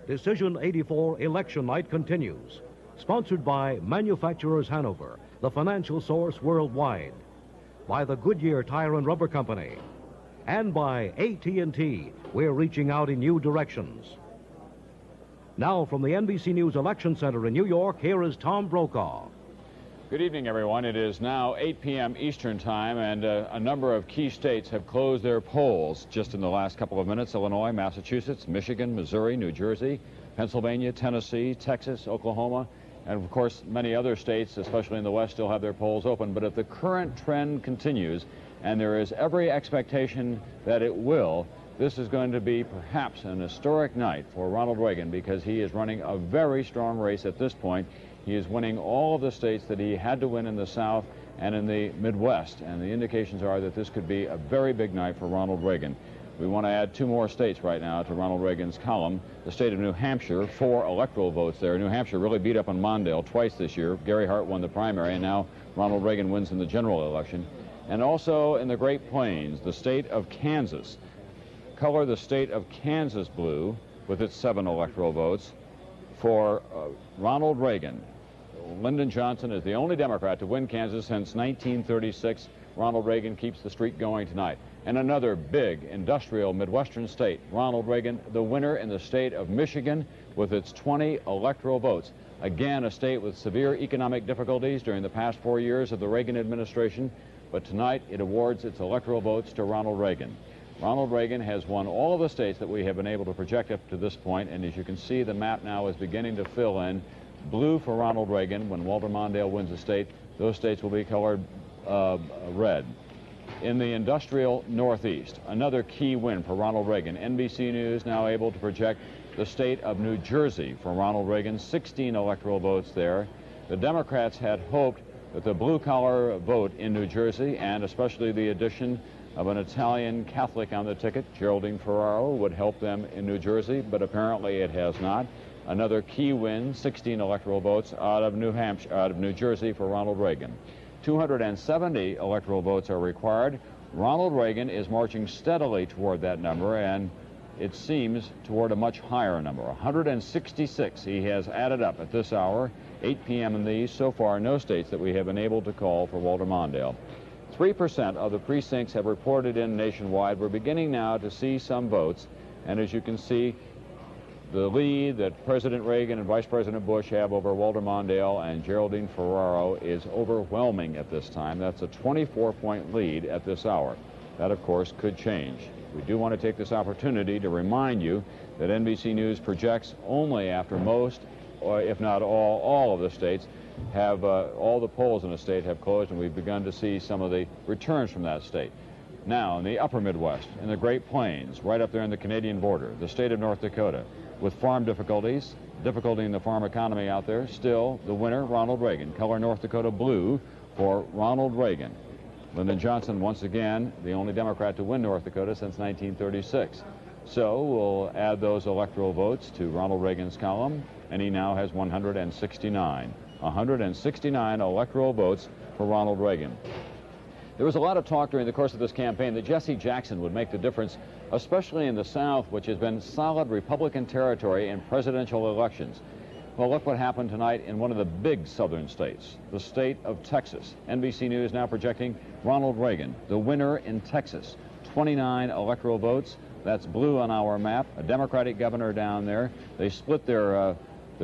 Decision 84 Election Night continues. Sponsored by Manufacturers Hanover, the financial source worldwide. By the Goodyear Tire and Rubber Company. And by AT&T, we're reaching out in new directions. Now from the NBC News Election Center in New York, here is Tom Brokaw. Good evening, everyone. It is now 8 p.m. Eastern Time, and a number of key states have closed their polls just in the last couple of minutes. Illinois, Massachusetts, Michigan, Missouri, New Jersey, Pennsylvania, Tennessee, Texas, Oklahoma, and of course many other states, especially in the West, still have their polls open. But if the current trend continues, and there is every expectation that it will, this is going to be perhaps an historic night for Ronald Reagan, because he is running a very strong race at this point. He is winning all of the states that he had to win in the South and in the Midwest, and the indications are that this could be a very big night for Ronald Reagan. We want to add 2 more states right now to Ronald Reagan's column. The state of New Hampshire, 4 electoral votes there. New Hampshire really beat up on Mondale twice this year. Gary Hart won the primary, and now Ronald Reagan wins in the general election. And also in the Great Plains, the state of Kansas. Color the state of Kansas blue with its 7 electoral votes for Ronald Reagan. Lyndon Johnson is the only Democrat to win Kansas since 1936. Ronald Reagan keeps the streak going tonight. And another big industrial Midwestern state, Ronald Reagan, the winner in the state of Michigan with its 20 electoral votes. Again, a state with severe economic difficulties during the past 4 years of the Reagan administration, but tonight it awards its electoral votes to Ronald Reagan. Ronald Reagan has won all of the states that we have been able to project up to this point, and as you can see, the map now is beginning to fill in. Blue for Ronald Reagan. When Walter Mondale wins a state, those states will be colored red. In the industrial Northeast, another key win for Ronald Reagan. NBC News now able to project the state of New Jersey for Ronald Reagan, 16 electoral votes there. The Democrats had hoped that the blue-collar vote in New Jersey, and especially the addition of an Italian Catholic on the ticket, Geraldine Ferraro, would help them in New Jersey, but apparently it has not. Another key win, 16 electoral votes out of New Jersey for Ronald Reagan. 270 electoral votes are required. Ronald Reagan is marching steadily toward that number, and it seems toward a much higher number. 166 he has added up at this hour, 8 p.m. in these. So far, no states that we have been able to call for Walter Mondale. 3% of the precincts have reported in nationwide. We're beginning now to see some votes, and as you can see, the lead that President Reagan and Vice President Bush have over Walter Mondale and Geraldine Ferraro is overwhelming at this time. That's a 24-point lead at this hour. That, of course, could change. We do want to take this opportunity to remind you that NBC News projects only after most, or if not all of the states have, all the polls in the state have closed, and we've begun to see some of the returns from that state. Now, in the upper Midwest, in the Great Plains, right up there in the Canadian border, the state of North Dakota, with farm difficulty in the farm economy out there, still the winner, Ronald Reagan. Color North Dakota blue for Ronald Reagan. Lyndon Johnson, once again, the only Democrat to win North Dakota since 1936. So we'll add those electoral votes to Ronald Reagan's column, and he now has 169. 169 electoral votes for Ronald Reagan. There was a lot of talk during the course of this campaign that Jesse Jackson would make the difference, especially in the South, which has been solid Republican territory in presidential elections. Well, look what happened tonight in one of the big southern states, the state of Texas. NBC News now projecting Ronald Reagan, the winner in Texas. 29 electoral votes. That's blue on our map. A Democratic governor down there. They split their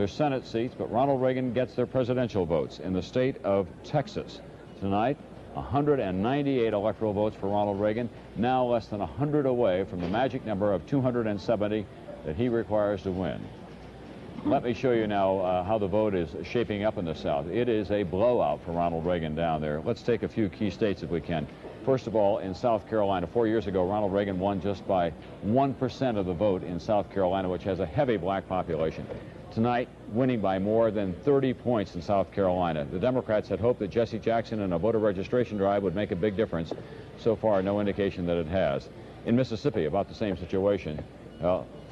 Senate seats, but Ronald Reagan gets their presidential votes in the state of Texas. Tonight, 198 electoral votes for Ronald Reagan, now less than 100 away from the magic number of 270 that he requires to win. Let me show you now how the vote is shaping up in the South. It is a blowout for Ronald Reagan down there. Let's take a few key states if we can. First of all, in South Carolina, 4 years ago, Ronald Reagan won just by 1% of the vote in South Carolina, which has a heavy black population. Tonight, winning by more than 30 points in South Carolina. The Democrats had hoped that Jesse Jackson and a voter registration drive would make a big difference. So far, no indication that it has. In Mississippi, about the same situation.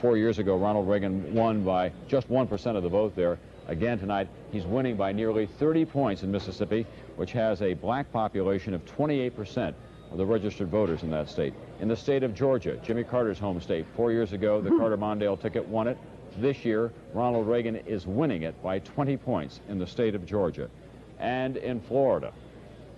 4 years ago, Ronald Reagan won by just 1% of the vote there. Again tonight, he's winning by nearly 30 points in Mississippi, which has a black population of 28% of the registered voters in that state. In the state of Georgia, Jimmy Carter's home state, 4 years ago, the Carter-Mondale ticket won it. This year, Ronald Reagan is winning it by 20 points in the state of Georgia. And in Florida,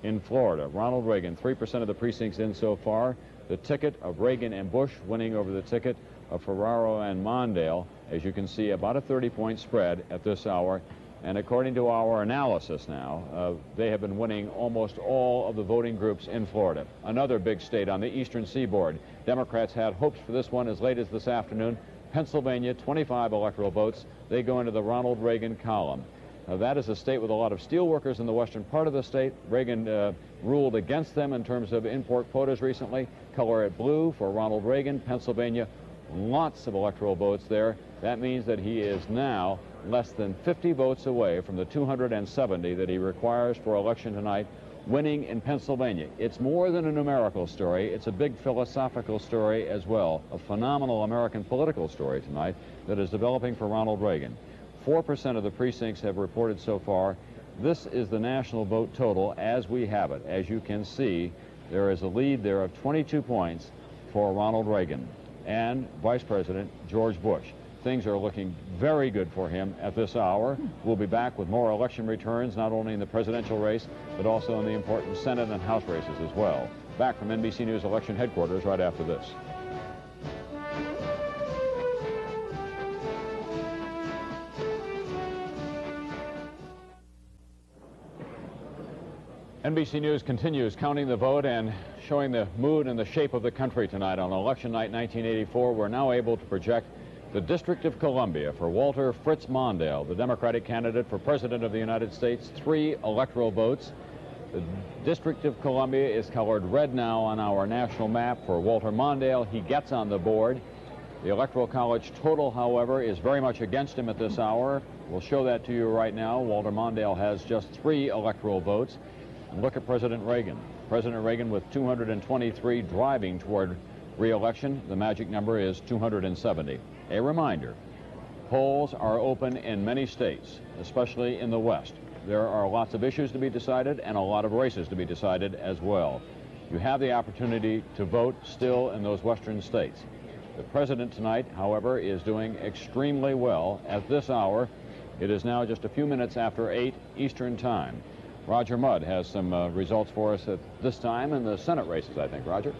Ronald Reagan, 3% of the precincts in so far. The ticket of Reagan and Bush winning over the ticket of Ferraro and Mondale. As you can see, about a 30-point spread at this hour. And according to our analysis now, they have been winning almost all of the voting groups in Florida. Another big state on the eastern seaboard. Democrats had hopes for this one as late as this afternoon. Pennsylvania, 25 electoral votes. They go into the Ronald Reagan column. Now, that is a state with a lot of steelworkers in the western part of the state. Reagan ruled against them in terms of import quotas recently. Color it blue for Ronald Reagan. Pennsylvania, lots of electoral votes there. That means that he is now less than 50 votes away from the 270 that he requires for election tonight, winning in Pennsylvania. It's more than a numerical story. It's a big philosophical story as well, a phenomenal American political story tonight that is developing for Ronald Reagan. 4% of the precincts have reported so far. This is the national vote total as we have it. As you can see, there is a lead there of 22 points for Ronald Reagan and Vice President George Bush. Things are looking very good for him at this hour. We'll be back with more election returns, not only in the presidential race, but also in the important Senate and House races as well. Back from NBC News election headquarters right after this. NBC News continues counting the vote and showing the mood and the shape of the country tonight. On election night 1984, we're now able to project the District of Columbia for Walter Fritz Mondale, the Democratic candidate for President of the United States. 3 electoral votes. The District of Columbia is colored red now on our national map for Walter Mondale. He gets on the board. The Electoral College total, however, is very much against him at this hour. We'll show that to you right now. Walter Mondale has just 3 electoral votes. And look at President Reagan. President Reagan with 223 driving toward re-election. The magic number is 270. A reminder, polls are open in many states, especially in the West. There are lots of issues to be decided and a lot of races to be decided as well. You have the opportunity to vote still in those western states. The president tonight, however, is doing extremely well at this hour. It is now just a few minutes after 8 Eastern Time. Roger Mudd has some results for us at this time in the Senate races, I think. Roger?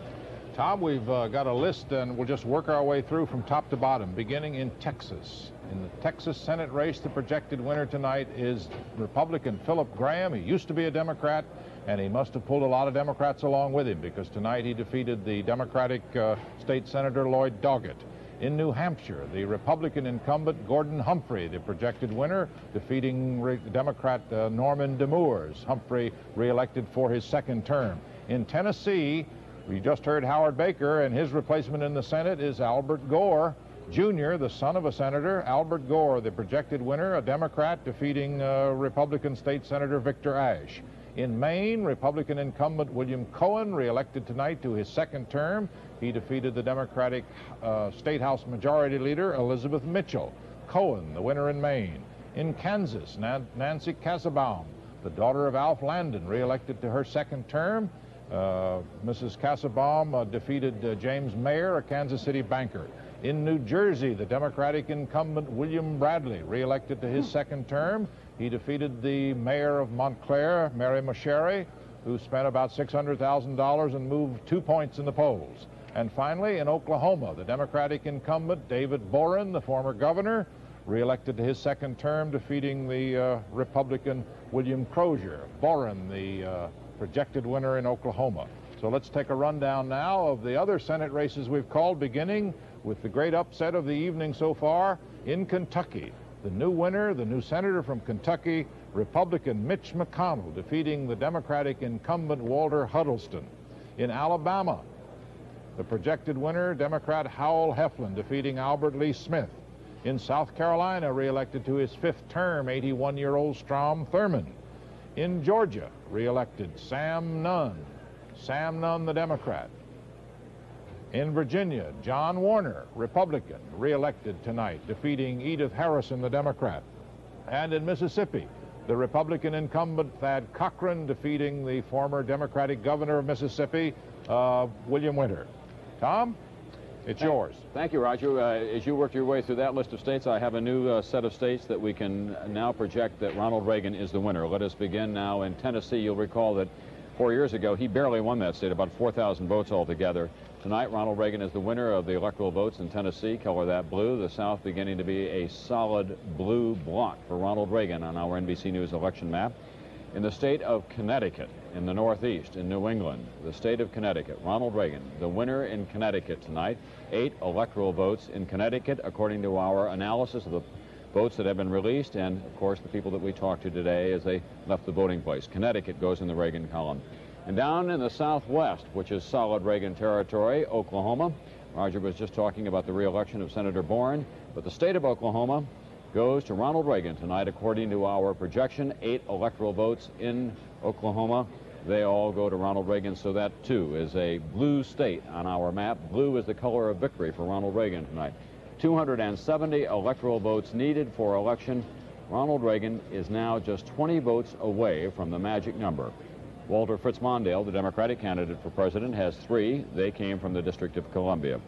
Tom, we've got a list, and we'll just work our way through from top to bottom, beginning in Texas. In the Texas Senate race, the projected winner tonight is Republican Philip Graham. He used to be a Democrat, and he must have pulled a lot of Democrats along with him, because tonight he defeated the Democratic State Senator Lloyd Doggett. In New Hampshire, the Republican incumbent Gordon Humphrey, the projected winner, defeating Democrat Norman Demours. Humphrey reelected for his second term. In Tennessee, we just heard Howard Baker, and his replacement in the Senate is Albert Gore Jr., the son of a senator. Albert Gore, the projected winner, a Democrat, defeating Republican State Senator Victor Ashe. In Maine, Republican incumbent William Cohen, reelected tonight to his second term. He defeated the Democratic State House Majority Leader Elizabeth Mitchell. Cohen, the winner in Maine. In Kansas, Nancy Kassebaum, the daughter of Alf Landon, reelected to her second term. Mrs. Kassebaum defeated James Mayer, a Kansas City banker. In New Jersey, the Democratic incumbent William Bradley, reelected to his second term. He defeated the mayor of Montclair, Mary Masheri, who spent about $600,000 and moved 2 points in the polls. And finally, in Oklahoma, the Democratic incumbent David Boren, the former governor, reelected to his second term, defeating the Republican William Crozier. Boren, the projected winner in Oklahoma. So let's take a rundown now of the other Senate races we've called, beginning with the great upset of the evening so far in Kentucky. The new winner, the new senator from Kentucky, Republican Mitch McConnell, defeating the Democratic incumbent Walter Huddleston. In Alabama, the projected winner, Democrat Howell Heflin, defeating Albert Lee Smith. In South Carolina, reelected to his 5th term, 81-year-old Strom Thurmond. In Georgia, reelected Sam Nunn. Sam Nunn, the Democrat. In Virginia, John Warner, Republican, reelected tonight, defeating Edith Harrison, the Democrat. And in Mississippi, the Republican incumbent Thad Cochran, defeating the former Democratic governor of Mississippi, William Winter. Tom? It's yours. Thank you, Roger. As you work your way through that list of states, I have a new set of states that we can now project that Ronald Reagan is the winner. Let us begin now in Tennessee. You'll recall that 4 years ago, he barely won that state, about 4,000 votes altogether. Tonight, Ronald Reagan is the winner of the electoral votes in Tennessee. Color that blue. The South beginning to be a solid blue block for Ronald Reagan on our NBC News election map. In the state of Connecticut, in the Northeast, in New England, the state of Connecticut, Ronald Reagan, the winner in Connecticut tonight. 8 electoral votes in Connecticut, according to our analysis of the votes that have been released, and, of course, the people that we talked to today as they left the voting place. Connecticut goes in the Reagan column. And down in the Southwest, which is solid Reagan territory, Oklahoma. Roger was just talking about the re-election of Senator Bourne, but the state of Oklahoma goes to Ronald Reagan tonight, according to our projection. 8 electoral votes in Oklahoma. They all go to Ronald Reagan, so that, too, is a blue state on our map. Blue is the color of victory for Ronald Reagan tonight. 270 electoral votes needed for election. Ronald Reagan is now just 20 votes away from the magic number. Walter Fritz Mondale, the Democratic candidate for president, has 3. They came from the District of Columbia.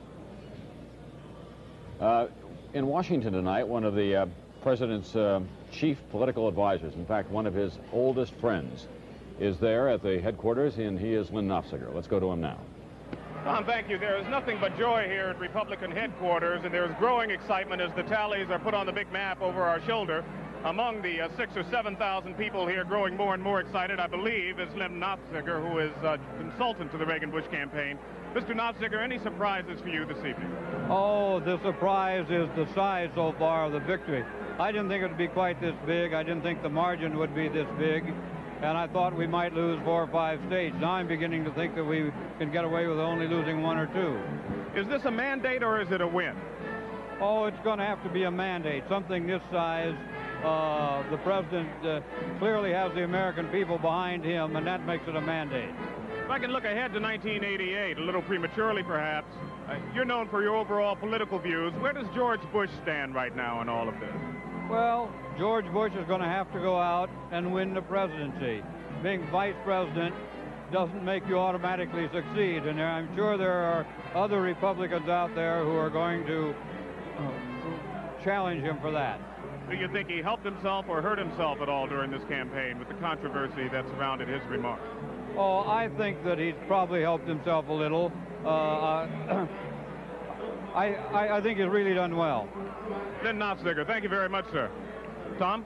In Washington tonight, one of the president's chief political advisors, in fact, one of his oldest friends, is there at the headquarters, and he is Lynn Nofziger. Let's go to him now. Tom, thank you. There is nothing but joy here at Republican headquarters, and there is growing excitement as the tallies are put on the big map over our shoulder. Among the 6,000 or 7,000 people here growing more and more excited, I believe, is Lynn Nofziger, who is a consultant to the Reagan-Bush campaign. Mr. Nofziger, any surprises for you this evening? Oh, the surprise is the size so far of the victory. I didn't think it would be quite this big. I didn't think the margin would be this big. And I thought we might lose 4 or 5 states. Now I'm beginning to think that we can get away with only losing 1 or 2. Is this a mandate or is it a win? Oh, it's going to have to be a mandate, something this size. The president clearly has the American people behind him, and that makes it a mandate. If I can look ahead to 1988, a little prematurely perhaps, you're known for your overall political views. Where does George Bush stand right now in all of this? Well, George Bush is going to have to go out and win the presidency. Being vice president doesn't make you automatically succeed, and I'm sure there are other Republicans out there who are going to challenge him for that. Do you think he helped himself or hurt himself at all during this campaign with the controversy that surrounded his remarks? Oh, I think that he's probably helped himself a little. I think he's really done well. Lynn Nofziger, thank you very much, sir. Tom?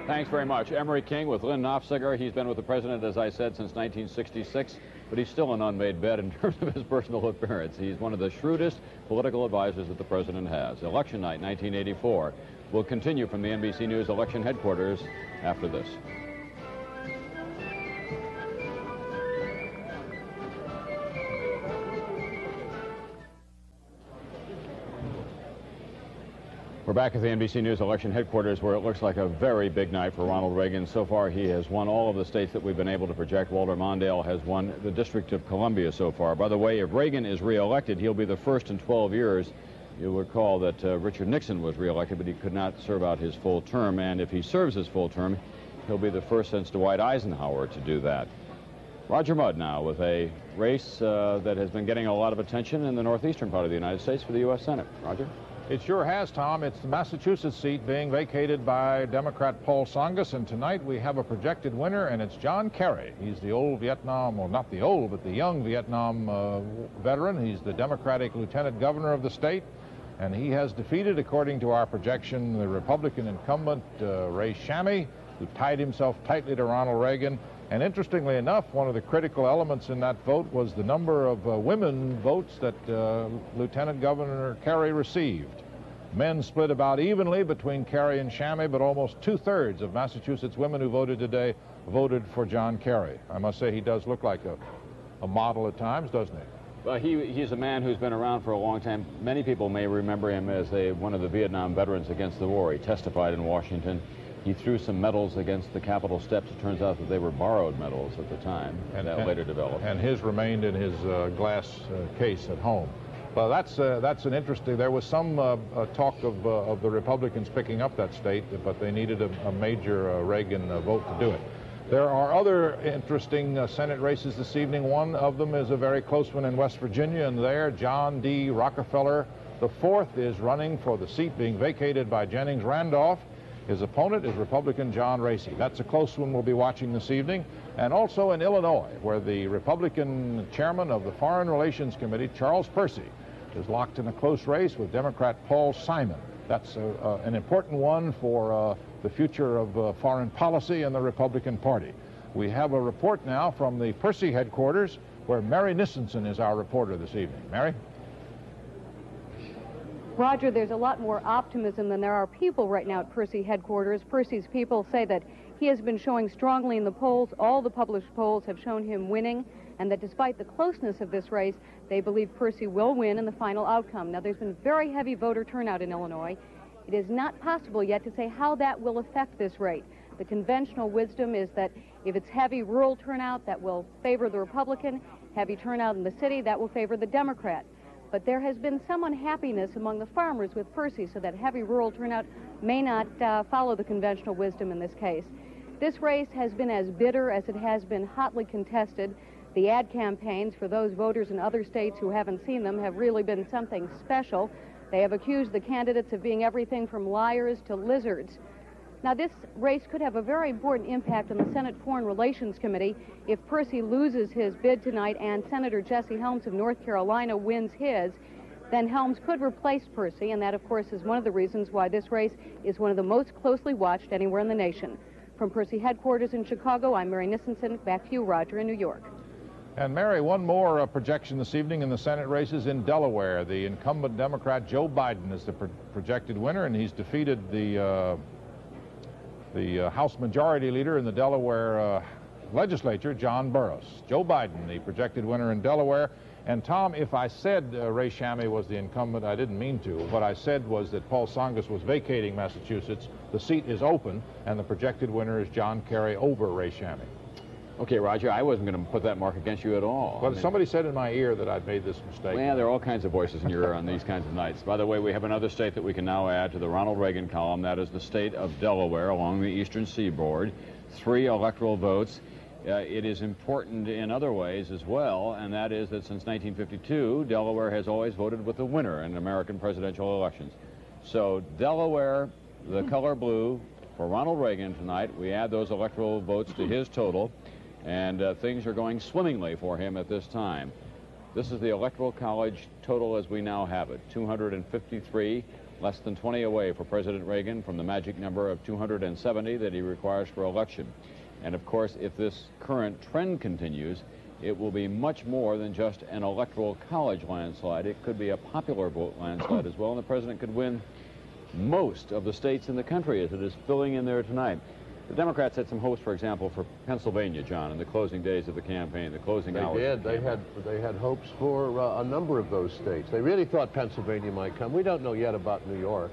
Thanks very much. Emery King with Lynn Nofziger. He's been with the president, as I said, since 1966, but he's still an unmade bed in terms of his personal appearance. He's one of the shrewdest political advisors that the president has. Election night, 1984, will continue from the NBC News election headquarters after this. We're back at the NBC News election headquarters, where it looks like a very big night for Ronald Reagan. So far, he has won all of the states that we've been able to project. Walter Mondale has won the District of Columbia so far. By the way, if Reagan is reelected, he'll be the first in 12 years. You'll recall that Richard Nixon was reelected, but he could not serve out his full term. And if he serves his full term, he'll be the first since Dwight Eisenhower to do that. Roger Mudd now with a race that has been getting a lot of attention in the northeastern part of the United States for the U.S. Senate. Roger? It sure has, Tom. It's the Massachusetts seat being vacated by Democrat Paul Tsongas, and tonight we have a projected winner, and it's John Kerry. He's the old Vietnam, well, not the old, but the young Vietnam veteran. He's the Democratic lieutenant governor of the state, and he has defeated, according to our projection, the Republican incumbent, Ray Shammy, who tied himself tightly to Ronald Reagan. And interestingly enough, one of the critical elements in that vote was the number of women votes that Lieutenant Governor Kerry received. Men split about evenly between Kerry and Shammy, but almost 2/3 of Massachusetts women who voted today voted for John Kerry. I must say he does look like a model at times, doesn't he? Well, he's a man who's been around for a long time. Many people may remember him as one of the Vietnam veterans against the war. He testified in Washington. He threw some medals against the Capitol steps. It turns out that they were borrowed medals at the time, and that later developed. And his remained in his glass case at home. Well, that's an interesting. There was some talk of the Republicans picking up that state, but they needed a major Reagan vote to do it. There are other interesting Senate races this evening. One of them is a very close one in West Virginia, and there John D. Rockefeller IV is running for the seat being vacated by Jennings Randolph. His opponent is Republican John Racy. That's a close one we'll be watching this evening. And also in Illinois, where the Republican chairman of the Foreign Relations Committee, Charles Percy, is locked in a close race with Democrat Paul Simon. That's an important one for the future of foreign policy in the Republican Party. We have a report now from the Percy headquarters, where Mary Nissenson is our reporter this evening. Mary? Roger, there's a lot more optimism than there are people right now at Percy headquarters. Percy's people say that he has been showing strongly in the polls. All the published polls have shown him winning, and that despite the closeness of this race, they believe Percy will win in the final outcome. Now, there's been very heavy voter turnout in Illinois. It is not possible yet to say how that will affect this race. The conventional wisdom is that if it's heavy rural turnout, that will favor the Republican. Heavy turnout in the city, that will favor the Democrat. But there has been some unhappiness among the farmers with Percy, so that heavy rural turnout may not follow the conventional wisdom in this case. This race has been as bitter as it has been hotly contested. The ad campaigns for those voters in other states who haven't seen them have really been something special. They have accused the candidates of being everything from liars to lizards. Now, this race could have a very important impact on the Senate Foreign Relations Committee if Percy loses his bid tonight and Senator Jesse Helms of North Carolina wins his. Then Helms could replace Percy, and that, of course, is one of the reasons why this race is one of the most closely watched anywhere in the nation. From Percy headquarters in Chicago, I'm Mary Nissenson. Back to you, Roger, in New York. And Mary, one more projection this evening in the Senate races in Delaware. The incumbent Democrat Joe Biden is the projected winner, and he's defeated the House Majority Leader in the Delaware legislature, John Burris. Joe Biden, the projected winner in Delaware. And Tom, if I said Ray Shammy was the incumbent, I didn't mean to. What I said was that Paul Tsongas was vacating Massachusetts. The seat is open, and the projected winner is John Kerry over Ray Shammy. Okay, Roger, I wasn't going to put that mark against you at all. But somebody said in my ear that I'd made this mistake. Well, there are all kinds of voices in your ear on these kinds of nights. By the way, we have another state that we can now add to the Ronald Reagan column. That is the state of Delaware along the eastern seaboard. 3 electoral votes. It is important in other ways as well, and that is that since 1952, Delaware has always voted with the winner in American presidential elections. So Delaware, the color blue for Ronald Reagan tonight. We add those electoral votes to his total, and things are going swimmingly for him at this time. This is the Electoral College total as we now have it, 253, less than 20 away for President Reagan from the magic number of 270 that he requires for election. And of course, if this current trend continues, it will be much more than just an Electoral College landslide. It could be a popular vote landslide as well, and the president could win most of the states in the country as it is filling in there tonight. The Democrats had some hopes, for example, for Pennsylvania, John, in the closing days of the campaign, the closing hours. They did. They had hopes for a number of those states. They really thought Pennsylvania might come. We don't know yet about New York.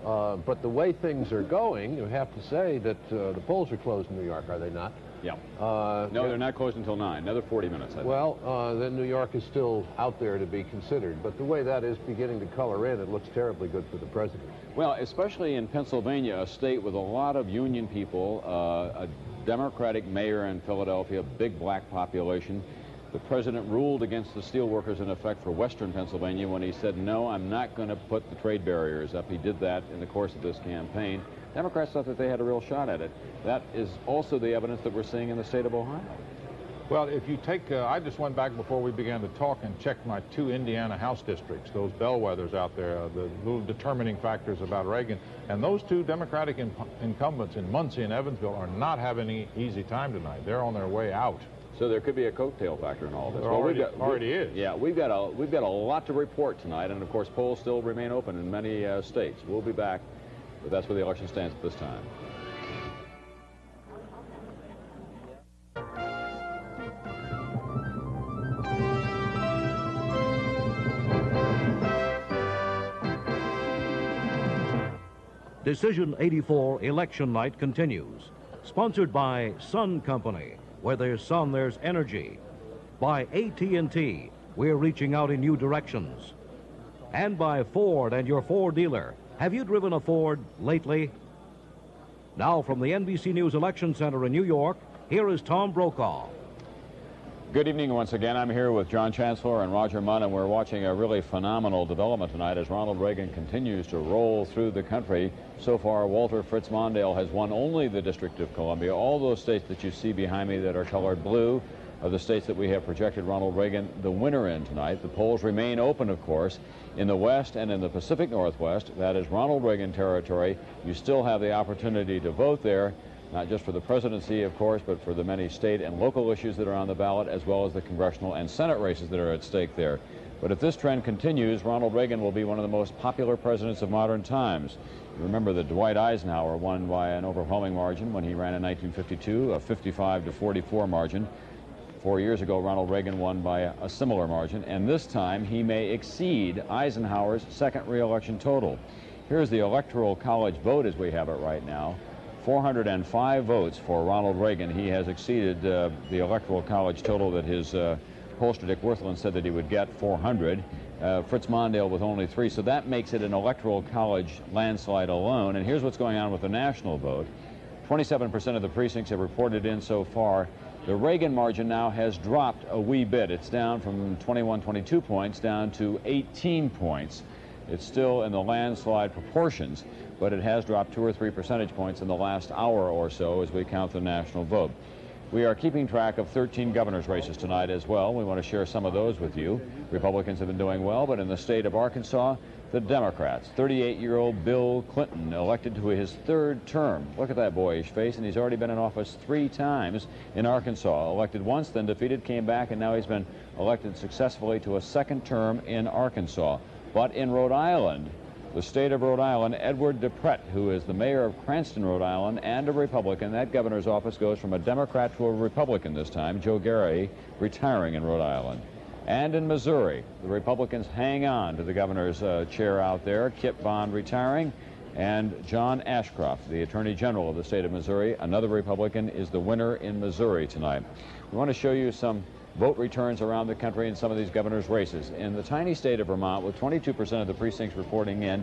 But the way things are going, you have to say that the polls are closed in New York, are they not? Yeah. No, they're not closed until 9. Another 40 minutes, I think. Well, then New York is still out there to be considered. But the way that is beginning to color in, it looks terribly good for the president. Well, especially in Pennsylvania, a state with a lot of union people, a Democratic mayor in Philadelphia, big black population. The president ruled against the steelworkers in effect for western Pennsylvania when he said, no, I'm not going to put the trade barriers up. He did that in the course of this campaign. Democrats thought that they had a real shot at it. That is also the evidence that we're seeing in the state of Ohio. Well, if you take, I just went back before we began to talk and checked my 2 Indiana House districts, those bellwethers out there, the little determining factors about Reagan. And those 2 Democratic incumbents in Muncie and Evansville are not having any easy time tonight. They're on their way out. So there could be a coattail factor in all this. There already is. Yeah, we've got a lot to report tonight, and of course polls still remain open in many states. We'll be back, but that's where the election stands at this time. Decision 84 election night continues. Sponsored by Sun Company. Where there's sun, there's energy. By AT&T, we're reaching out in new directions. And by Ford and your Ford dealer. Have you driven a Ford lately? Now from the NBC News Election Center in New York, Here is Tom Brokaw. Good evening once again. I'm here with John Chancellor and Roger Mudd, and we're watching a really phenomenal development tonight as Ronald Reagan continues to roll through the country. So far, Walter Fritz Mondale has won only the District of Columbia. All those states that you see behind me that are colored blue are the states that we have projected Ronald Reagan the winner in tonight. The polls remain open, of course. In the West and in the Pacific Northwest, that is Ronald Reagan territory. You still have the opportunity to vote there, not just for the presidency, of course, but for the many state and local issues that are on the ballot, as well as the congressional and Senate races that are at stake there. But if this trend continues, Ronald Reagan will be one of the most popular presidents of modern times. You remember that Dwight Eisenhower won by an overwhelming margin when he ran in 1952, a 55-44 margin. 4 years ago, Ronald Reagan won by a similar margin, and this time he may exceed Eisenhower's second re-election total. Here's the Electoral College vote as we have it right now. 405 votes for Ronald Reagan. He has exceeded the Electoral College total that his pollster Dick Wirthlin said that he would get, 400. Fritz Mondale with only 3, so that makes it an Electoral College landslide alone. And here's what's going on with the national vote. 27% of the precincts have reported in so far. The Reagan margin now has dropped a wee bit. It's down from 22 points down to 18 points. It's still in the landslide proportions, but it has dropped 2 or 3 percentage points in the last hour or so as we count the national vote. We are keeping track of 13 governor's races tonight as well. We want to share some of those with you. Republicans have been doing well, but in the state of Arkansas, the Democrats, 38-year-old Bill Clinton, elected to his 3rd term. Look at that boyish face, and he's already been in office 3 times in Arkansas. Elected once, then defeated, came back, and now he's been elected successfully to a 2nd term in Arkansas. But in Rhode Island, the state of Rhode Island, Edward DePrett, who is the mayor of Cranston, Rhode Island, and a Republican, that governor's office goes from a Democrat to a Republican this time. Joe Gary retiring in Rhode Island. And in Missouri, the Republicans hang on to the governor's chair out there. Kit Bond retiring, and John Ashcroft, the Attorney General of the state of Missouri, another Republican, is the winner in Missouri tonight. We want to show you some vote returns around the country in some of these governor's races. In the tiny state of Vermont, with 22% of the precincts reporting in,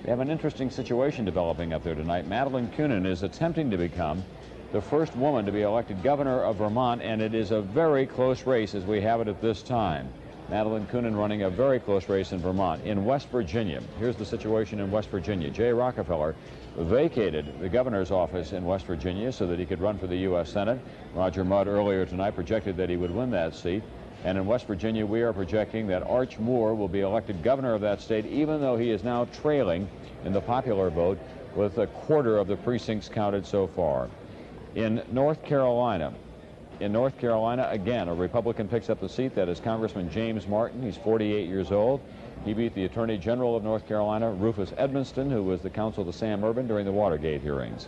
we have an interesting situation developing up there tonight. Madeline Kunin is attempting to become the first woman to be elected governor of Vermont, and it is a very close race as we have it at this time. Madeline Kunin running a very close race in Vermont. In West Virginia, here's the situation in West Virginia. Jay Rockefeller vacated the governor's office in West Virginia so that he could run for the U.S. Senate. Roger Mudd earlier tonight projected that he would win that seat. And in West Virginia, we are projecting that Arch Moore will be elected governor of that state, even though he is now trailing in the popular vote with 1/4 of the precincts counted so far. In North Carolina, again, a Republican picks up the seat. That is Congressman James Martin. He's 48 years old. He beat the Attorney General of North Carolina, Rufus Edmonston, who was the counsel to Sam Ervin during the Watergate hearings.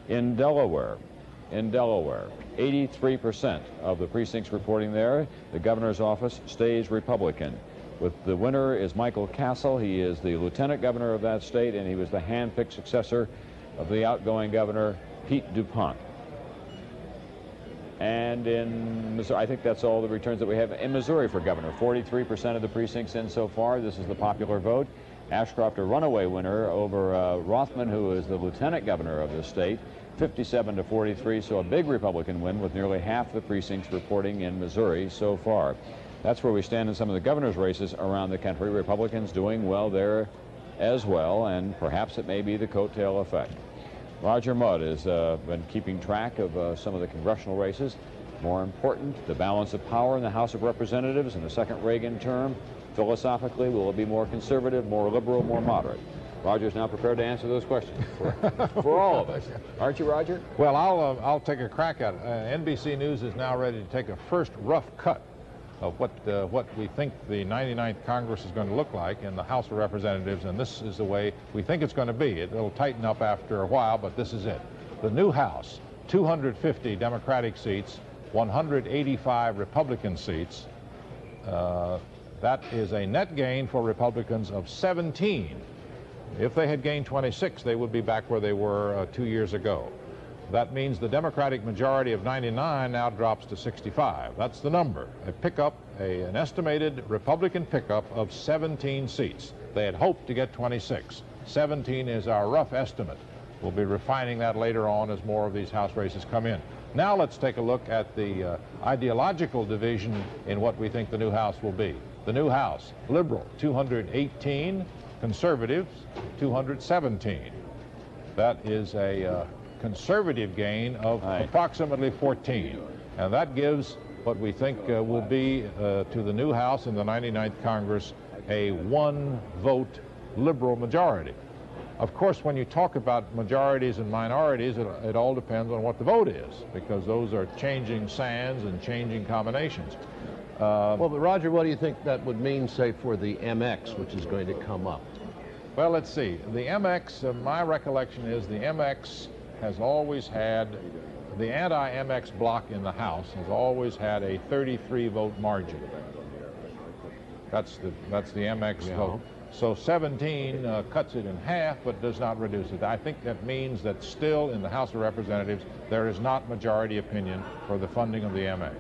In Delaware, 83% of the precincts reporting there. The governor's office stays Republican. The winner is Michael Castle. He is the lieutenant governor of that state, and he was the hand-picked successor of the outgoing governor, Pete DuPont. And in Missouri, I think that's all the returns that we have. In Missouri for governor, 43% of the precincts in so far. This is the popular vote. Ashcroft, a runaway winner over Rothman, who is the lieutenant governor of the state, 57-43, so a big Republican win with nearly half the precincts reporting in Missouri so far. That's where we stand in some of the governor's races around the country. Republicans doing well there as well, and perhaps it may be the coattail effect. Roger Mudd has been keeping track of some of the congressional races. More important, the balance of power in the House of Representatives in the second Reagan term. Philosophically, will it be more conservative, more liberal, more moderate? Roger's now prepared to answer those questions for all of us. Aren't you, Roger? Well, I'll take a crack at it. NBC News is now ready to take a first rough cut of what we think the 99th Congress is going to look like in the House of Representatives, and this is the way we think it's going to be. It'll tighten up after a while, but this is it. The new House, 250 Democratic seats, 185 Republican seats. That is a net gain for Republicans of 17. If they had gained 26, they would be back where they were 2 years ago. That means the Democratic majority of 99 now drops to 65. That's the number. A pickup, an estimated Republican pickup of 17 seats. They had hoped to get 26. 17 is our rough estimate. We'll be refining that later on as more of these House races come in. Now let's take a look at the ideological division in what we think the new House will be. The new House, liberal, 218, conservatives, 217. That is a conservative gain of approximately 14. And that gives what we think will be to the new House in the 99th Congress a one-vote liberal majority. Of course, when you talk about majorities and minorities, it all depends on what the vote is, because those are changing sands and changing combinations. Well, but Roger, what do you think that would mean, say, for the MX, which is going to come up? Well, let's see. The MX, my recollection is the MX has always had, the anti-MX bloc in the House has always had a 33-vote margin. That's the MX vote. So 17 cuts it in half, but does not reduce it. I think that means that still in the House of Representatives, there is not majority opinion for the funding of the MX.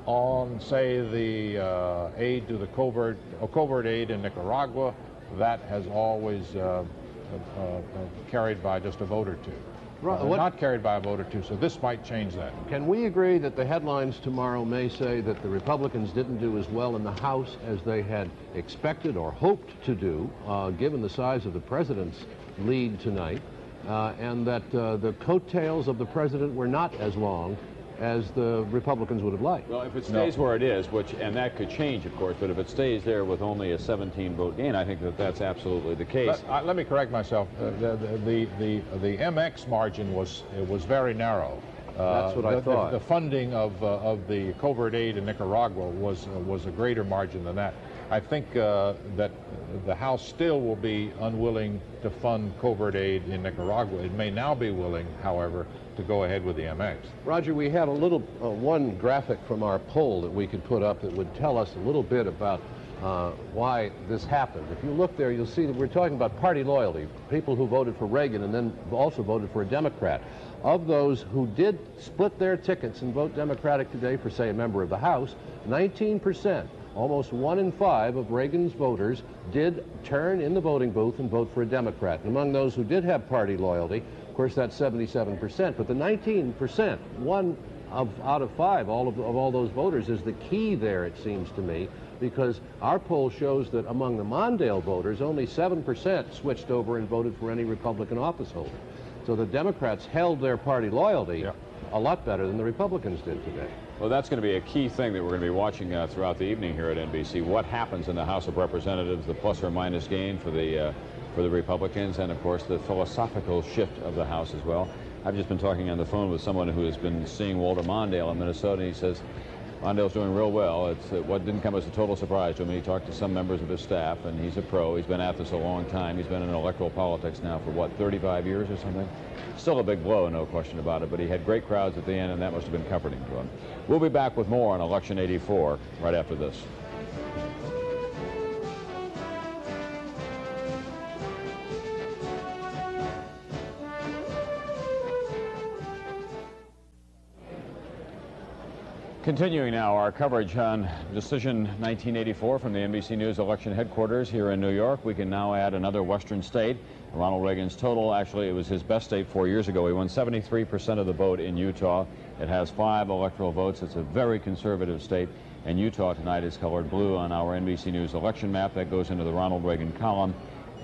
On, say, the aid to the covert aid in Nicaragua, that has always carried by just a vote or two. Not carried by a vote or two, so this might change that. Can we agree that the headlines tomorrow may say that the Republicans didn't do as well in the House as they had expected or hoped to do, given the size of the president's lead tonight, and that the coattails of the president were not as long as the Republicans would have liked? Well, if it stays where it is, and that could change, of course, but if it stays there with only a 17-vote gain, I think that that's absolutely the case. Let me correct myself. The MX margin was very narrow. That's what I thought. The funding of the covert aid in Nicaragua was a greater margin than that. I think that the House still will be unwilling to fund covert aid in Nicaragua. It may now be willing, however, to go ahead with the MX. Roger, we had a little one graphic from our poll that we could put up that would tell us a little bit about why this happened. If you look there, you'll see that we're talking about party loyalty, people who voted for Reagan and then also voted for a Democrat. Of those who did split their tickets and vote Democratic today for, say, a member of the House, 19%, almost 1 in 5 of Reagan's voters did turn in the voting booth and vote for a Democrat. And among those who did have party loyalty, of course, that's 77%. But the 19%, 1 out of 5, all of all those voters, is the key there, it seems to me, because our poll shows that among the Mondale voters, only 7% switched over and voted for any Republican office holder. So the Democrats held their party loyalty a lot better than the Republicans did today. Well, that's going to be a key thing that we're going to be watching throughout the evening here at NBC. What happens in the House of Representatives, the plus or minus gain for the Republicans, and of course the philosophical shift of the House as well. I've just been talking on the phone with someone who has been seeing Walter Mondale in Minnesota, and he says Mondale's doing real well. It's what didn't come as a total surprise to him. He talked to some members of his staff, and he's a pro. He's been at this a long time. He's been in electoral politics now for, what, 35 years or something? Still a big blow, no question about it, but he had great crowds at the end, and that must have been comforting to him. We'll be back with more on Election 84 right after this. Continuing now our coverage on Decision 1984 from the NBC News election headquarters here in New York. We can now add another western state. Ronald Reagan's total, actually, it was his best state 4 years ago. He won 73% of the vote in Utah. It has 5 electoral votes. It's a very conservative state. And Utah tonight is colored blue on our NBC News election map. That goes into the Ronald Reagan column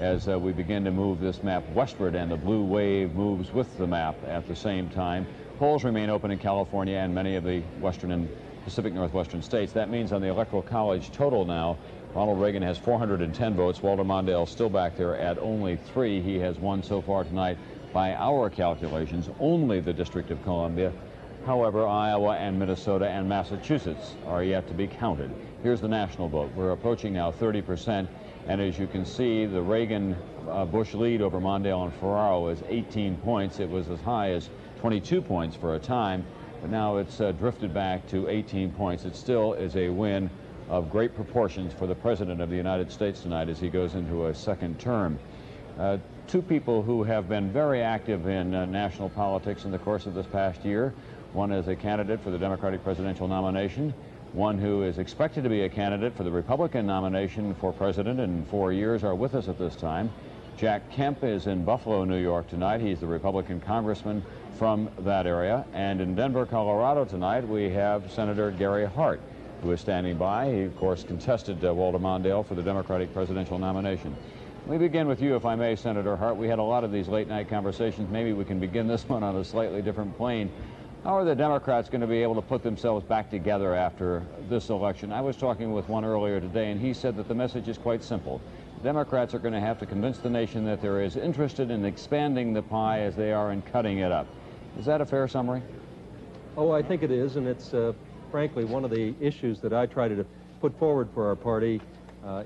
as we begin to move this map westward, and the blue wave moves with the map at the same time. Polls remain open in California and many of the western and Pacific Northwestern states. That means on the Electoral College total now, Ronald Reagan has 410 votes. Walter Mondale still back there at only 3. He has won so far tonight, by our calculations, only the District of Columbia. However, Iowa and Minnesota and Massachusetts are yet to be counted. Here's the national vote. We're approaching now 30%. And as you can see, the Reagan-Bush lead over Mondale and Ferraro is 18 points. It was as high as 22 points for a time, but now it's drifted back to 18 points. It still is a win of great proportions for the President of the United States tonight as he goes into a second term. Two people who have been very active in national politics in the course of this past year. One is a candidate for the Democratic presidential nomination. One who is expected to be a candidate for the Republican nomination for president in 4 years are with us at this time. Jack Kemp is in Buffalo, New York tonight. He's the Republican congressman from that area. And in Denver, Colorado tonight, we have Senator Gary Hart, who is standing by. He, of course, contested Walter Mondale for the Democratic presidential nomination. Let me begin with you, if I may, Senator Hart. We had a lot of these late-night conversations. Maybe we can begin this one on a slightly different plane. How are the Democrats going to be able to put themselves back together after this election? I was talking with one earlier today, and he said that the message is quite simple. Democrats are going to have to convince the nation that they're as interested in expanding the pie as they are in cutting it up. Is that a fair summary? Oh, I think it is, and it's frankly one of the issues that I try to put forward for our party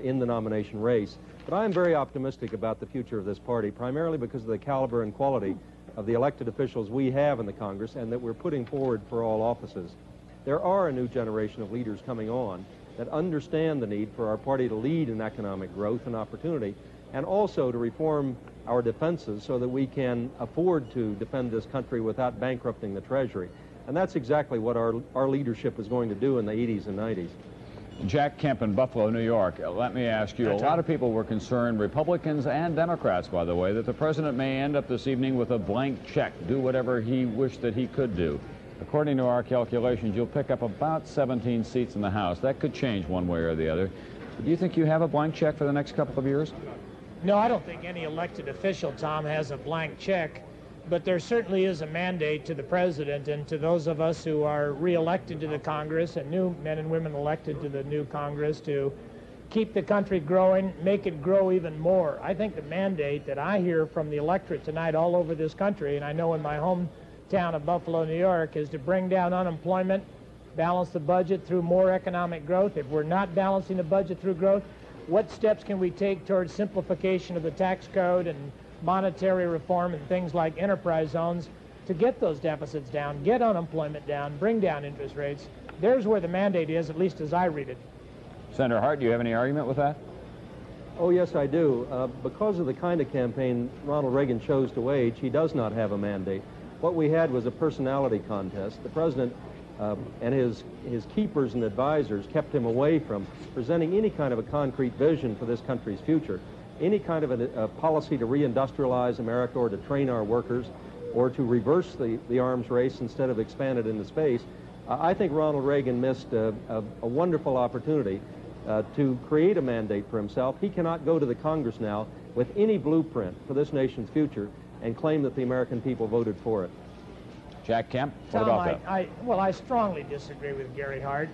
in the nomination race. But I am very optimistic about the future of this party, primarily because of the caliber and quality of the elected officials we have in the Congress and that we're putting forward for all offices. There are a new generation of leaders coming on that understand the need for our party to lead in economic growth and opportunity, and also to reform our defenses so that we can afford to defend this country without bankrupting the Treasury. And that's exactly what our leadership is going to do in the 80s and 90s. Jack Kemp in Buffalo, New York. Let me ask you, a lot of people were concerned, Republicans and Democrats, by the way, that the president may end up this evening with a blank check, do whatever he wished that he could do. According to our calculations, you'll pick up about 17 seats in the House. That could change one way or the other. Do you think you have a blank check for the next couple of years? No, I don't think any elected official, Tom, has a blank check. But there certainly is a mandate to the president and to those of us who are re-elected to the Congress and new men and women elected to the new Congress to keep the country growing, make it grow even more. I think the mandate that I hear from the electorate tonight all over this country, and I know in my hometown of Buffalo, New York, is to bring down unemployment, balance the budget through more economic growth. If we're not balancing the budget through growth, what steps can we take towards simplification of the tax code and monetary reform and things like enterprise zones to get those deficits down, get unemployment down, bring down interest rates? There's where the mandate is, at least as I read it. Senator Hart, do you have any argument with that? Oh, yes, I do. Because of the kind of campaign Ronald Reagan chose to wage, he does not have a mandate. What we had was a personality contest. The president and his keepers and advisors kept him away from presenting any kind of a concrete vision for this country's future. Any kind of a policy to reindustrialize America or to train our workers or to reverse the arms race instead of expand it into space. I think Ronald Reagan missed a wonderful opportunity to create a mandate for himself. He cannot go to the Congress now with any blueprint for this nation's future and claim that the American people voted for it. Jack Kemp, what Tom, about that? Well, I strongly disagree with Gary Hart.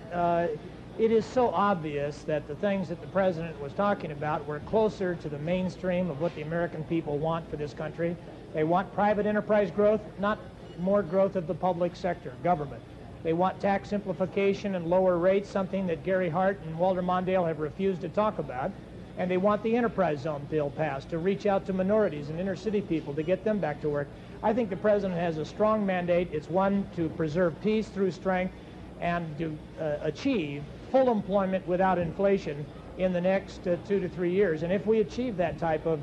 It is so obvious that the things that the president was talking about were closer to the mainstream of what the American people want for this country. They want private enterprise growth, not more growth of the public sector, government. They want tax simplification and lower rates, something that Gary Hart and Walter Mondale have refused to talk about. And they want the enterprise zone bill passed to reach out to minorities and inner city people to get them back to work. I think the president has a strong mandate. It's one to preserve peace through strength and to achieve full employment without inflation in the next 2 to 3 years. And if we achieve that type of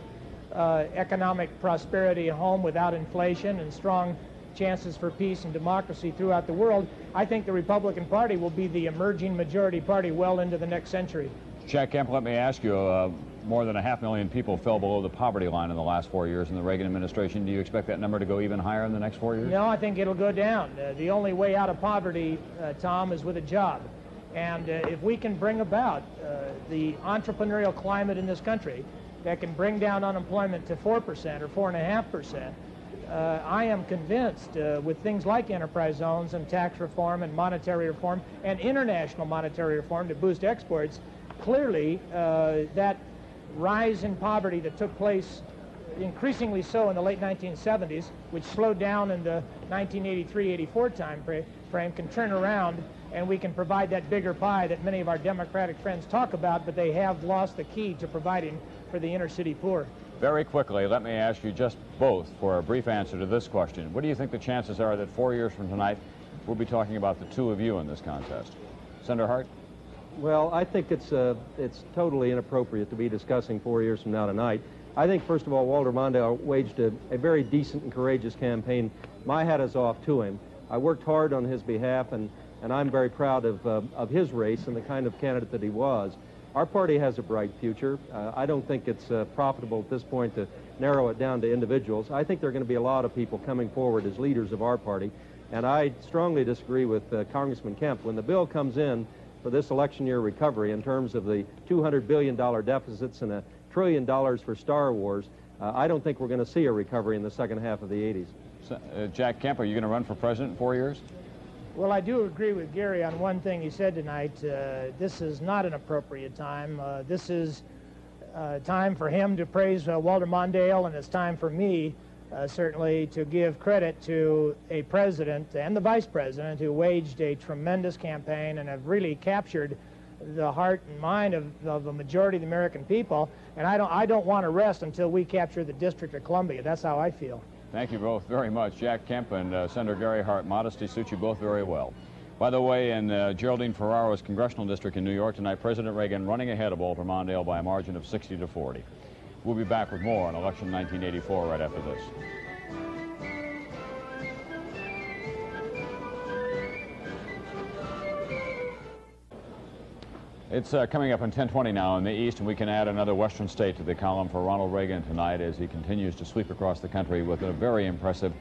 economic prosperity at home without inflation and strong chances for peace and democracy throughout the world, I think the Republican Party will be the emerging majority party well into the next century. Jack Kemp, let me ask you, more than 500,000 people fell below the poverty line in the last 4 years in the Reagan administration. Do you expect that number to go even higher in the next 4 years? No, I think it'll go down. The only way out of poverty, Tom, is with a job. And if we can bring about the entrepreneurial climate in this country that can bring down unemployment to 4% or 4.5%, I am convinced with things like enterprise zones and tax reform and monetary reform and international monetary reform to boost exports, clearly that rise in poverty that took place increasingly so in the late 1970s, which slowed down in the 1983-84 time frame, can turn around and we can provide that bigger pie that many of our Democratic friends talk about, but they have lost the key to providing for the inner city poor. Very quickly, let me ask you just both for a brief answer to this question. What do you think the chances are that 4 years from tonight we'll be talking about the two of you in this contest? Senator Hart? Well, I think it's totally inappropriate to be discussing 4 years from now tonight. I think, first of all, Walter Mondale waged a very decent and courageous campaign. My hat is off to him. I worked hard on his behalf, and I'm very proud of his race and the kind of candidate that he was. Our party has a bright future. I don't think it's profitable at this point to narrow it down to individuals. I think there are going to be a lot of people coming forward as leaders of our party, and I strongly disagree with Congressman Kemp. When the bill comes in for this election year recovery in terms of the $200 billion deficits and $1 trillion for Star Wars, I don't think we're going to see a recovery in the second half of the 80s. So, Jack Kemp, are you going to run for president in 4 years? Well, I do agree with Gary on one thing he said tonight. This is not an appropriate time. This is time for him to praise Walter Mondale, and it's time for me, certainly, to give credit to a president and the vice president who waged a tremendous campaign and have really captured the heart and mind of the majority of the American people. And I don't want to rest until we capture the District of Columbia. That's how I feel. Thank you both very much. Jack Kemp and Senator Gary Hart. Modesty suits you both very well. By the way, in Geraldine Ferraro's congressional district in New York tonight, President Reagan running ahead of Walter Mondale by a margin of 60 to 40. We'll be back with more on election 1984 right after this. It's coming up on 10:20 now in the East, and we can add another Western state to the column for Ronald Reagan tonight as he continues to sweep across the country with a very impressive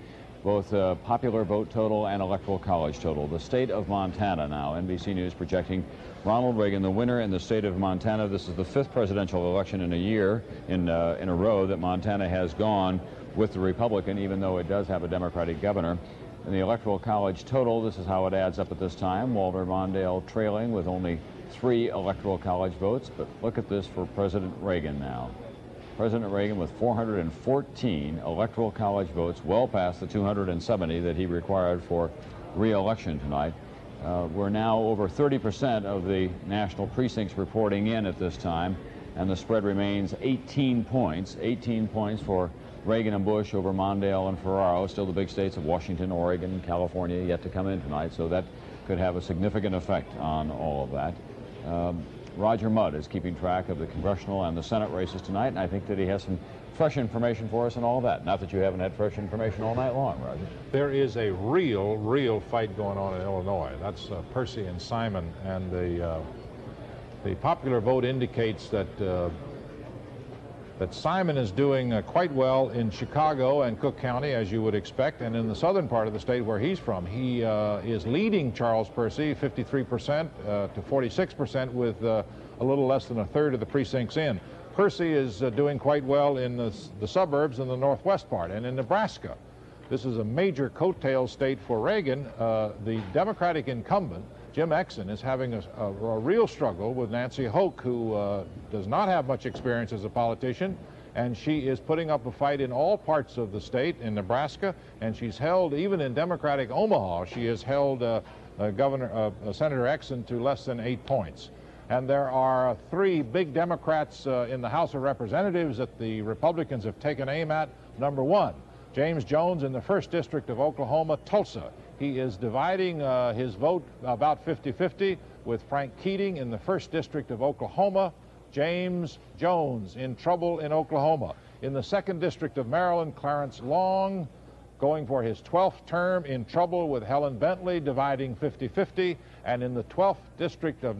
both popular vote total and electoral college total. The state of Montana now, NBC News projecting Ronald Reagan the winner in the state of Montana. This is the 5th presidential election in a year, in a row, that Montana has gone with the Republican, even though it does have a Democratic governor. In the electoral college total, this is how it adds up at this time. Walter Mondale trailing with only 3 electoral college votes, but look at this for President Reagan now. President Reagan with 414 electoral college votes, well past the 270 that he required for re-election tonight. We're now over 30% of the national precincts reporting in at this time, and the spread remains 18 points. 18 points for Reagan and Bush over Mondale and Ferraro. Still the big states of Washington, Oregon, California yet to come in tonight, so that could have a significant effect on all of that. Roger Mudd is keeping track of the congressional and the Senate races tonight, and I think that he has some fresh information for us and all that. Not that you haven't had fresh information all night long, Roger. There is a real fight going on in Illinois. That's Percy and Simon, and the popular vote indicates that that Simon is doing quite well in Chicago and Cook County, as you would expect, and in the southern part of the state where he's from. He is leading Charles Percy 53% to 46% with a little less than a third of the precincts in. Percy is doing quite well in the suburbs in the northwest part, and in Nebraska. This is a major coattail state for Reagan. The Democratic incumbent, Jim Exon, is having a real struggle with Nancy Hoke, who does not have much experience as a politician, and she is putting up a fight in all parts of the state in Nebraska, and she's held, even in Democratic Omaha, she has held Senator Exon to less than 8 points. And there are 3 big Democrats in the House of Representatives that the Republicans have taken aim at. Number 1, James Jones in the 1st District of Oklahoma, Tulsa. He is dividing his vote about 50-50 with Frank Keating in the 1st District of Oklahoma. James Jones in trouble in Oklahoma. In the 2nd District of Maryland, Clarence Long going for his 12th term, in trouble with Helen Bentley, dividing 50-50. And in the 12th District of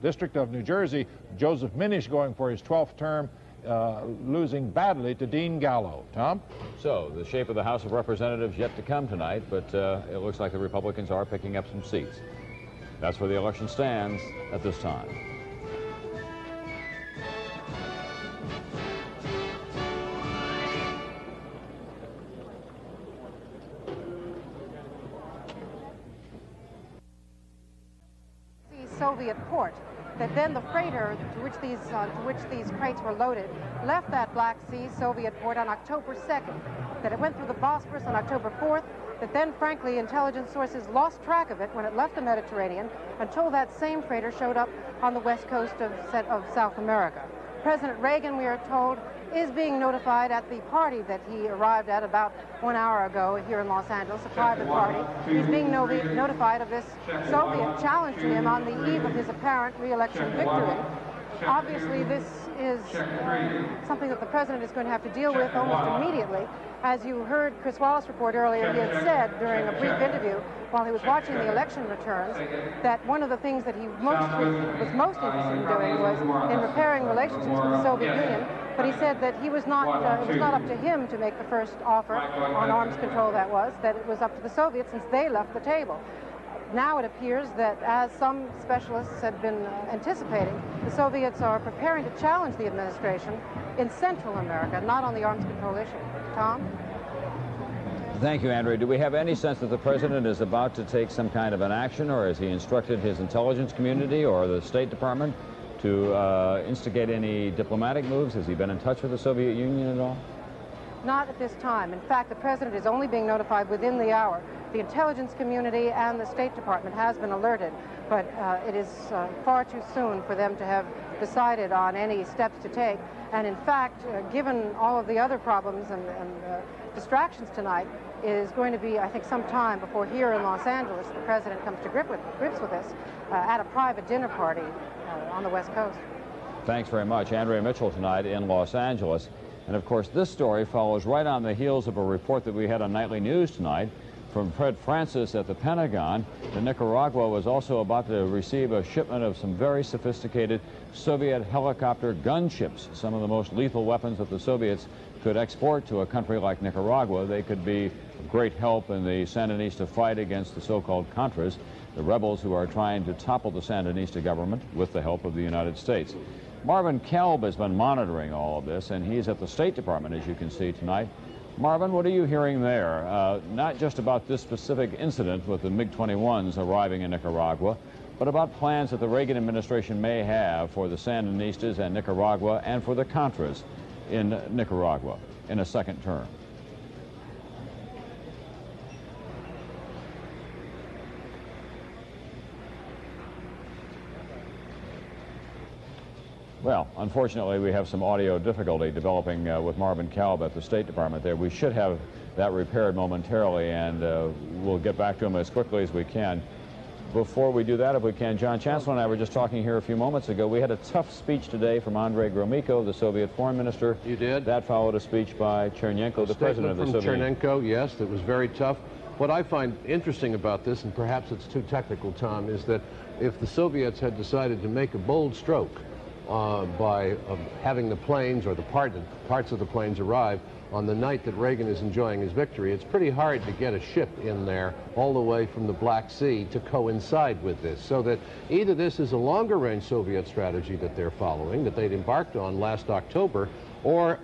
District of New Jersey, Joseph Minish going for his 12th term, losing badly to Dean Gallo. Tom? So, the shape of the House of Representatives yet to come tonight, but it looks like the Republicans are picking up some seats. That's where the election stands at this time. Soviet port, that then the freighter to which these crates were loaded left that Black Sea Soviet port on October 2nd, that it went through the Bosphorus on October 4th, that then, frankly, intelligence sources lost track of it when it left the Mediterranean until that same freighter showed up on the west coast of South America. President Reagan, we are told, is being notified at the party that he arrived at about 1 hour ago here in Los Angeles, a private party. He's being notified of this Soviet challenge to him on the eve of his apparent re-election victory. Obviously, this is something that the president is going to have to deal with almost immediately. As you heard Chris Wallace report earlier, he had said during a brief interview while he was watching the election returns that one of the things that he was most interested in doing was in repairing relationships with the Soviet Union. But he said that it was not up to him to make the first offer on arms control, that it was up to the Soviets since they left the table. Now it appears that, as some specialists had been anticipating, the Soviets are preparing to challenge the administration in Central America, not on the arms control issue. Tom? Thank you, Andrea. Do we have any sense that the president is about to take some kind of an action, or has he instructed his intelligence community or the State Department to instigate any diplomatic moves? Has he been in touch with the Soviet Union at all? Not at this time. In fact, the president is only being notified within the hour. The intelligence community and the State Department has been alerted, but it is far too soon for them to have decided on any steps to take. And in fact, given all of the other problems and distractions tonight, it is going to be, I think, some time before here in Los Angeles the president comes to grips with this at a private dinner party on the West Coast. Thanks very much. Andrea Mitchell tonight in Los Angeles. And of course, this story follows right on the heels of a report that we had on Nightly News tonight from Fred Francis at the Pentagon that Nicaragua was also about to receive a shipment of some very sophisticated Soviet helicopter gunships, some of the most lethal weapons that the Soviets could export to a country like Nicaragua. They could be of great help in the Sandinista fight against the so-called Contras, the rebels who are trying to topple the Sandinista government with the help of the United States. Marvin Kelb has been monitoring all of this, and he's at the State Department, as you can see tonight. Marvin, what are you hearing there? Not just about this specific incident with the MiG-21s arriving in Nicaragua, but about plans that the Reagan administration may have for the Sandinistas and Nicaragua and for the Contras in Nicaragua in a second term. Well, unfortunately, we have some audio difficulty developing with Marvin Kalb at the State Department there. We should have that repaired momentarily, and we'll get back to him as quickly as we can. Before we do that, if we can, John Chancellor and I were just talking here a few moments ago. We had a tough speech today from Andrei Gromyko, the Soviet foreign minister. You did? That followed a speech by Chernenko, the president of the Soviet Union. Chernenko, yes, that was very tough. What I find interesting about this, and perhaps it's too technical, Tom, is that if the Soviets had decided to make a bold stroke by having the planes or the parts of the planes arrive on the night that Reagan is enjoying his victory, it's pretty hard to get a ship in there all the way from the Black Sea to coincide with this. So that either this is a longer-range Soviet strategy that they're following, that they'd embarked on last October, or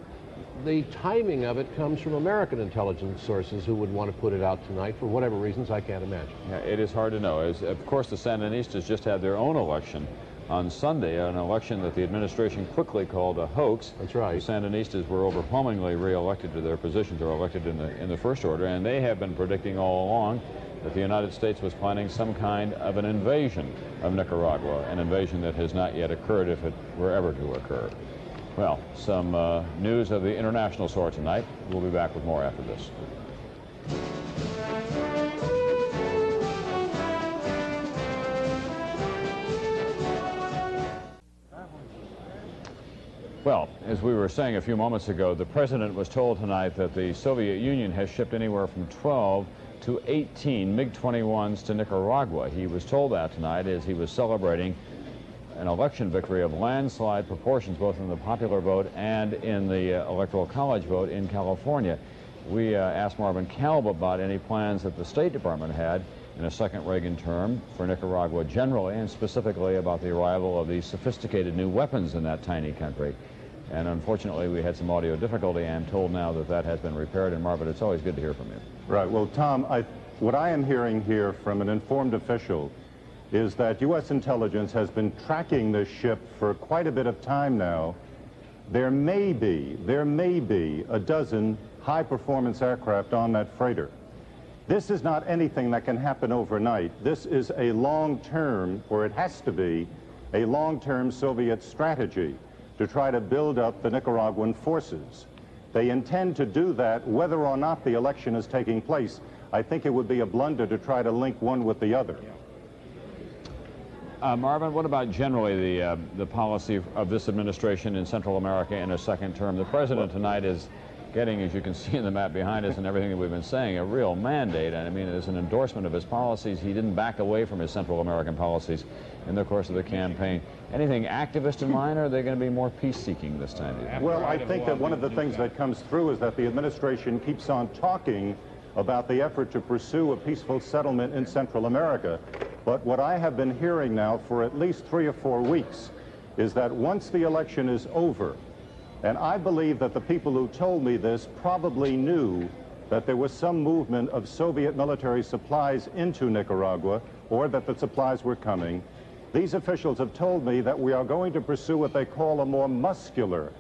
the timing of it comes from American intelligence sources who would want to put it out tonight for whatever reasons I can't imagine. Yeah, it is hard to know. Of course, the Sandinistas just had their own election on Sunday, an election that the administration quickly called a hoax. That's right. The Sandinistas were overwhelmingly re-elected to their positions, or elected in the first order, and they have been predicting all along that the United States was planning some kind of an invasion of Nicaragua, an invasion that has not yet occurred if it were ever to occur. Well, some news of the international sort tonight. We'll be back with more after this. Well, as we were saying a few moments ago, the president was told tonight that the Soviet Union has shipped anywhere from 12 to 18 MiG-21s to Nicaragua. He was told that tonight as he was celebrating an election victory of landslide proportions, both in the popular vote and in the Electoral College vote in California. We asked Marvin Kalb about any plans that the State Department had in a second Reagan term for Nicaragua generally, and specifically about the arrival of these sophisticated new weapons in that tiny country. And unfortunately, we had some audio difficulty. I'm told now that that has been repaired. And Marvin, it's always good to hear from you. Right. Well, Tom, what I am hearing here from an informed official is that U.S. intelligence has been tracking this ship for quite a bit of time now. There may be a dozen high-performance aircraft on that freighter. This is not anything that can happen overnight. This is a long-term, or it has to be, a long-term Soviet strategy to try to build up the Nicaraguan forces. They intend to do that whether or not the election is taking place. I think it would be a blunder to try to link one with the other. Marvin, what about generally the policy of this administration in Central America in a second term? The president tonight is getting, as you can see in the map behind us and everything that we've been saying, a real mandate. I mean, it's an endorsement of his policies. He didn't back away from his Central American policies in the course of the campaign. Anything activist in mind, or are they going to be more peace-seeking this time? Well, I think that one of the things that comes through is that the administration keeps on talking about the effort to pursue a peaceful settlement in Central America. But what I have been hearing now for at least 3 or 4 weeks is that once the election is over, and I believe that the people who told me this probably knew that there was some movement of Soviet military supplies into Nicaragua, or that the supplies were coming. These officials have told me that we are going to pursue what they call a more muscular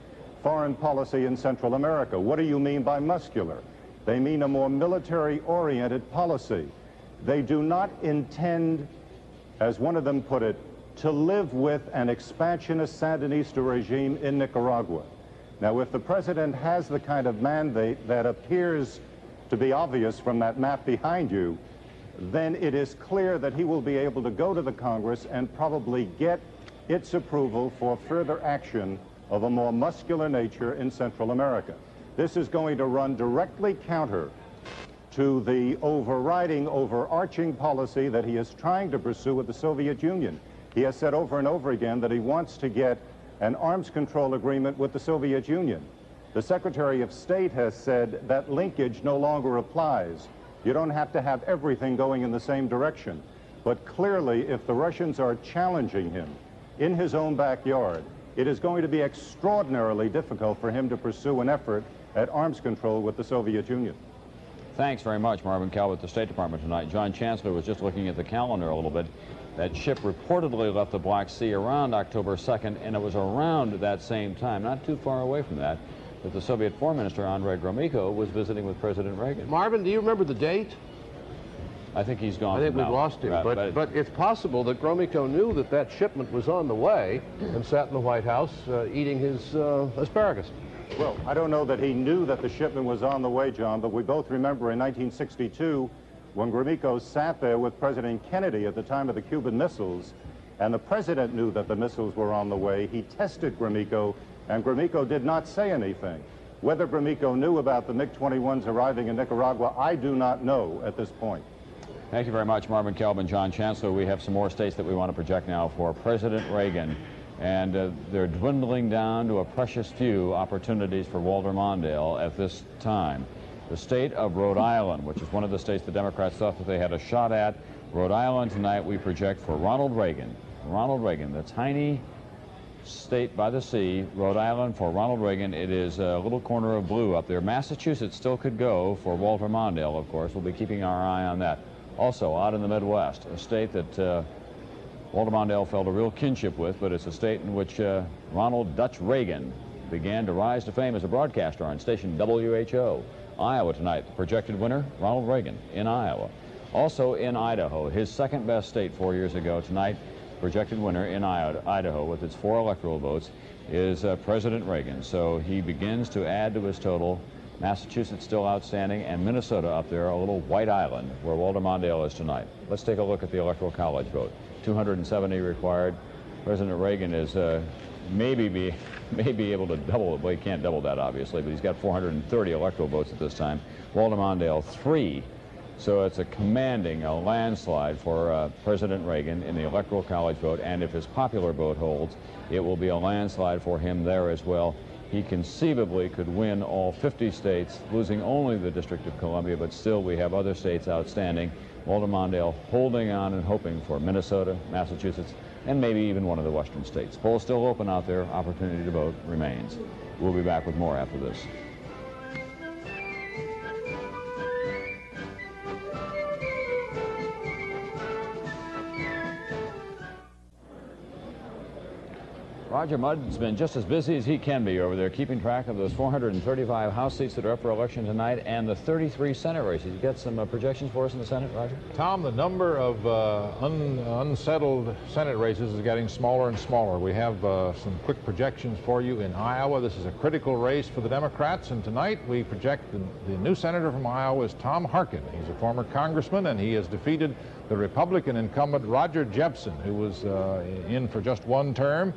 foreign policy in Central America. What do you mean by muscular? They mean a more military-oriented policy. They do not intend, as one of them put it, to live with an expansionist Sandinista regime in Nicaragua. Now, if the president has the kind of mandate that appears to be obvious from that map behind you, then it is clear that he will be able to go to the Congress and probably get its approval for further action of a more muscular nature in Central America. This is going to run directly counter to the overarching policy that he is trying to pursue with the Soviet Union. He has said over and over again that he wants to get an arms control agreement with the Soviet Union. The Secretary of State has said that linkage no longer applies. You don't have to have everything going in the same direction. But clearly, if the Russians are challenging him in his own backyard, it is going to be extraordinarily difficult for him to pursue an effort at arms control with the Soviet Union. Thanks very much, Marvin Calvert, the State Department tonight. John Chancellor was just looking at the calendar a little bit. That ship reportedly left the Black Sea around October 2nd, and it was around that same time, not too far away from that the Soviet Foreign Minister, Andrei Gromyko, was visiting with President Reagan. Marvin, do you remember the date? I think he's gone. I think we've lost him, but it's possible that Gromyko knew that that shipment was on the way and sat in the White House eating his asparagus. Well, I don't know that he knew that the shipment was on the way, John, but we both remember in 1962 when Gromyko sat there with President Kennedy at the time of the Cuban missiles, and the president knew that the missiles were on the way. He tested Gromyko, and Gromyko did not say anything. Whether Gromyko knew about the MiG-21s arriving in Nicaragua, I do not know at this point. Thank you very much, Marvin Kelvin, John Chancellor. We have some more states that we want to project now for President Reagan. And they're dwindling down to a precious few opportunities for Walter Mondale at this time. The state of Rhode Island, which is one of the states the Democrats thought that they had a shot at. Rhode Island tonight we project for Ronald Reagan. Ronald Reagan, the tiny state by the sea, Rhode Island for Ronald Reagan. It is a little corner of blue up there. Massachusetts still could go for Walter Mondale, of course. We'll be keeping our eye on that. Also, out in the Midwest, a state that Walter Mondale felt a real kinship with, but it's a state in which Ronald Dutch Reagan began to rise to fame as a broadcaster on station WHO. Iowa tonight, the projected winner, Ronald Reagan in Iowa. Also in Idaho, his second best state 4 years ago. Tonight, projected winner in Idaho with its 4 electoral votes is President Reagan. So he begins to add to his total. Massachusetts still outstanding, and Minnesota up there, a little white island where Walter Mondale is tonight. Let's take a look at the Electoral College vote. 270 required. President Reagan is maybe able to double it. Well, he can't double that, obviously, but he's got 430 electoral votes at this time. Walter Mondale, 3. So it's a commanding, a landslide for President Reagan in the Electoral College vote, and if his popular vote holds, it will be a landslide for him there as well. He conceivably could win all 50 states, losing only the District of Columbia, but still we have other states outstanding. Walter Mondale holding on and hoping for Minnesota, Massachusetts, and maybe even one of the western states. Polls still open out there. Opportunity to vote remains. We'll be back with more after this. Roger Mudd's been just as busy as he can be over there, keeping track of those 435 House seats that are up for election tonight and the 33 Senate races. You got some projections for us in the Senate, Roger? Tom, the number of unsettled Senate races is getting smaller and smaller. We have some quick projections for you in Iowa. This is a critical race for the Democrats, and tonight we project the new senator from Iowa is Tom Harkin. He's a former congressman, and he has defeated the Republican incumbent Roger Jepsen, who was in for just one term.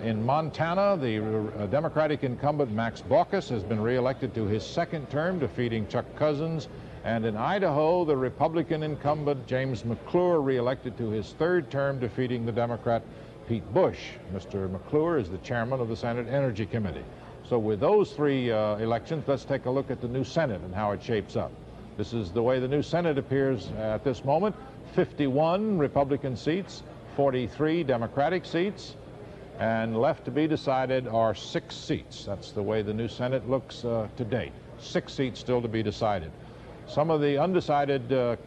In Montana, the Democratic incumbent Max Baucus has been reelected to his second term, defeating Chuck Cousins. And in Idaho, the Republican incumbent James McClure reelected to his third term, defeating the Democrat Pete Bush. Mr. McClure is the chairman of the Senate Energy Committee. So with those three elections, let's take a look at the new Senate and how it shapes up. This is the way the new Senate appears at this moment. 51 Republican seats, 43 Democratic seats, and left to be decided are 6 seats. That's the way the new Senate looks to date. 6 seats still to be decided. Some of the undecided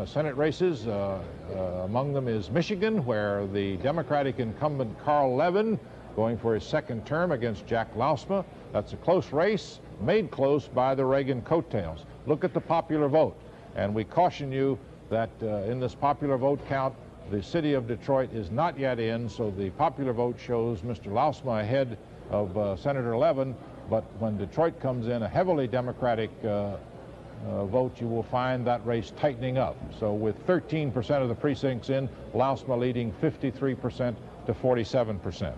Senate races, among them is Michigan, where the Democratic incumbent Carl Levin going for his second term against Jack Lausma. That's a close race, made close by the Reagan coattails. Look at the popular vote, and we caution you that in this popular vote count, the city of Detroit is not yet in, so the popular vote shows Mr. Lausma ahead of Senator Levin, but when Detroit comes in, a heavily Democratic vote, you will find that race tightening up. So with 13% of the precincts in, Lausma leading 53% to 47%.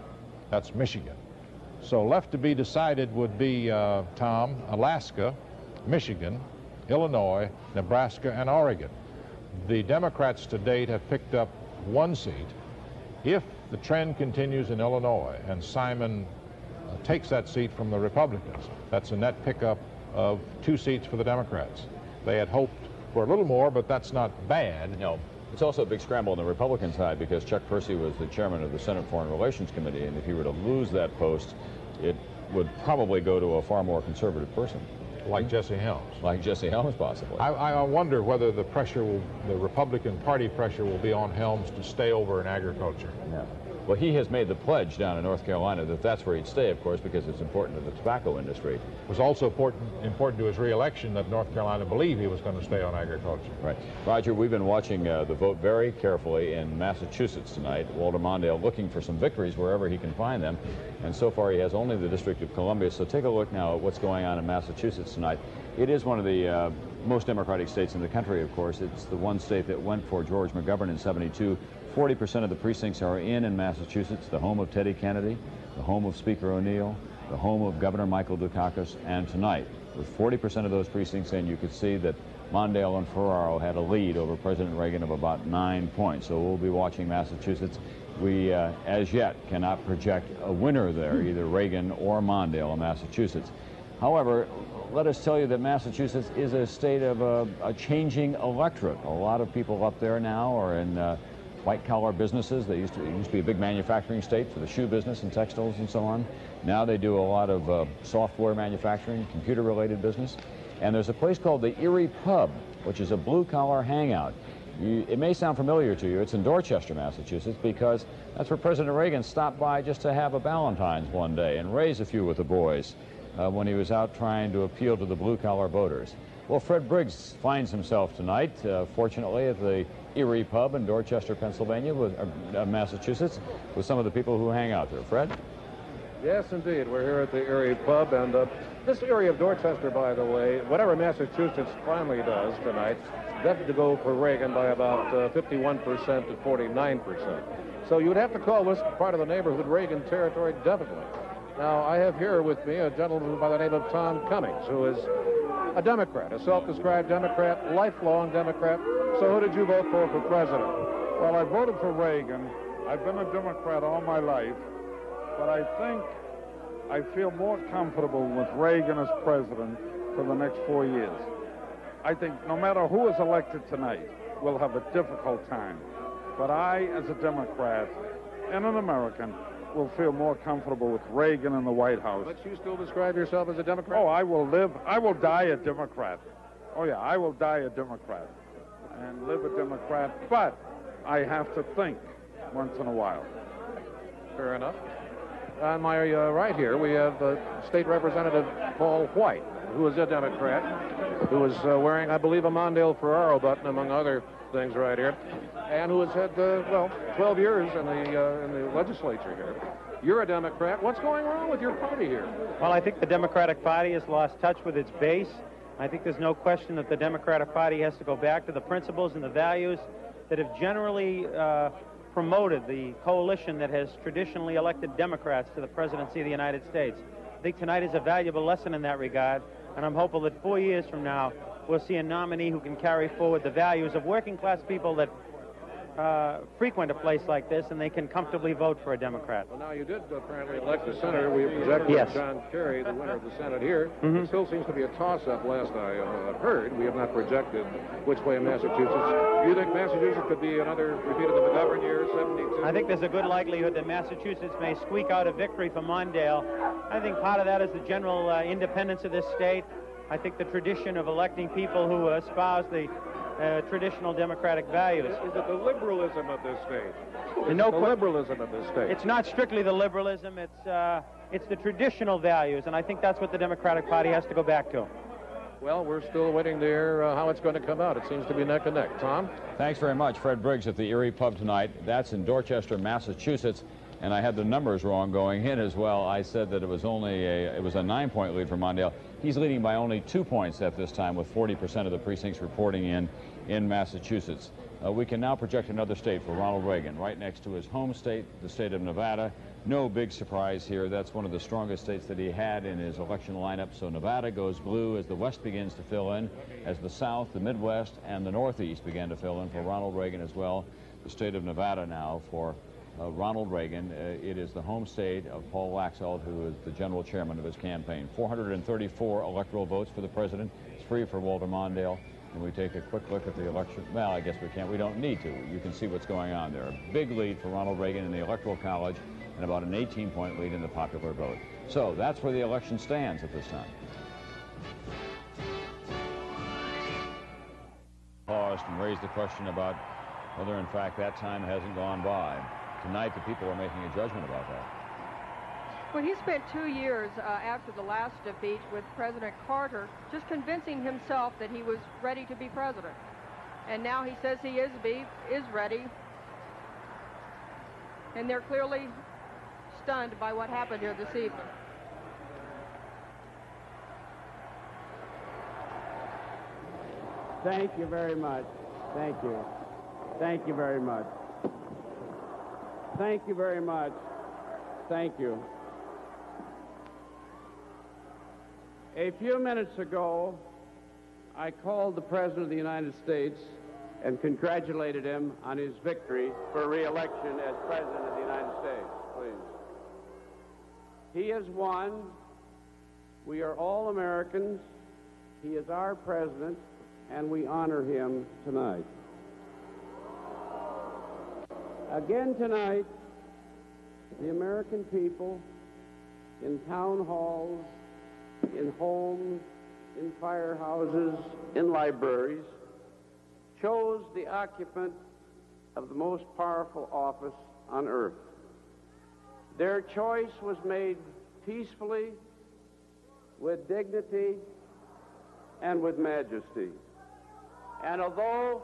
That's Michigan. So left to be decided would be, Tom, Alaska, Michigan, Illinois, Nebraska, and Oregon. The Democrats to date have picked up 1 seat. If the trend continues in Illinois and Simon takes that seat from the Republicans, that's a net pickup of 2 seats for the Democrats. They had hoped for a little more, but that's not bad. No. It's also a big scramble on the Republican side because Chuck Percy was the chairman of the Senate Foreign Relations Committee, and if he were to lose that post, it would probably go to a far more conservative person. Like Jesse Helms. Like Jesse Helms, possibly. I wonder whether the Republican Party pressure will be on Helms to stay over in agriculture. Yeah. Well, he has made the pledge down in North Carolina that that's where he'd stay, of course, because it's important to the tobacco industry. It was also important to his re-election that North Carolina believed he was going to stay on agriculture. Right. Roger, we've been watching the vote very carefully in Massachusetts tonight. Walter Mondale looking for some victories wherever he can find them. And so far, he has only the District of Columbia. So take a look now at what's going on in Massachusetts tonight. It is one of the most democratic states in the country, of course. It's the one state that went for George McGovern in '72. 40% of the precincts are in Massachusetts, the home of Teddy Kennedy, the home of Speaker O'Neill, the home of Governor Michael Dukakis, and tonight, with 40% of those precincts in, you could see that Mondale and Ferraro had a lead over President Reagan of about 9 points. So we'll be watching Massachusetts. We, as yet, cannot project a winner there, either Reagan or Mondale in Massachusetts. However, let us tell you that Massachusetts is a state of a changing electorate. A lot of people up there now are in white-collar businesses. It used to be a big manufacturing state for the shoe business and textiles and so on. Now they do a lot of software manufacturing, computer-related business. And there's a place called the Erie Pub, which is a blue-collar hangout. It may sound familiar to you. It's in Dorchester, Massachusetts, because that's where President Reagan stopped by just to have a Valentine's one day and raise a few with the boys when he was out trying to appeal to the blue-collar voters. Well, Fred Briggs finds himself tonight, fortunately, at the Erie Pub in Dorchester, Pennsylvania, Massachusetts, with some of the people who hang out there. Fred? Yes, indeed. We're here at the Erie Pub, and this area of Dorchester, by the way, whatever Massachusetts finally does tonight, definitely to go for Reagan by about 51% to 49%. So you would have to call this part of the neighborhood Reagan territory, definitely. Now, I have here with me a gentleman by the name of Tom Cummings, who is a Democrat, a self-described Democrat, lifelong Democrat. So who did you vote for president? Well, I voted for Reagan. I've been a Democrat all my life, but I think I feel more comfortable with Reagan as president for the next 4 years. I think no matter who is elected tonight, we'll have a difficult time. But I, as a Democrat and an American, will feel more comfortable with Reagan in the White House. But you still describe yourself as a Democrat? Oh, I will die a Democrat. Oh, yeah, I will die a Democrat and live a Democrat, but I have to think once in a while. Fair enough. on my right here, we have State Representative Paul White, who is a Democrat, who is wearing, I believe, a Mondale Ferraro button, among other things right here, and who has had, 12 years in the legislature here. You're a Democrat. What's going wrong with your party here? Well, I think the Democratic Party has lost touch with its base. I think there's no question that the Democratic Party has to go back to the principles and the values that have generally promoted the coalition that has traditionally elected Democrats to the presidency of the United States. I think tonight is a valuable lesson in that regard, and I'm hopeful that 4 years from now we'll see a nominee who can carry forward the values of working-class people that frequent a place like this, and they can comfortably vote for a Democrat. Well, now you did apparently elect a senator. We projected Yes. John Kerry, the winner of the Senate here. It still seems to be a toss-up last I heard. We have not projected which way in Massachusetts. Do you think Massachusetts could be another repeat of the McGovern year, 72? I think there's a good likelihood that Massachusetts may squeak out a victory for Mondale. I think part of that is the general independence of this state. I think the tradition of electing people who espouse the traditional democratic values. Is it the liberalism of this state? Liberalism of this state? It's not strictly the liberalism. It's the traditional values, and I think that's what the Democratic Party has to go back to. Well, we're still waiting to hear how it's going to come out. It seems to be neck and neck. Tom? Thanks very much. Fred Briggs at the Erie Pub tonight. That's in Dorchester, Massachusetts. And I had the numbers wrong going in as well. I said that it was only a 9-point lead for Mondale. He's leading by only 2 points at this time, with 40% of the precincts reporting in Massachusetts. We can now project another state for Ronald Reagan, right next to his home state, the state of Nevada. No big surprise here. That's one of the strongest states that he had in his election lineup. So Nevada goes blue as the West begins to fill in, as the South, the Midwest, and the Northeast began to fill in for Ronald Reagan as well. The state of Nevada now for Ronald Reagan. It is the home state of Paul Laxalt, who is the general chairman of his campaign. 434 electoral votes for the president. It's free for Walter Mondale. And we take a quick look at the election. Well, I guess we can't. We don't need to. You can see what's going on there. A big lead for Ronald Reagan in the Electoral College, and about an 18-point lead in the popular vote. So that's where the election stands at this time. Paused and raised the question about whether, in fact, that time hasn't gone by. Tonight, the people are making a judgment about that. Well, he spent 2 years after the last defeat with President Carter just convincing himself that he was ready to be president. And now he says he is ready. And they're clearly stunned by what happened here this evening. Thank you very much. Thank you. Thank you very much. Thank you very much. Thank you. A few minutes ago, I called the President of the United States and congratulated him on his victory for re-election as President of the United States. Please. He has won. We are all Americans. He is our President, and we honor him tonight. Again tonight, the American people in town halls, in homes, in firehouses, in libraries, chose the occupant of the most powerful office on earth. Their choice was made peacefully, with dignity, and with majesty. And although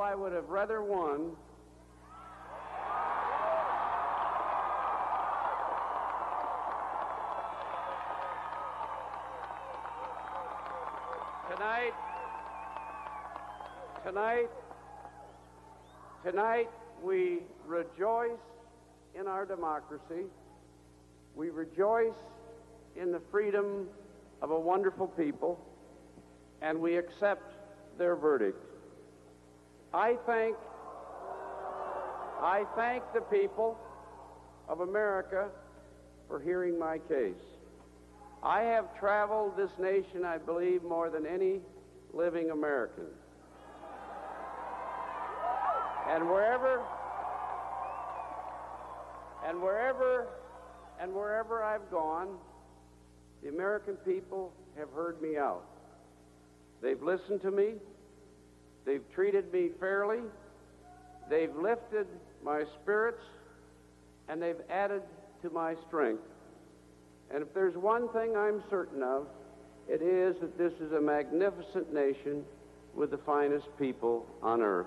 I would have rather won, Tonight we rejoice in our democracy. We rejoice in the freedom of a wonderful people, and we accept their verdict. I thank the people of America for hearing my case. I have traveled this nation, I believe, more than any living American. And wherever I've gone, the American people have heard me out. They've listened to me. They've treated me fairly. They've lifted my spirits, and they've added to my strength. And if there's one thing I'm certain of, it is that this is a magnificent nation with the finest people on earth.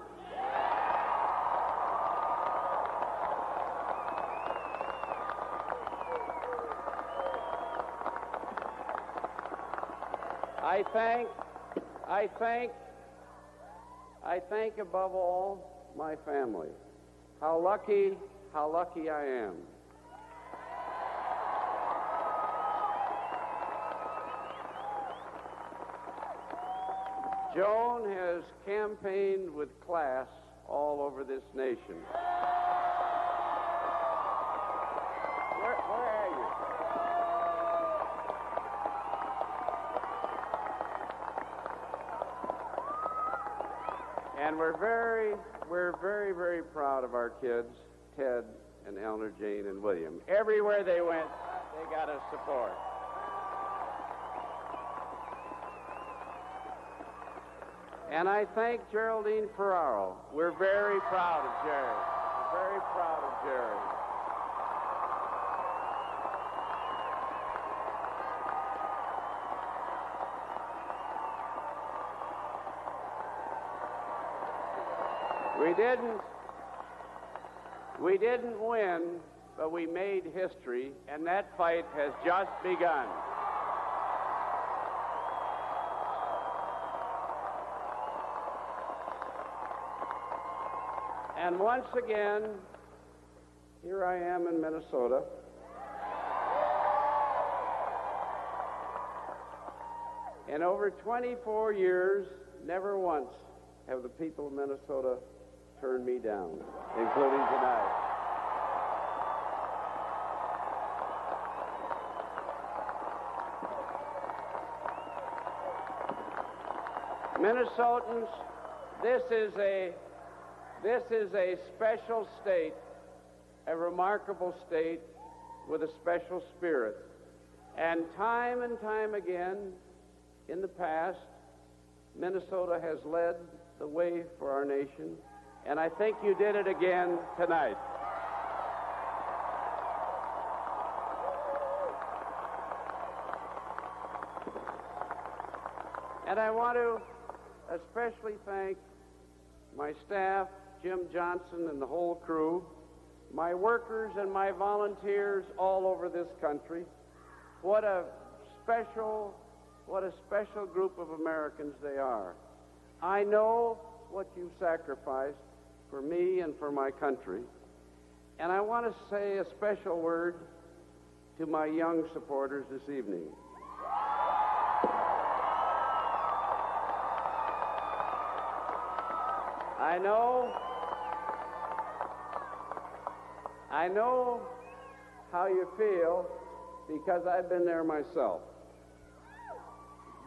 I thank above all my family. How lucky I am. Joan has campaigned with class all over this nation. Where are you? And we're very, very proud of our kids, Ted and Eleanor Jane and William. Everywhere they went, they got us support. And I thank Geraldine Ferraro. We're very proud of Jerry. We're very proud of Jerry. We didn't win, but we made history, and that fight has just begun. And once again, here I am in Minnesota. In over 24 years, never once have the people of Minnesota turned me down, including tonight. Minnesotans, this is a special state, a remarkable state with a special spirit. And time again in the past, Minnesota has led the way for our nation, and I think you did it again tonight. And I want to especially thank my staff, Jim Johnson and the whole crew, my workers and my volunteers all over this country. What a special group of Americans they are. I know what you've sacrificed for me and for my country. And I want to say a special word to my young supporters this evening. I know how you feel because I've been there myself.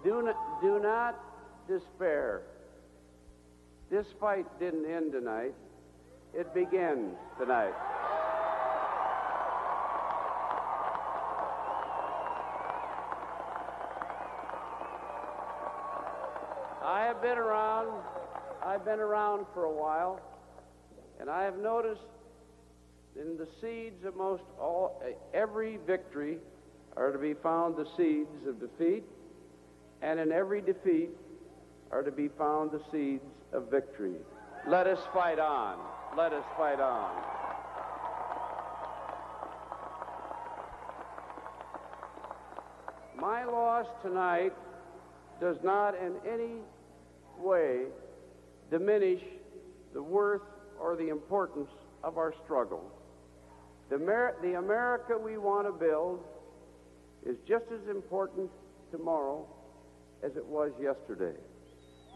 Do not despair. This fight didn't end tonight. It begins tonight. I've been around for a while, and I have noticed in the seeds of every victory are to be found the seeds of defeat, and in every defeat are to be found the seeds of victory. Let us fight on. Let us fight on. My loss tonight does not in any way diminish the worth or the importance of our struggle. The America we want to build is just as important tomorrow as it was yesterday.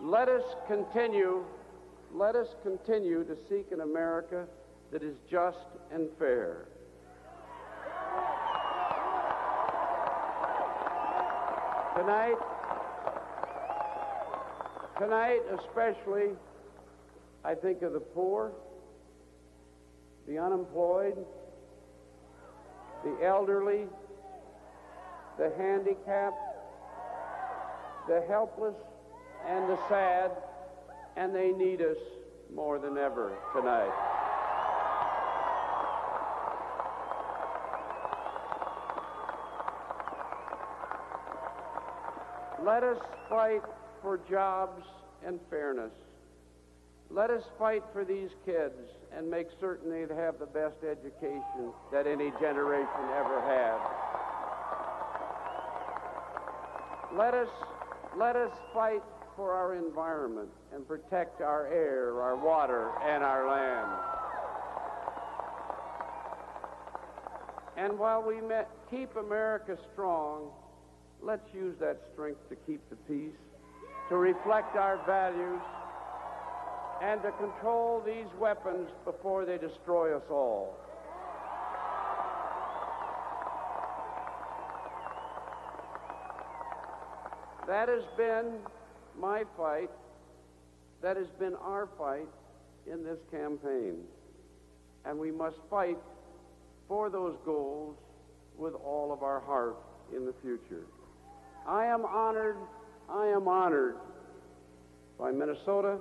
Let us continue to seek an America that is just and fair. Tonight especially, I think of the poor, the unemployed, the elderly, the handicapped, the helpless, and the sad, and they need us more than ever tonight. Let us fight for jobs and fairness. Let us fight for these kids and make certain they have the best education that any generation ever had. Let us fight for our environment and protect our air, our water, and our land. And while we keep America strong, let's use that strength to keep the peace, to reflect our values, and to control these weapons before they destroy us all. That has been my fight. That has been our fight in this campaign. And we must fight for those goals with all of our heart in the future. I am honored by Minnesota,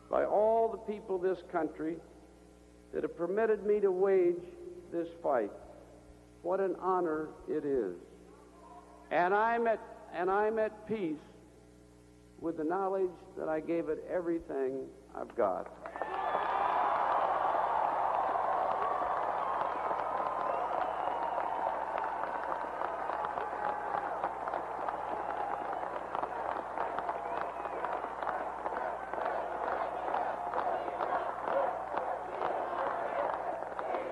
by all the people of this country that have permitted me to wage this fight. What an honor it is. And I'm at peace with the knowledge that I gave it everything I've got.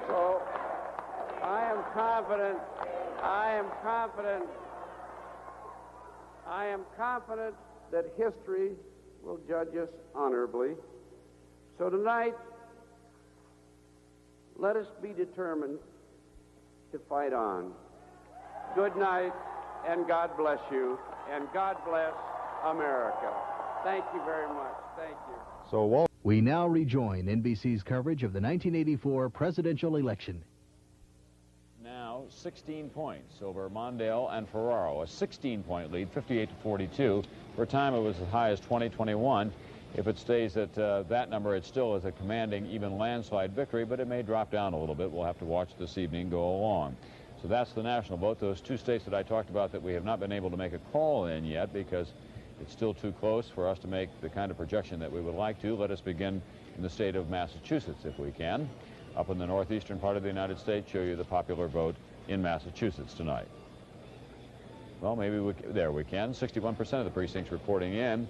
So I am confident that history will judge us honorably. So tonight, let us be determined to fight on. Good night, and God bless you, and God bless America. Thank you very much. Thank you. We now rejoin NBC's coverage of the 1984 presidential election. Now 16 points over Mondale and Ferraro, a 16-point lead, 58-42. For a time, it was as high as 20-21. If it stays at that number, it still is a commanding, even landslide victory, but it may drop down a little bit. We'll have to watch this evening go along. So that's the national vote. Those two states that I talked about that we have not been able to make a call in yet because it's still too close for us to make the kind of projection that we would like to. Let us begin in the state of Massachusetts, if we can. Up in the northeastern part of the United States, show you the popular vote in Massachusetts tonight. Well, maybe there we can. 61% of the precincts reporting in.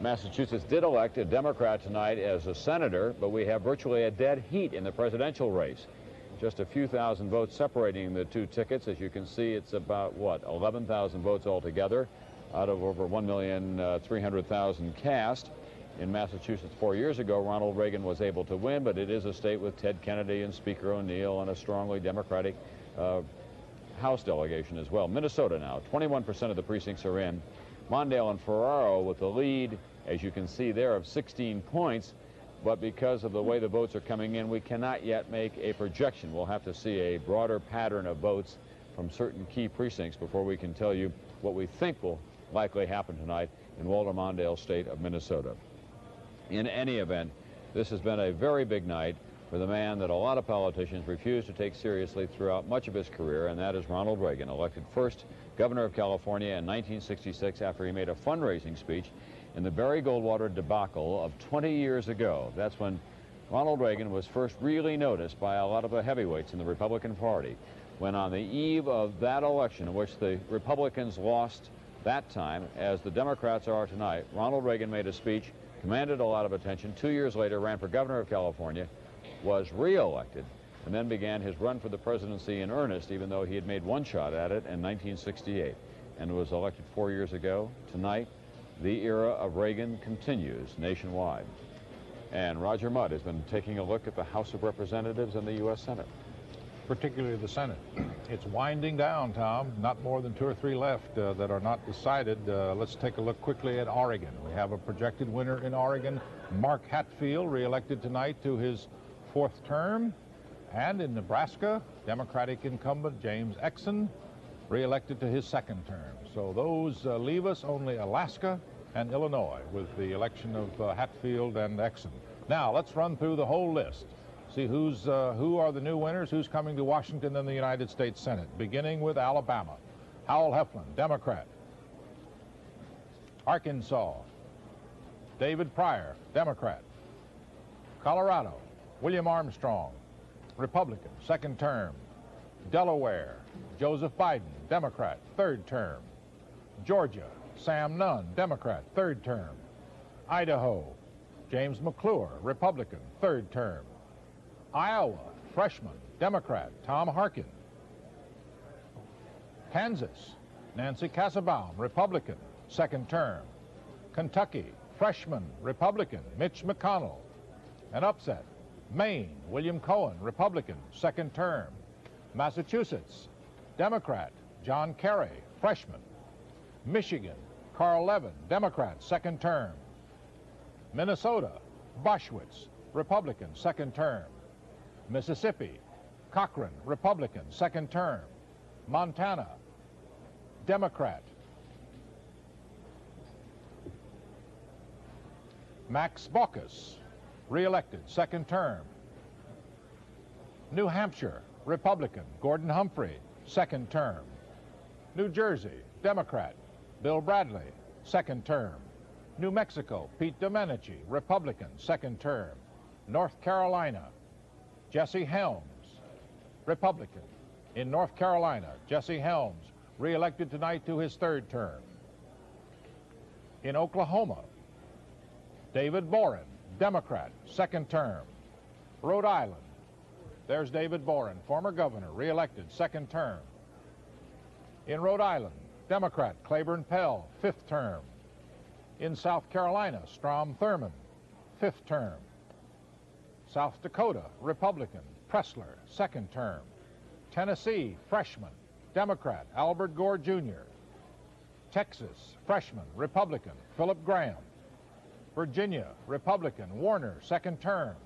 Massachusetts did elect a Democrat tonight as a senator, but we have virtually a dead heat in the presidential race. Just a few thousand votes separating the two tickets. As you can see, it's about, 11,000 votes altogether out of over 1,300,000 cast. In Massachusetts 4 years ago, Ronald Reagan was able to win, but it is a state with Ted Kennedy and Speaker O'Neill and a strongly Democratic House delegation as well. Minnesota now, 21% of the precincts are in. Mondale and Ferraro with the lead, as you can see there, of 16 points. But because of the way the votes are coming in, we cannot yet make a projection. We'll have to see a broader pattern of votes from certain key precincts before we can tell you what we think will likely happen tonight in Walter Mondale's state of Minnesota. In any event, this has been a very big night for the man that a lot of politicians refused to take seriously throughout much of his career, and that is Ronald Reagan, elected first governor of California in 1966 after he made a fundraising speech in the Barry Goldwater debacle of 20 years ago. That's when Ronald Reagan was first really noticed by a lot of the heavyweights in the Republican Party, when on the eve of that election in which the Republicans lost that time, as the Democrats are tonight, Ronald Reagan made a speech, commanded a lot of attention. 2 years later, ran for governor of California, was re-elected, and then began his run for the presidency in earnest, even though he had made one shot at it in 1968, and was elected 4 years ago. Tonight, the era of Reagan continues nationwide. And Roger Mudd has been taking a look at the House of Representatives and the U.S. Senate. Particularly the Senate. It's winding down, Tom. Not more than 2 or 3 left that are not decided. Let's take a look quickly at Oregon. We have a projected winner in Oregon, Mark Hatfield, re-elected tonight to his 4th term. And in Nebraska, Democratic incumbent James Exon, re-elected to his 2nd term. So those leave us only Alaska and Illinois with the election of Hatfield and Exon. Now, let's run through the whole list. See who are the new winners, who's coming to Washington in the United States Senate, beginning with Alabama. Howell Heflin, Democrat. Arkansas, David Pryor, Democrat. Colorado, William Armstrong, Republican, second term. Delaware, Joseph Biden, Democrat, third term. Georgia, Sam Nunn, Democrat, third term. Idaho, James McClure, Republican, third term. Iowa, freshman, Democrat, Tom Harkin. Kansas, Nancy Kassebaum, Republican, second term. Kentucky, freshman, Republican, Mitch McConnell. An upset, Maine, William Cohen, Republican, second term. Massachusetts, Democrat, John Kerry, freshman. Michigan, Carl Levin, Democrat, second term. Minnesota, Boschwitz, Republican, second term. Mississippi, Cochran, Republican, second term. Montana, Democrat. Max Baucus, re-elected, second term. New Hampshire, Republican, Gordon Humphrey, second term. New Jersey, Democrat, Bill Bradley, second term. New Mexico, Pete Domenici, Republican, second term. North Carolina, Jesse Helms, Republican. In North Carolina, Jesse Helms, re-elected tonight to his third term. In Oklahoma, David Boren, Democrat, second term. Rhode Island, there's David Boren, former governor, re-elected, second term. In Rhode Island, Democrat Claiborne Pell, fifth term. In South Carolina, Strom Thurmond, fifth term. South Dakota, Republican, Pressler, second term. Tennessee, freshman, Democrat, Albert Gore Jr. Texas, freshman, Republican, Philip Graham. Virginia, Republican, Warner, second term.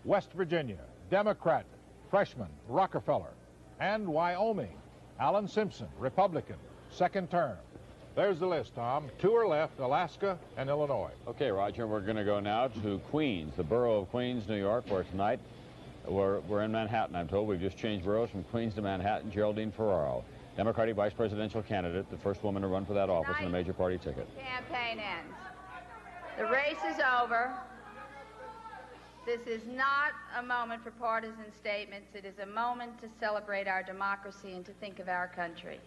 West Virginia, Democrat, freshman, Rockefeller. And Wyoming, Alan Simpson, Republican, second term. There's the list, Tom. Two are left, Alaska and Illinois. Okay, Roger, we're going to go now to Queens, the borough of Queens, New York, where tonight we're in Manhattan, I'm told. We've just changed boroughs from Queens to Manhattan. Geraldine Ferraro, Democratic vice presidential candidate, the first woman to run for that office in a major party ticket. Campaign ends. The race is over. This is not a moment for partisan statements. It is a moment to celebrate our democracy and to think of our country.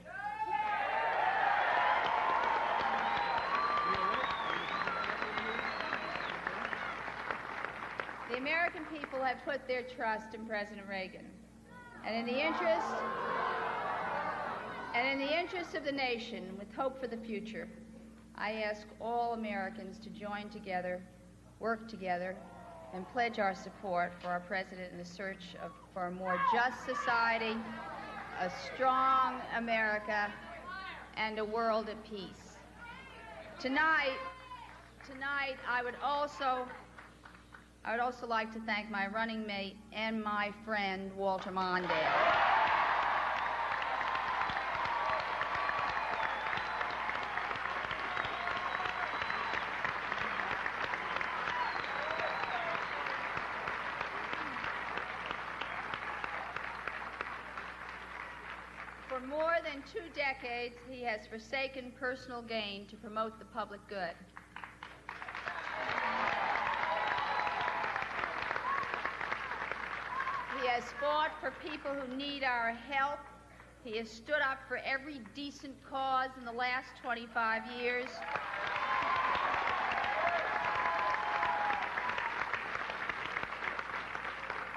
The American people have put their trust in President Reagan. And in the interest of the nation, with hope for the future, I ask all Americans to join together, work together, and pledge our support for our president in the search for a more just society, a strong America, and a world at peace. Tonight, I would also like to thank my running mate and my friend, Walter Mondale. For more than 2 decades, he has forsaken personal gain to promote the public good. He has fought for people who need our help. He has stood up for every decent cause in the last 25 years.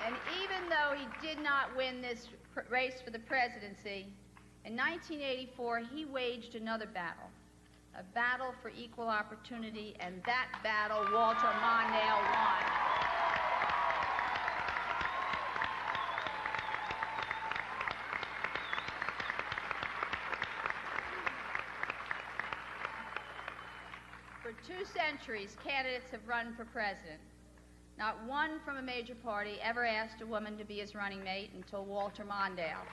And even though he did not win this race for the presidency, in 1984 he waged another battle, a battle for equal opportunity, and that battle Walter Mondale won. For 2 centuries, candidates have run for president. Not one from a major party ever asked a woman to be his running mate until Walter Mondale.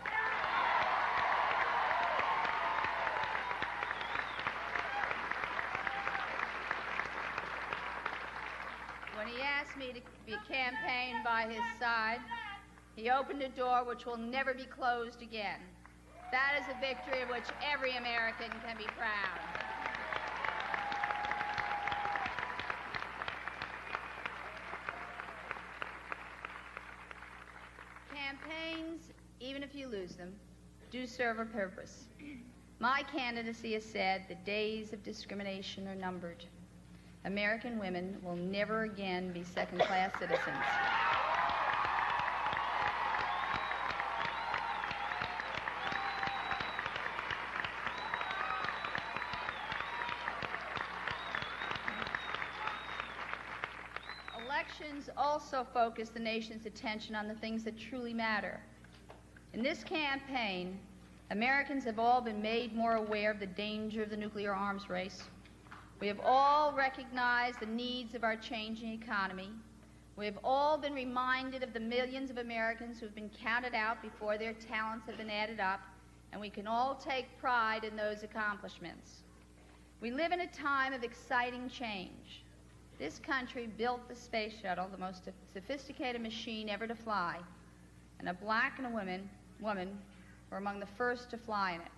When he asked me to be campaigned by his side, he opened a door which will never be closed again. That is a victory of which every American can be proud. Campaigns, even if you lose them, do serve a purpose. My candidacy has said the days of discrimination are numbered. American women will never again be second-class citizens. Elections also focus the nation's attention on the things that truly matter. In this campaign, Americans have all been made more aware of the danger of the nuclear arms race. We have all recognized the needs of our changing economy. We have all been reminded of the millions of Americans who have been counted out before their talents have been added up, and we can all take pride in those accomplishments. We live in a time of exciting change. This country built the space shuttle, the most sophisticated machine ever to fly, and a black and a woman were among the first to fly in it.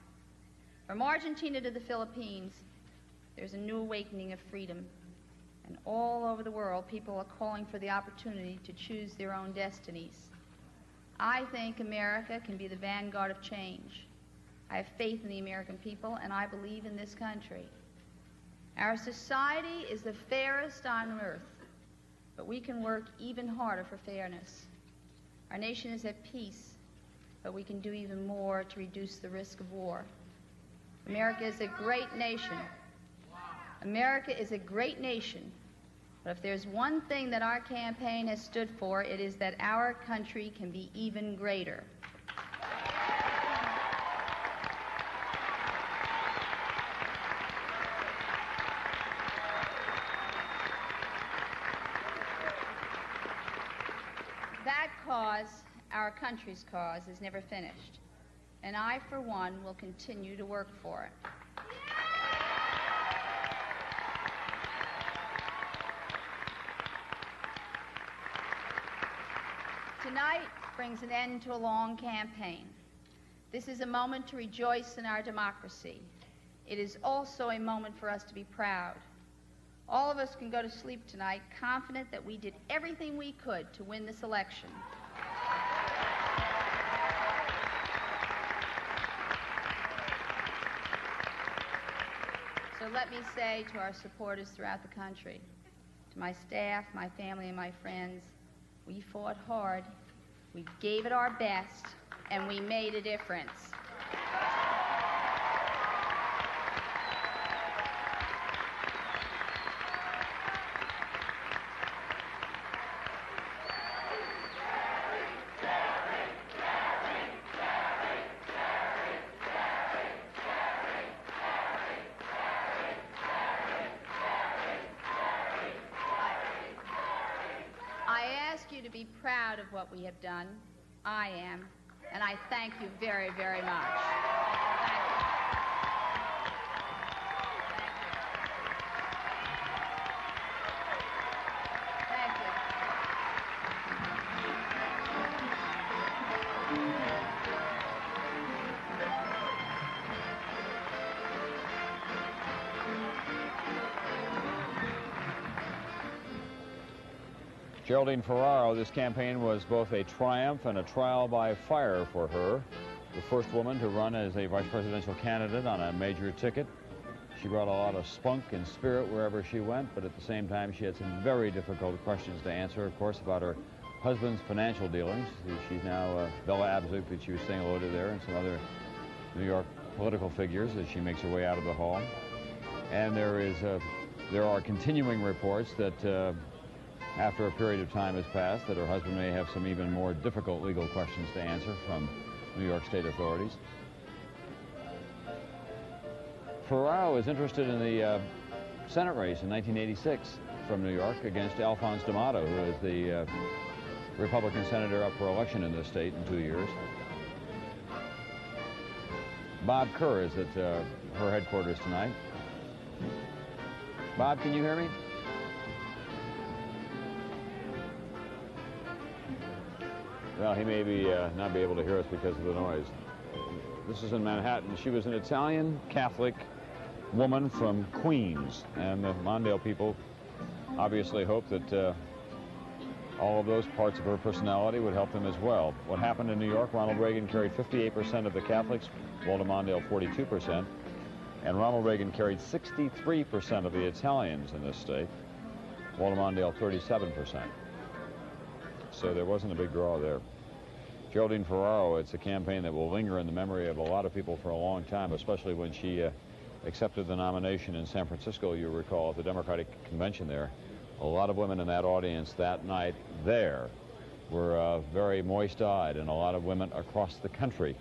From Argentina to the Philippines, there's a new awakening of freedom. And all over the world, people are calling for the opportunity to choose their own destinies. I think America can be the vanguard of change. I have faith in the American people, and I believe in this country. Our society is the fairest on earth, but we can work even harder for fairness. Our nation is at peace, but we can do even more to reduce the risk of war. America is a great nation. America is a great nation, but if there's one thing that our campaign has stood for, it is that our country can be even greater. That cause, our country's cause, is never finished, and I, for one, will continue to work for it. Tonight brings an end to a long campaign. This is a moment to rejoice in our democracy. It is also a moment for us to be proud. All of us can go to sleep tonight confident that we did everything we could to win this election. So let me say to our supporters throughout the country, to my staff, my family, and my friends, we fought hard, we gave it our best, and we made a difference. To be proud of what we have done. I am, and I thank you very, very much. Thank you. Geraldine Ferraro, this campaign was both a triumph and a trial by fire for her. The first woman to run as a vice presidential candidate on a major ticket. She brought a lot of spunk and spirit wherever she went, but at the same time she had some very difficult questions to answer, of course, about her husband's financial dealings. She's now Bella Abzug, that she was saying hello to there, and some other New York political figures as she makes her way out of the hall. And there are continuing reports that after a period of time has passed, that her husband may have some even more difficult legal questions to answer from New York state authorities. Ferraro is interested in the Senate race in 1986 from New York against Alphonse D'Amato, who is the Republican senator up for election in this state in 2 years. Bob Kerr is at her headquarters tonight. Bob, can you hear me? Well, he may not be able to hear us because of the noise. This is in Manhattan. She was an Italian Catholic woman from Queens, and the Mondale people obviously hope that all of those parts of her personality would help them as well. What happened in New York, Ronald Reagan carried 58% of the Catholics, Walter Mondale 42%, and Ronald Reagan carried 63% of the Italians in this state, Walter Mondale 37%. So there wasn't a big draw there. Geraldine Ferraro, it's a campaign that will linger in the memory of a lot of people for a long time, especially when she accepted the nomination in San Francisco, you recall, at the Democratic Convention there. A lot of women in that audience that night there were very moist-eyed, and a lot of women across the country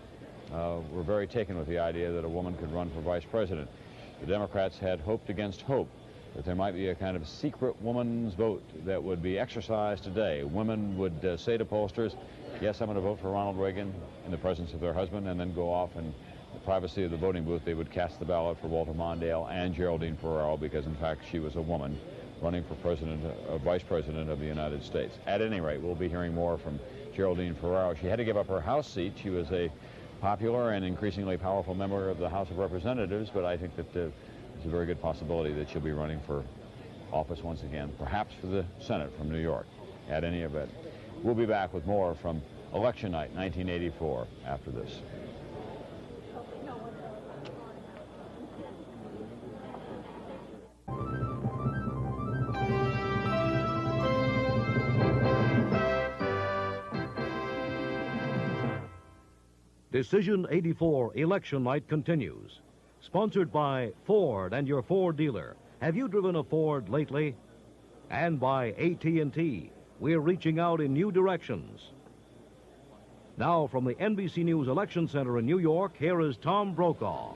were very taken with the idea that a woman could run for vice president. The Democrats had hoped against hope that there might be a kind of secret woman's vote that would be exercised today. Women would say to pollsters, yes, I'm going to vote for Ronald Reagan in the presence of their husband, and then go off and the privacy of the voting booth, they would cast the ballot for Walter Mondale and Geraldine Ferraro because, in fact, she was a woman running for vice president of the United States. At any rate, we'll be hearing more from Geraldine Ferraro. She had to give up her House seat. She was a popular and increasingly powerful member of the House of Representatives, but I think that there's a very good possibility that she'll be running for office once again, perhaps for the Senate from New York. At any event, we'll be back with more from election night 1984 after this. Decision 84 election night continues. Sponsored by Ford and your Ford dealer. Have you driven a Ford lately? And by AT&T. We're reaching out in new directions. Now from the NBC News Election Center in New York, here is Tom Brokaw.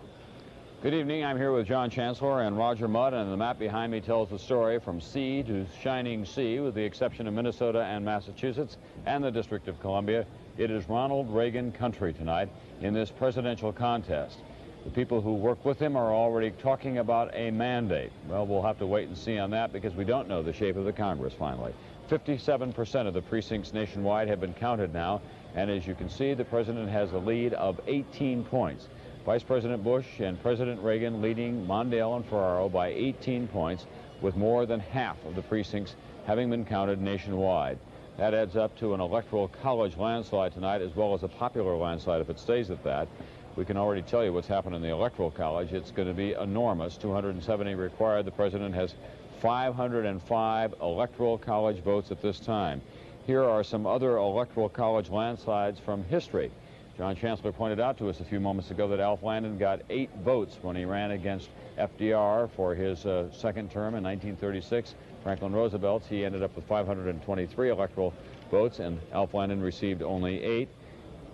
Good evening. I'm here with John Chancellor and Roger Mudd, and the map behind me tells the story from sea to shining sea, with the exception of Minnesota and Massachusetts and the District of Columbia. It is Ronald Reagan country tonight in this presidential contest. The people who work with him are already talking about a mandate. Well, we'll have to wait and see on that because we don't know the shape of the Congress finally. 57% of the precincts nationwide have been counted now, and as you can see, the president has a lead of 18 points. Vice President Bush and President Reagan leading Mondale and Ferraro by 18 points, with more than half of the precincts having been counted nationwide. That adds up to an electoral college landslide tonight, as well as a popular landslide if it stays at that. We can already tell you what's happened in the electoral college. It's going to be enormous. 270 required. The president has 505 electoral college votes at this time. Here are some other electoral college landslides from history. John Chancellor pointed out to us a few moments ago that Alf Landon got 8 votes when he ran against FDR for his second term in 1936. Franklin Roosevelt, he ended up with 523 electoral votes, and Alf Landon received only 8.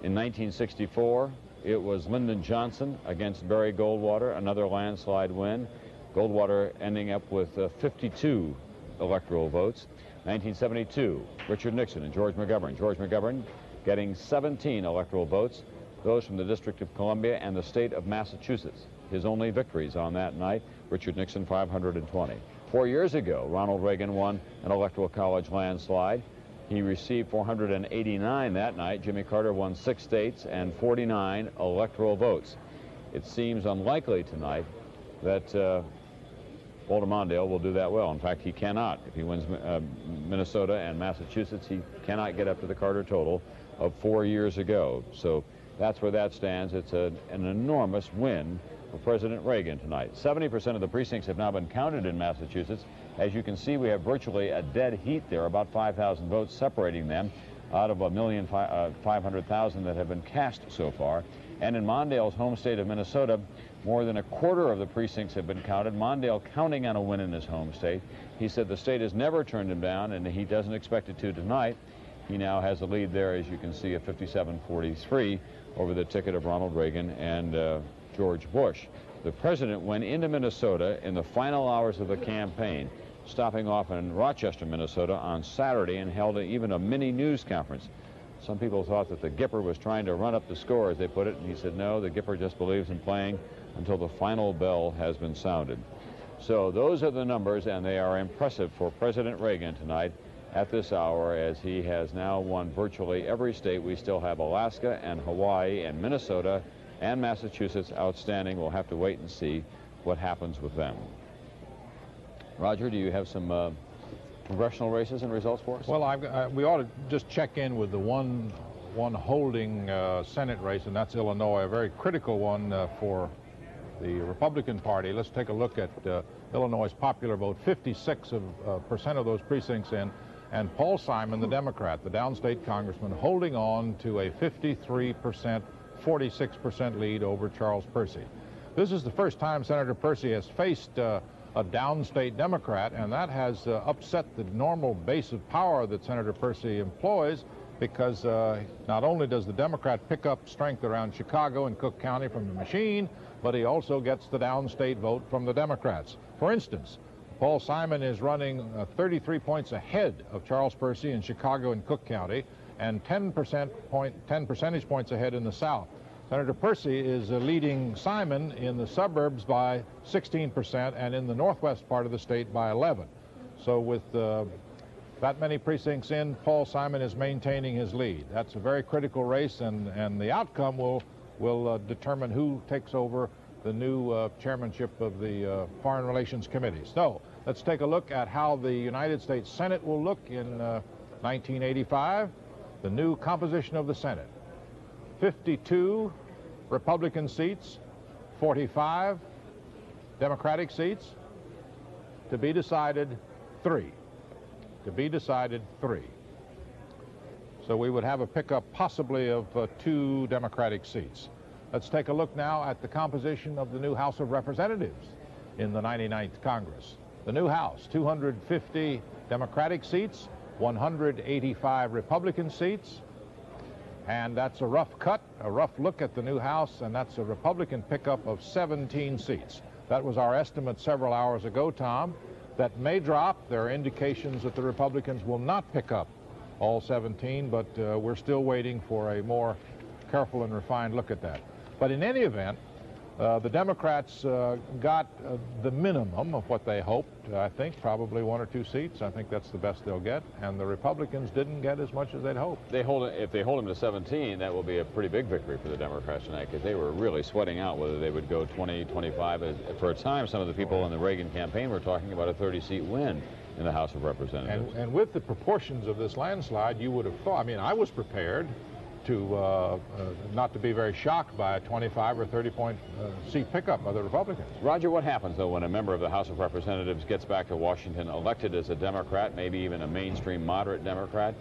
In 1964, it was Lyndon Johnson against Barry Goldwater, another landslide win. Goldwater ending up with 52 electoral votes. 1972, Richard Nixon and George McGovern. George McGovern getting 17 electoral votes, those from the District of Columbia and the state of Massachusetts. His only victories on that night, Richard Nixon 520. 4 years ago, Ronald Reagan won an electoral college landslide. He received 489 that night. Jimmy Carter won 6 states and 49 electoral votes. It seems unlikely tonight that Walter Mondale will do that well. In fact, he cannot. If he wins Minnesota and Massachusetts, he cannot get up to the Carter total of 4 years ago. So that's where that stands. It's an enormous win for President Reagan tonight. 70% of the precincts have now been counted in Massachusetts. As you can see, we have virtually a dead heat there, about 5,000 votes separating them out of 1,500,000 that have been cast so far. And in Mondale's home state of Minnesota, more than a quarter of the precincts have been counted. Mondale counting on a win in his home state. He said the state has never turned him down, and he doesn't expect it to tonight. He now has a lead there, as you can see, of 57-43 over the ticket of Ronald Reagan and George Bush. The president went into Minnesota in the final hours of the campaign, stopping off in Rochester, Minnesota on Saturday, and held even a mini news conference. Some people thought that the Gipper was trying to run up the score, as they put it, and he said, no, the Gipper just believes in playing until the final bell has been sounded. So those are the numbers, and they are impressive for President Reagan tonight at this hour, as he has now won virtually every state. We still have Alaska and Hawaii and Minnesota and Massachusetts outstanding. We'll have to wait and see what happens with them. Roger, do you have some congressional races and results for us? Well, we ought to just check in with the one holding Senate race, and that's Illinois, a very critical one for the Republican Party. Let's take a look at Illinois' popular vote, 56% of those precincts in, and Paul Simon, the Democrat, the downstate congressman, holding on to a 53%, 46% lead over Charles Percy. This is the first time Senator Percy has faced a downstate Democrat, and that has upset the normal base of power that Senator Percy employs, because not only does the Democrat pick up strength around Chicago and Cook County from the machine, but he also gets the downstate vote from the Democrats. For instance, Paul Simon is running 33 points ahead of Charles Percy in Chicago and Cook County, and 10 percentage points ahead in the South. Senator Percy is leading Simon in the suburbs by 16% and in the northwest part of the state by 11%. So with that many precincts in, Paul Simon is maintaining his lead. That's a very critical race, and the outcome will determine who takes over the new chairmanship of the Foreign Relations Committee. So let's take a look at how the United States Senate will look in 1985. The new composition of the Senate: 52 Republican seats, 45 Democratic seats. To be decided 3. To be decided 3. So we would have a pickup possibly of 2 Democratic seats. Let's take a look now at the composition of the new House of Representatives in the 99th Congress. The new House, 250 Democratic seats, 185 Republican seats, and that's a rough cut, a rough look at the new House, and that's a Republican pickup of 17 seats. That was our estimate several hours ago, Tom. That may drop. There are indications that the Republicans will not pick up all 17, but we're still waiting for a more careful and refined look at that. But in any event, the Democrats got the minimum of what they hoped. I think probably 1 or 2 seats. I think that's the best they'll get. And the Republicans didn't get as much as they'd hoped. If they hold them to 17, that will be a pretty big victory for the Democrats tonight, because they were really sweating out whether they would go 20, 25. For a time, some of the people in the Reagan campaign were talking about a 30-seat win in the House of Representatives. And with the proportions of this landslide, you would have thought, I mean, I was prepared to not to be very shocked by a 25 or 30 point seat pickup by the Republicans. Roger, what happens, though, when a member of the House of Representatives gets back to Washington elected as a Democrat, maybe even a mainstream moderate Democrat,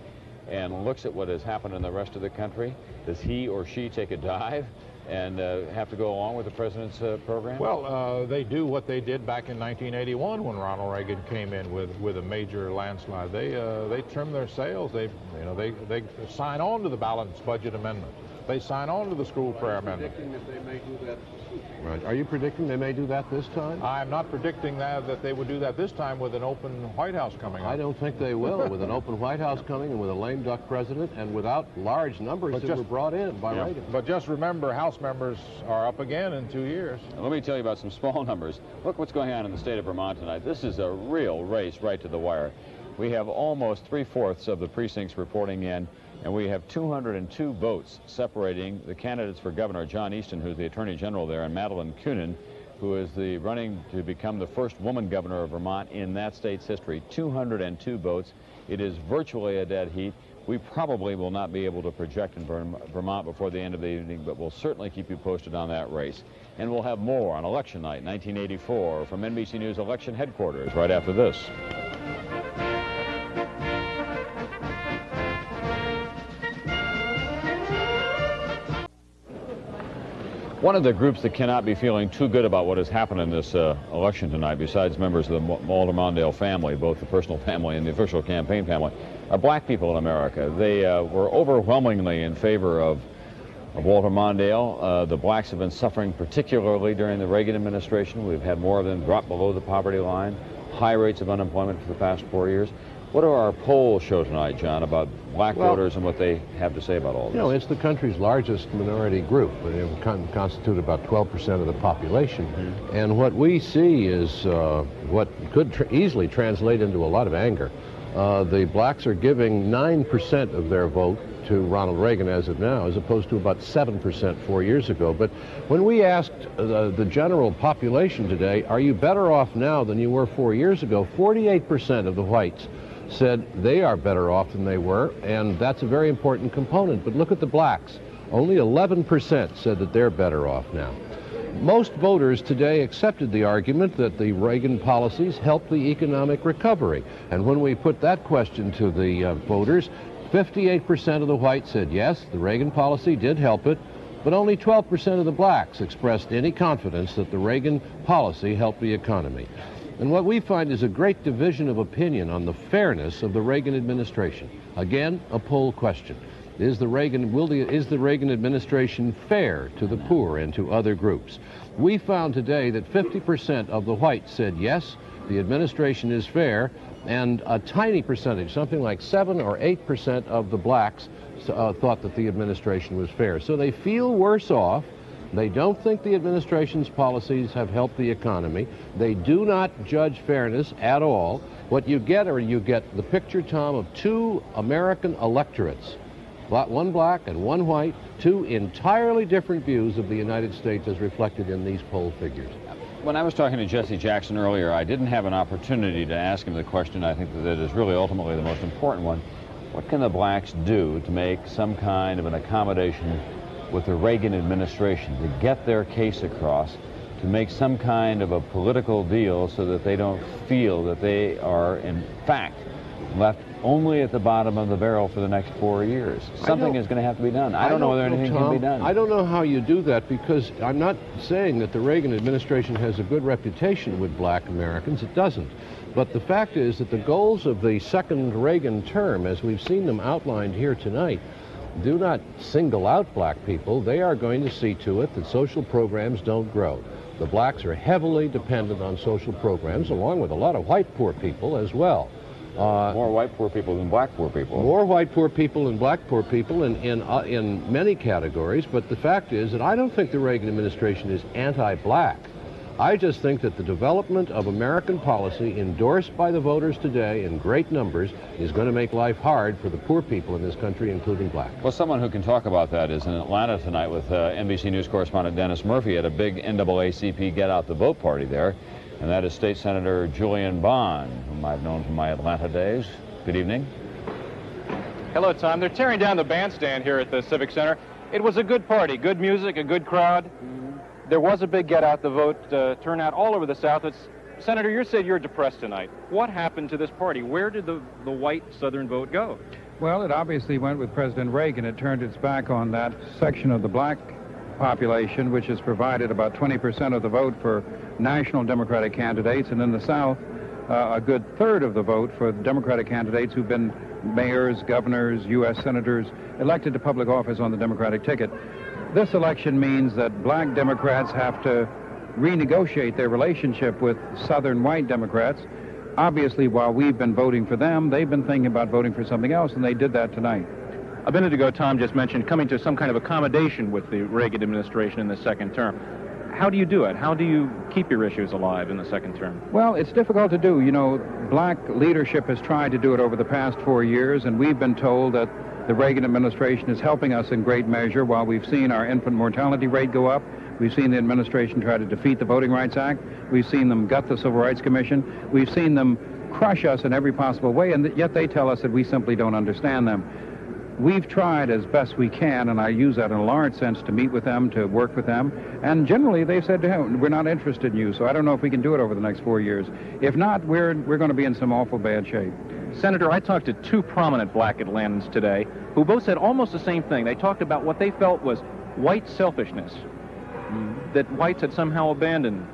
and looks at what has happened in the rest of the country? Does he or she take a dive and have to go along with the president's program? Well, they do what they did back in 1981 when Ronald Reagan came in with a major landslide. They trim their sails. They sign on to the balanced budget amendment. They sign on to the school prayer amendment. Predicting that they may do that. Right. Are you predicting they may do that this time? I'm not predicting that they would do that this time with an open White House coming up. I don't think they will, with an open White House coming and with a lame duck president and without large numbers that were brought in by Reagan. But just remember, House members are up again in 2 years. Now, let me tell you about some small numbers. Look what's going on in the state of Vermont tonight. This is a real race right to the wire. We have almost 3/4 of the precincts reporting in, and we have 202 votes separating the candidates for governor, John Easton, who's the attorney general there, and Madeline Kunin, who is running to become the first woman governor of Vermont in that state's history. 202 votes. It is virtually a dead heat. We probably will not be able to project in Vermont before the end of the evening, but we'll certainly keep you posted on that race. And we'll have more on Election Night 1984 from NBC News Election Headquarters right after this. One of the groups that cannot be feeling too good about what has happened in this election tonight, besides members of the Walter-Mondale family, both the personal family and the official campaign family, are black people in America. They were overwhelmingly in favor of Walter Mondale. The blacks have been suffering particularly during the Reagan administration. We've had more of them drop below the poverty line, high rates of unemployment for the past 4 years. What do our polls show tonight, John, about black voters and what they have to say about all this? You know, it's the country's largest minority group. It constitutes about 12% of the population. Mm-hmm. And what we see is what could easily translate into a lot of anger. The blacks are giving 9% of their vote to Ronald Reagan as of now, as opposed to about 7% 4 years ago. But when we asked the general population today, are you better off now than you were 4 years ago, 48% of the whites said they are better off than they were, and that's a very important component. But look at the blacks. Only 11% said that they're better off now. Most voters today accepted the argument that the Reagan policies helped the economic recovery. And when we put that question to the voters, 58% of the whites said yes, the Reagan policy did help it, but only 12% of the blacks expressed any confidence that the Reagan policy helped the economy. And what we find is a great division of opinion on the fairness of the Reagan administration. Again, a poll question. Is the Reagan administration fair to the poor and to other groups? We found today that 50% of the whites said yes, the administration is fair, and a tiny percentage, something like 7 or 8% of the blacks thought that the administration was fair. So they feel worse off. They don't think the administration's policies have helped the economy. They do not judge fairness at all. What you get the picture, Tom, of two American electorates, one black and one white, two entirely different views of the United States as reflected in these poll figures. When I was talking to Jesse Jackson earlier, I didn't have an opportunity to ask him the question I think that is really ultimately the most important one. What can the blacks do to make some kind of an accommodation with the Reagan administration, to get their case across, to make some kind of a political deal so that they don't feel that they are, in fact, left only at the bottom of the barrel for the next 4 years? Something is going to have to be done. I don't know whether anything can be done. I don't know how you do that, because I'm not saying that the Reagan administration has a good reputation with black Americans. It doesn't. But the fact is that the goals of the second Reagan term, as we've seen them outlined here tonight, do not single out black people. They are going to see to it that social programs don't grow. The blacks are heavily dependent on social programs, along with a lot of white poor people as well. More white poor people than black poor people. More white poor people than black poor people in many categories, but the fact is that I don't think the Reagan administration is anti-black. I just think that the development of American policy endorsed by the voters today in great numbers is going to make life hard for the poor people in this country, including black. Well, someone who can talk about that is in Atlanta tonight with NBC News correspondent Dennis Murphy at a big NAACP Get Out the Vote party there, and that is State Senator Julian Bond, whom I've known from my Atlanta days. Good evening. Hello, Tom. They're tearing down the bandstand here at the Civic Center. It was a good party, good music, a good crowd. There was a big get-out-the-vote turnout all over the South. Senator, you said you're depressed tonight. What happened to this party? Where did the white Southern vote go? Well, it obviously went with President Reagan. It turned its back on that section of the black population, which has provided about 20% of the vote for national Democratic candidates, and in the South, a good third of the vote for Democratic candidates who've been mayors, governors, U.S. senators, elected to public office on the Democratic ticket. This election means that black Democrats have to renegotiate their relationship with Southern white Democrats. Obviously, while we've been voting for them, they've been thinking about voting for something else, and they did that tonight. A minute ago, Tom just mentioned coming to some kind of accommodation with the Reagan administration in the second term. How do you do it? How do you keep your issues alive in the second term? Well, it's difficult to do. You know, black leadership has tried to do it over the past 4 years, and we've been told that the Reagan administration is helping us in great measure. While we've seen our infant mortality rate go up, we've seen the administration try to defeat the Voting Rights Act, we've seen them gut the Civil Rights Commission, we've seen them crush us in every possible way, and yet they tell us that we simply don't understand them. We've tried as best we can, and I use that in a large sense, to meet with them, to work with them, and generally they've said to him, we're not interested in you, so I don't know if we can do it over the next 4 years. If not, we're going to be in some awful bad shape. Senator, I talked to two prominent black Atlantans today who both said almost the same thing. They talked about what they felt was white selfishness, that whites had somehow abandoned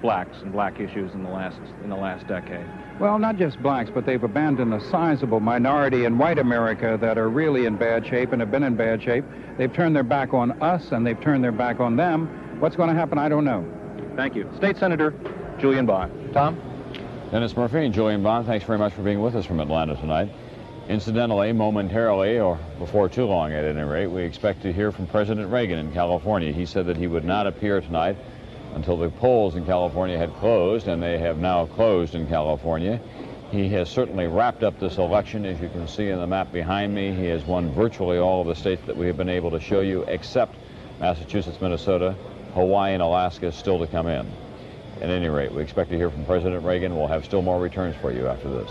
blacks and black issues in the last decade. Well, not just blacks, but they've abandoned a sizable minority in white America that are really in bad shape and have been in bad shape. They've turned their back on us, and they've turned their back on them. What's going to happen, I don't know. Thank you. State Senator Julian Bond. Tom? Dennis Murphy and Julian Bond, thanks very much for being with us from Atlanta tonight. Incidentally, momentarily, or before too long at any rate, we expect to hear from President Reagan in California. He said that he would not appear tonight until the polls in California had closed, and they have now closed in California. He has certainly wrapped up this election. As you can see in the map behind me, he has won virtually all of the states that we have been able to show you, except Massachusetts, Minnesota, Hawaii, and Alaska still to come in. At any rate, we expect to hear from President Reagan. We'll have still more returns for you after this.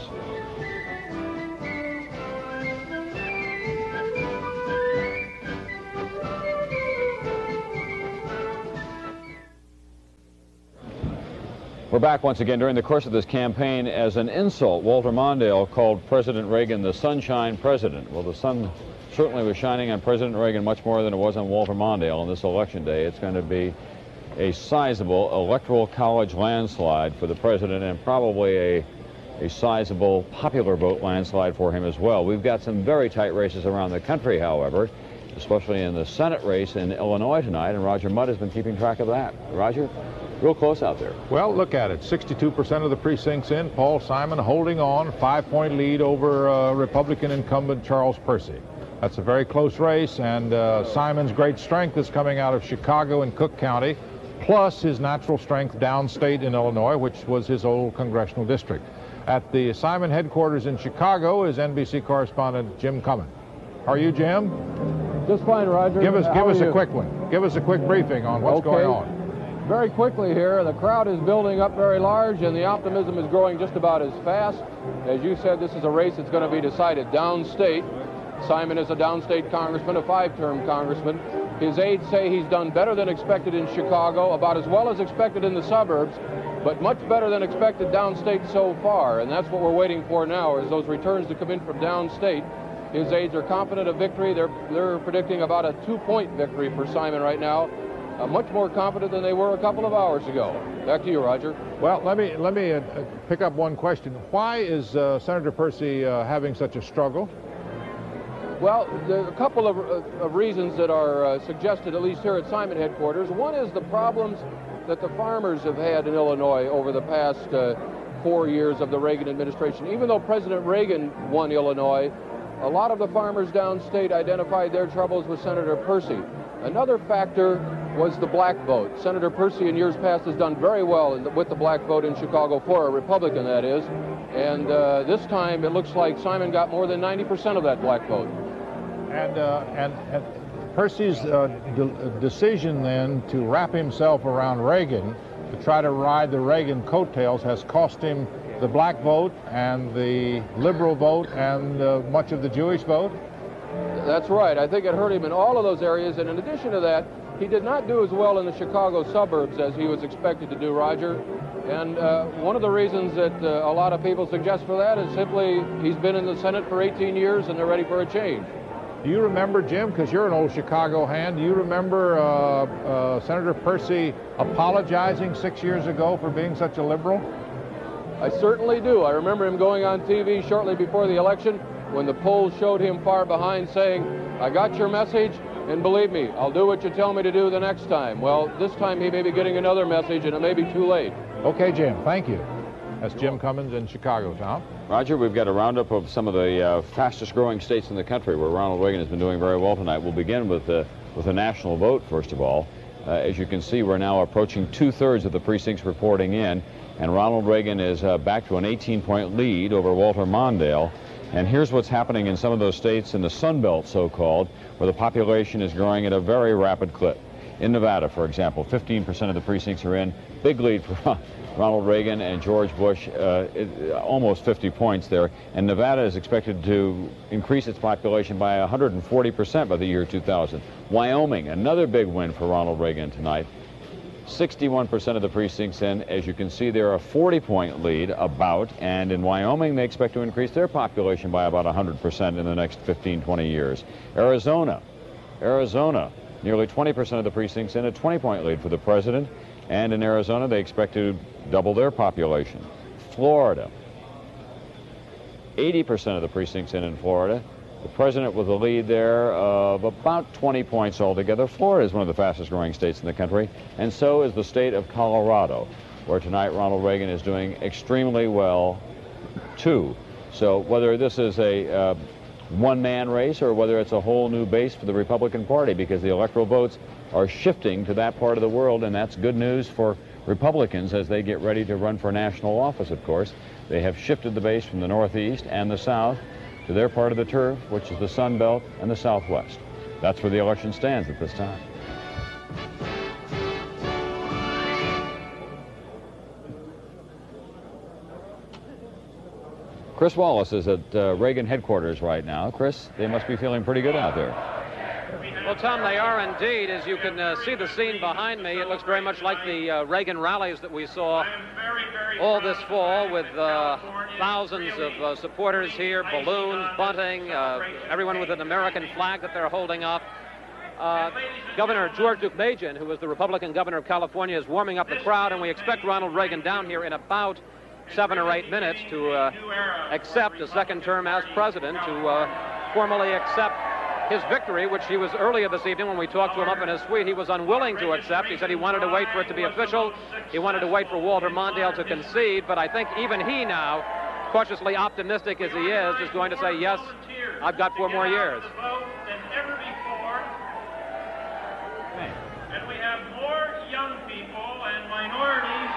We're back once again. During the course of this campaign, as an insult, Walter Mondale called President Reagan the Sunshine President. Well, the sun certainly was shining on President Reagan much more than it was on Walter Mondale on this election day. It's going to be a sizable electoral college landslide for the president, and probably a sizable popular vote landslide for him as well. We've got some very tight races around the country, however, especially in the Senate race in Illinois tonight, and Roger Mudd has been keeping track of that. Roger? Real close out there. Well, look at it. 62% of the precincts in. Paul Simon holding on, 5-point lead over Republican incumbent Charles Percy. That's a very close race, and Simon's great strength is coming out of Chicago and Cook County, plus his natural strength downstate in Illinois, which was his old congressional district. At the Simon headquarters in Chicago is NBC correspondent Jim Cummins. How are you, Jim? Just fine, Roger. Give us a quick one. Give us a quick briefing on what's going on. Very quickly here, the crowd is building up very large, and the optimism is growing just about as fast. As you said, this is a race that's going to be decided downstate. Simon is a downstate congressman, a 5-term congressman. His aides say he's done better than expected in Chicago, about as well as expected in the suburbs, but much better than expected downstate so far, and that's what we're waiting for now, is those returns to come in from downstate. His aides are confident of victory. They're predicting about a 2-point victory for Simon right now. Much more confident than they were a couple of hours ago. Back to you, Roger. Well, let me pick up one question. Why is Senator Percy having such a struggle? Well, there are a couple of reasons that are suggested, at least here at Simon headquarters. One is the problems that the farmers have had in Illinois over the past 4 years of the Reagan administration. Even though President Reagan won Illinois, a lot of the farmers downstate identified their troubles with Senator Percy. Another factor was the black vote. Senator Percy in years past has done very well with the black vote in Chicago, for a Republican, that is. And this time it looks like Simon got more than 90% of that black vote. And Percy's decision then to wrap himself around Reagan to try to ride the Reagan coattails has cost him the black vote and the liberal vote and much of the Jewish vote? That's right. I think it hurt him in all of those areas, and in addition to that, he did not do as well in the Chicago suburbs as he was expected to do, Roger. And one of the reasons that a lot of people suggest for that is simply he's been in the Senate for 18 years and they're ready for a change. Do you remember, Jim, because you're an old Chicago hand, do you remember Senator Percy apologizing 6 years ago for being such a liberal? I certainly do. I remember him going on TV shortly before the election when the polls showed him far behind, saying, "I got your message, and believe me, I'll do what you tell me to do the next time." Well, this time he may be getting another message, and it may be too late. Okay, Jim, thank you. That's Jim Cummins in Chicago, Tom. Roger, we've got a roundup of some of the fastest growing states in the country where Ronald Reagan has been doing very well tonight. We'll begin with the national vote, first of all. As you can see, we're now approaching 2/3 of the precincts reporting in, and Ronald Reagan is back to an 18-point lead over Walter Mondale. And here's what's happening in some of those states in the Sun Belt, so-called, where the population is growing at a very rapid clip. In Nevada, for example, 15% of the precincts are in. Big lead for Ronald Reagan and George Bush, almost 50 points there. And Nevada is expected to increase its population by 140% by the year 2000. Wyoming, another big win for Ronald Reagan tonight. 61% of the precincts in. As you can see, they're a 40-point lead about, and in Wyoming they expect to increase their population by about 100% in the next 15, 20 years. Arizona, nearly 20% of the precincts in, a 20-point lead for the president, and in Arizona they expect to double their population. Florida, 80% of the precincts in Florida. The president with a lead there of about 20 points altogether. Florida is one of the fastest growing states in the country, and so is the state of Colorado, where tonight Ronald Reagan is doing extremely well, too. So whether this is a one-man race or whether it's a whole new base for the Republican Party, because the electoral votes are shifting to that part of the world, and that's good news for Republicans as they get ready to run for national office, of course. They have shifted the base from the Northeast and the South to their part of the turf, which is the Sun Belt and the Southwest. That's where the election stands at this time. Chris Wallace is at Reagan headquarters right now. Chris, they must be feeling pretty good out there. Well, Tom, they are indeed. As you can see the scene behind me, it looks very much like the Reagan rallies that we saw all this fall, with thousands of supporters here, balloons, bunting, everyone with an American flag that they're holding up. Governor George Deukmejian, who is the Republican governor of California, is warming up the crowd, and we expect Ronald Reagan down here in about 7 or 8 minutes to accept a second term as president, to formally accept his victory, which he was earlier this evening when we talked to him up in his suite. He was unwilling to accept. He said he wanted to wait for it to be official. He wanted to wait for Walter Mondale to concede, but I think even he now, cautiously optimistic as he is going to say, yes, I've got 4 more years. And we have more young people and minorities.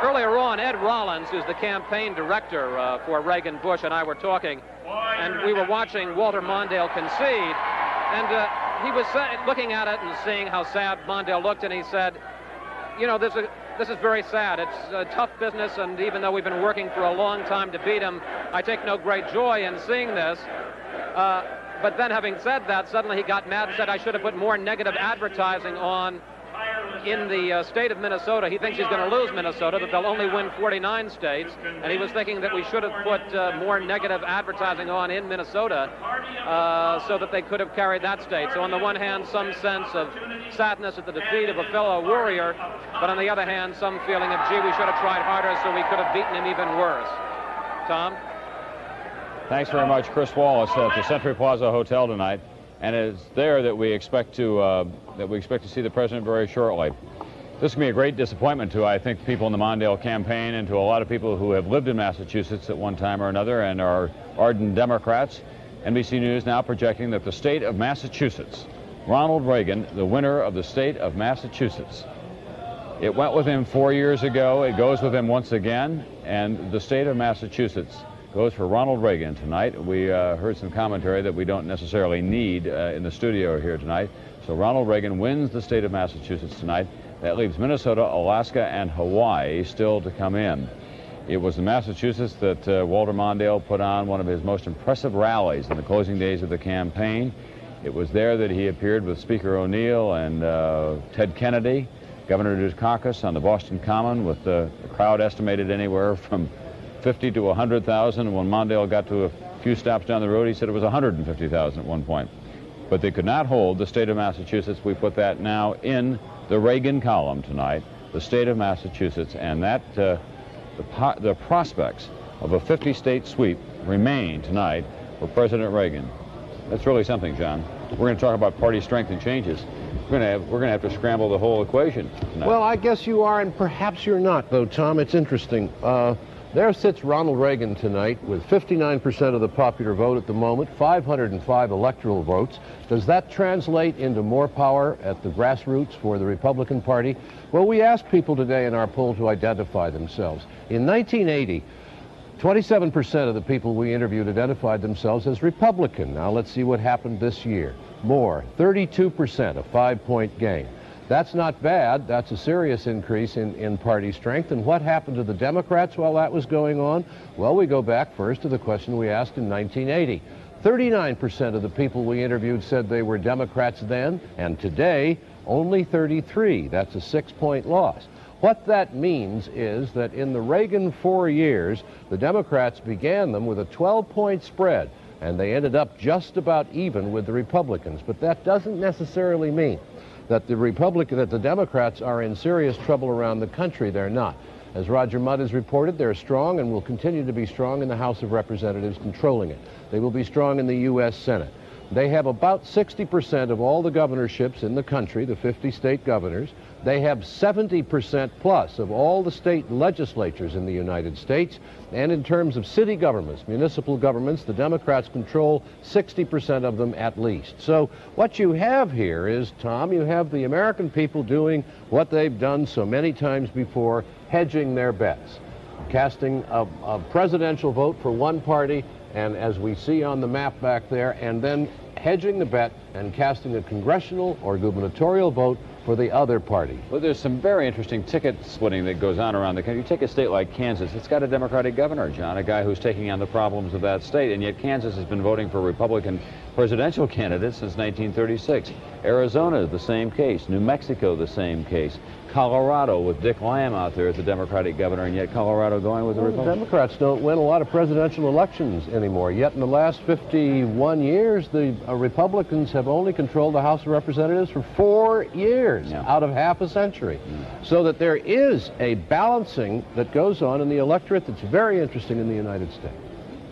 Earlier on, Ed Rollins, who's the campaign director for Reagan, Bush, and I were talking, and we were watching Walter Mondale concede, and he was looking at it and seeing how sad Mondale looked, and he said, you know, this is very sad. It's a tough business, and even though we've been working for a long time to beat him, I take no great joy in seeing this. But then, having said that, suddenly he got mad and said I should have put more negative advertising on in the state of Minnesota. He thinks he's going to lose Minnesota, that they'll only win 49 states, and he was thinking that we should have put more negative advertising on in Minnesota so that they could have carried that state. So on the one hand, some sense of sadness at the defeat of a fellow warrior, but on the other hand, some feeling of, gee, we should have tried harder so we could have beaten him even worse. Tom? Thanks very much, Chris Wallace, at the Century Plaza Hotel tonight, and it's there that we expect to see the president very shortly. This can be a great disappointment to, I think, people in the Mondale campaign and to a lot of people who have lived in Massachusetts at one time or another and are ardent Democrats. NBC News now projecting that the state of Massachusetts, Ronald Reagan, the winner of the state of Massachusetts. It went with him 4 years ago. It goes with him once again, and the state of Massachusetts goes for Ronald Reagan tonight. We heard some commentary that we don't necessarily need in the studio here tonight. So Ronald Reagan wins the state of Massachusetts tonight. That leaves Minnesota, Alaska, and Hawaii still to come in. It was in Massachusetts that Walter Mondale put on one of his most impressive rallies in the closing days of the campaign. It was there that he appeared with Speaker O'Neill and Ted Kennedy, Governor Dukakis on the Boston Common, with the crowd estimated anywhere from 50 to 100,000. When Mondale got to a few stops down the road, he said it was 150,000 at one point. But they could not hold the state of Massachusetts. We put that now in the Reagan column tonight, the state of Massachusetts, and that the prospects of a 50-state sweep remain tonight for President Reagan. That's really something, John. We're going to talk about party strength and changes. We're going to have to scramble the whole equation tonight. Well, I guess you are, and perhaps you're not, though, Tom. It's interesting. There sits Ronald Reagan tonight with 59% of the popular vote at the moment, 505 electoral votes. Does that translate into more power at the grassroots for the Republican Party? Well, we asked people today in our poll to identify themselves. In 1980, 27% of the people we interviewed identified themselves as Republican. Now let's see what happened this year. More, 32%, a 5-point gain. That's not bad. That's a serious increase in party strength. And what happened to the Democrats while that was going on? Well, we go back first to the question we asked in 1980. 39% of the people we interviewed said they were Democrats then, and today, only 33. That's a 6-point loss. What that means is that in the Reagan 4 years, the Democrats began them with a 12-point spread, and they ended up just about even with the Republicans. But that doesn't necessarily mean that the Democrats are in serious trouble around the country. They're not. As Roger Mudd has reported, they're strong and will continue to be strong in the House of Representatives controlling it. They will be strong in the U.S. Senate. They have about 60% of all the governorships in the country, the 50 state governors. They have 70% plus of all the state legislatures in the United States. And in terms of city governments, municipal governments, the Democrats control 60% of them at least. So what you have here is, Tom, you have the American people doing what they've done so many times before, hedging their bets, casting a presidential vote for one party, and as we see on the map back there, and then hedging the bet and casting a congressional or gubernatorial vote for the other party. Well, there's some very interesting ticket splitting that goes on around the country. You take a state like Kansas, it's got a Democratic governor, John, a guy who's taking on the problems of that state, and yet Kansas has been voting for Republican presidential candidates since 1936. Arizona, the same case. New Mexico, the same case. Colorado, with Dick Lamb out there as the Democratic governor, and yet Colorado going with the Republicans. The Democrats don't win a lot of presidential elections anymore, yet in the last 51 years, the Republicans have only controlled the House of Representatives for 4 years out of half a century. So that there is a balancing that goes on in the electorate that's very interesting in the United States.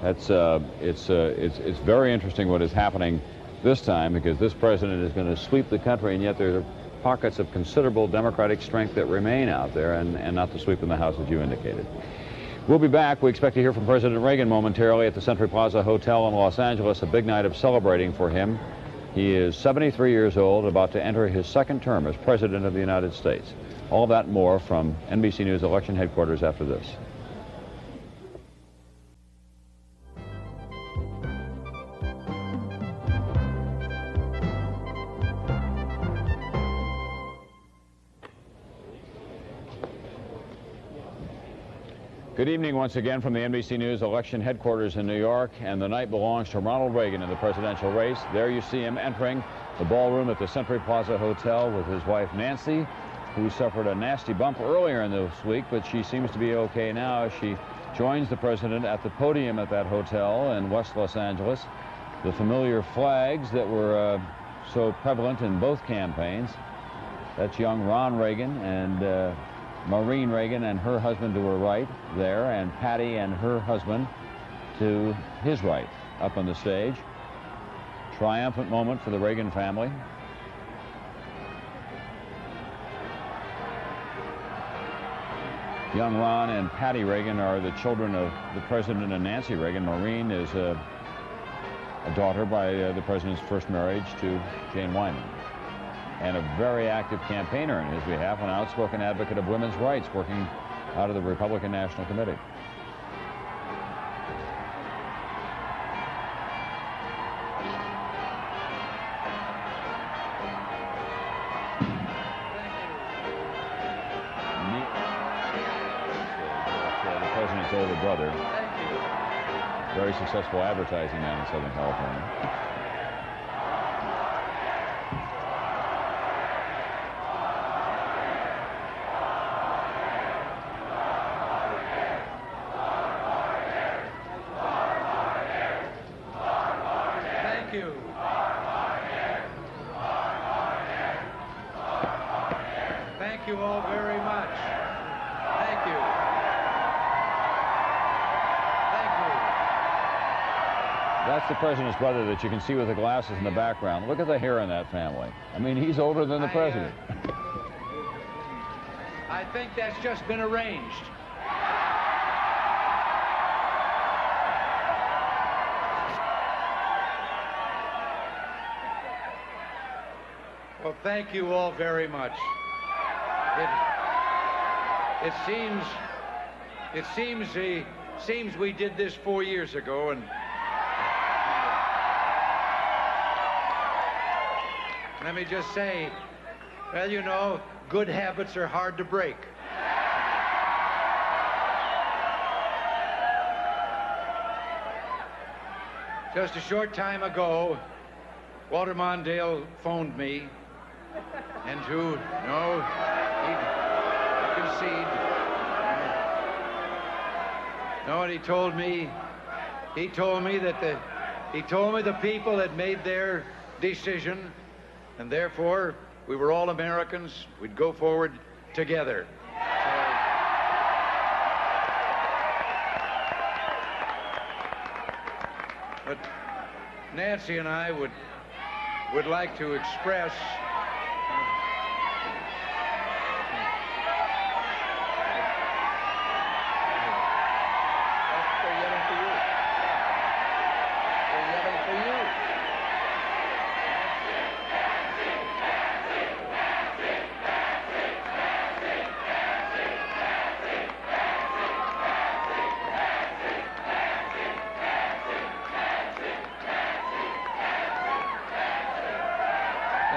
It's very interesting what is happening this time, because this president is going to sweep the country, and yet there are pockets of considerable Democratic strength that remain out there, and not the sweep in the House as you indicated. We'll be back. We expect to hear from President Reagan momentarily at the Century Plaza Hotel in Los Angeles, a big night of celebrating for him. He is 73 years old, about to enter his second term as President of the United States. All that and more from NBC News election headquarters after this. Good evening once again from the NBC News election headquarters in New York, and the night belongs to Ronald Reagan in the presidential race. There you see him entering the ballroom at the Century Plaza Hotel with his wife Nancy, who suffered a nasty bump earlier in this week, but she seems to be okay now. She joins the president at the podium at that hotel in West Los Angeles. The familiar flags that were so prevalent in both campaigns. That's young Ron Reagan and Maureen Reagan and her husband to her right there, and Patty and her husband to his right up on the stage. Triumphant moment for the Reagan family. Young Ron and Patty Reagan are the children of the president and Nancy Reagan. Maureen is a daughter by the president's first marriage to Jane Wyman, and a very active campaigner in his behalf, an outspoken advocate of women's rights, working out of the Republican National Committee. The president's older brother, very successful advertising man in Southern California. Thank you all very much. Thank you. Thank you. That's the president's brother that you can see with the glasses in the background. Look at the hair in that family. I mean, he's older than the president. I think that's just been arranged. Well, thank you all very much. It seems we did this 4 years ago, and let me just say, well, you know, good habits are hard to break. Just a short time ago, Walter Mondale phoned me, and he conceded. No, and he told me that the people had made their decision, and therefore we were all Americans. We'd go forward together. But Nancy and I would like to express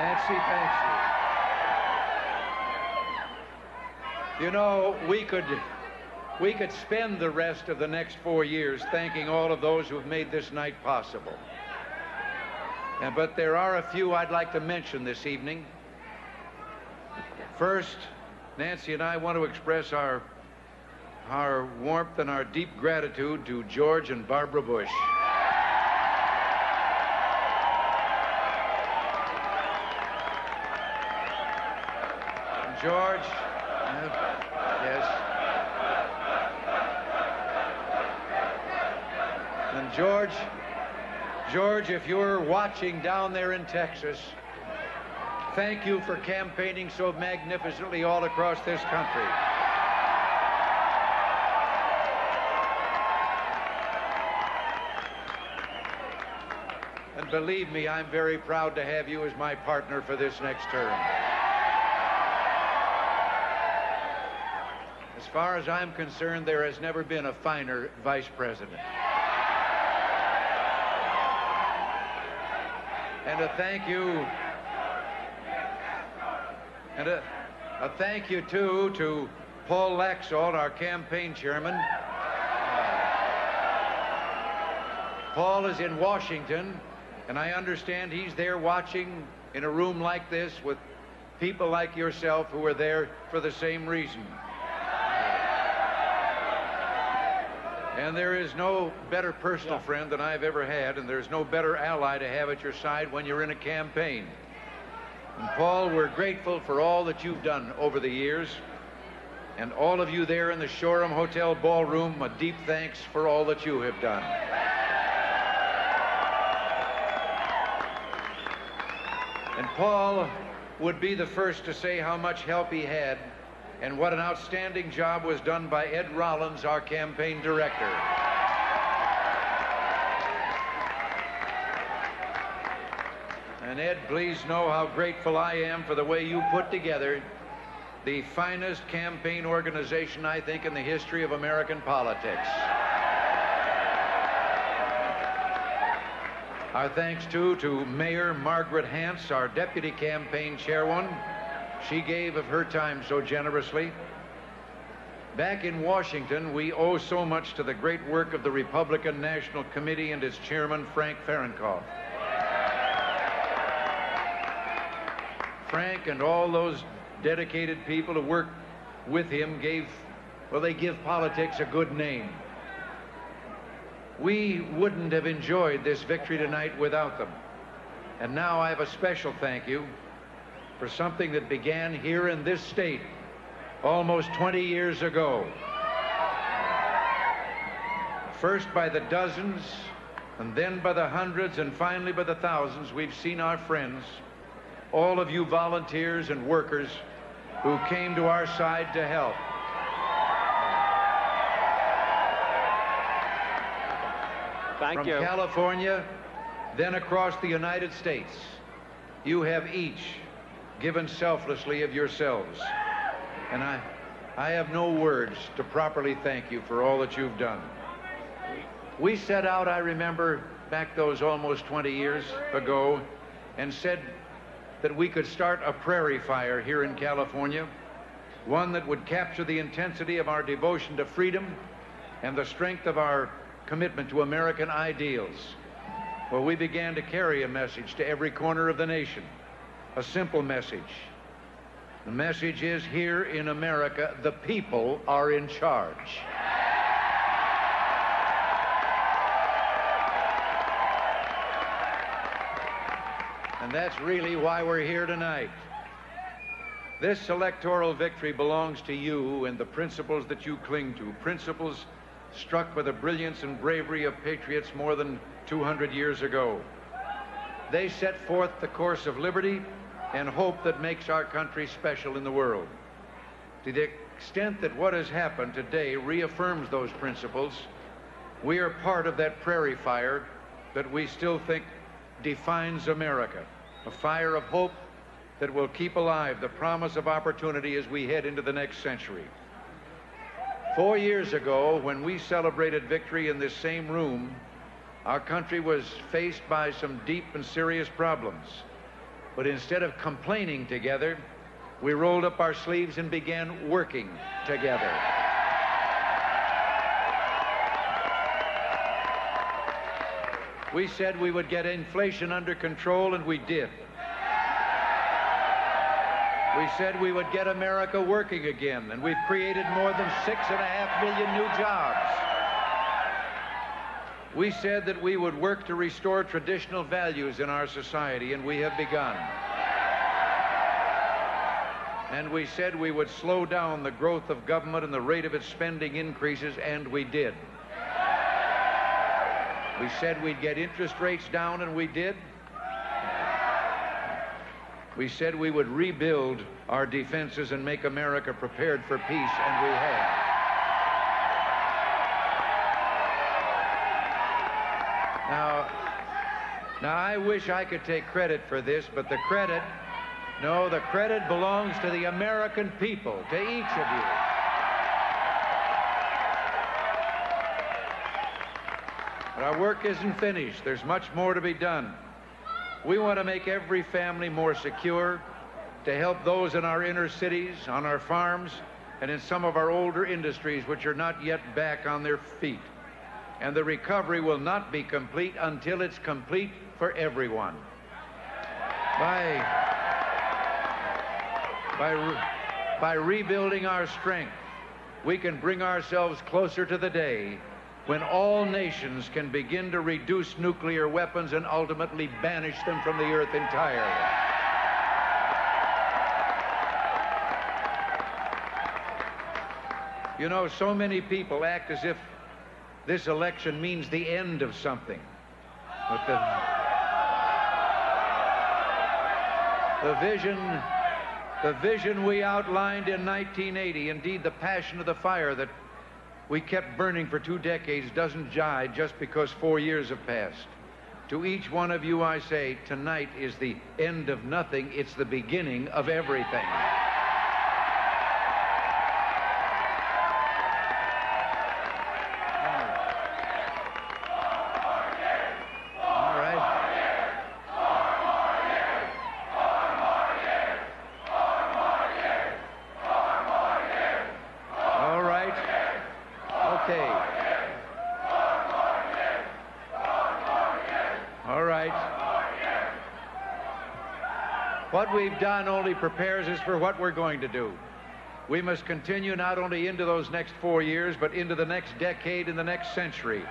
Nancy, thank you. You know, we could spend the rest of the next 4 years thanking all of those who have made this night possible. But there are a few I'd like to mention this evening. First, Nancy and I want to express our warmth and our deep gratitude to George and Barbara Bush. George, yes. And George, if you're watching down there in Texas, thank you for campaigning so magnificently all across this country. And believe me, I'm very proud to have you as my partner for this next term. As far as I'm concerned, there has never been a finer vice president. And a thank you, and a thank you, too, to Paul Laxalt, our campaign chairman. Paul is in Washington, and I understand he's there watching in a room like this with people like yourself who are there for the same reason. And there is no better personal friend than I've ever had, and there's no better ally to have at your side when you're in a campaign. And Paul, we're grateful for all that you've done over the years. And all of you there in the Shoreham Hotel ballroom, a deep thanks for all that you have done. And Paul would be the first to say how much help he had and what an outstanding job was done by Ed Rollins, our campaign director. And Ed, please know how grateful I am for the way you put together the finest campaign organization, I think, in the history of American politics. Our thanks, too, to Mayor Margaret Hance, our deputy campaign chairwoman. She gave of her time so generously. Back in Washington, we owe so much to the great work of the Republican National Committee and its chairman, Frank Fahrenkopf. Frank and all those dedicated people who worked with him they give politics a good name. We wouldn't have enjoyed this victory tonight without them. And now I have a special thank you for something that began here in this state almost 20 years ago. First by the dozens, and then by the hundreds, and finally by the thousands, we've seen our friends, all of you volunteers and workers who came to our side to help. Thank you. From California, then across the United States, you have each given selflessly of yourselves. And I have no words to properly thank you for all that you've done. We set out, I remember, back those almost 20 years ago, and said that we could start a prairie fire here in California, one that would capture the intensity of our devotion to freedom and the strength of our commitment to American ideals. Well, we began to carry a message to every corner of the nation. A simple message. The message is, here in America, the people are in charge. And that's really why we're here tonight. This electoral victory belongs to you and the principles that you cling to, principles struck by the brilliance and bravery of patriots more than 200 years ago. They set forth the course of liberty and hope that makes our country special in the world. To the extent that what has happened today reaffirms those principles, we are part of that prairie fire that we still think defines America, a fire of hope that will keep alive the promise of opportunity as we head into the next century. 4 years ago, when we celebrated victory in this same room, our country was faced by some deep and serious problems. But instead of complaining together, we rolled up our sleeves and began working together. We said we would get inflation under control, and we did. We said we would get America working again, and we've created more than 6.5 million new jobs. We said that we would work to restore traditional values in our society, and we have begun. And we said we would slow down the growth of government and the rate of its spending increases, and we did. We said we'd get interest rates down, and we did. We said we would rebuild our defenses and make America prepared for peace, and we have. Now, I wish I could take credit for this, but the credit belongs to the American people, to each of you. But our work isn't finished. There's much more to be done. We want to make every family more secure, to help those in our inner cities, on our farms, and in some of our older industries which are not yet back on their feet. And the recovery will not be complete until it's complete for everyone. By rebuilding our strength, we can bring ourselves closer to the day when all nations can begin to reduce nuclear weapons and ultimately banish them from the earth entirely. You know, so many people act as if this election means the end of something. But the vision we outlined in 1980, indeed the passion of the fire that we kept burning for 2 decades, doesn't die just because 4 years have passed. To each one of you I say, tonight is the end of nothing. It's the beginning of everything. What we've done only prepares us for what we're going to do. We must continue not only into those next 4 years, but into the next decade and the next century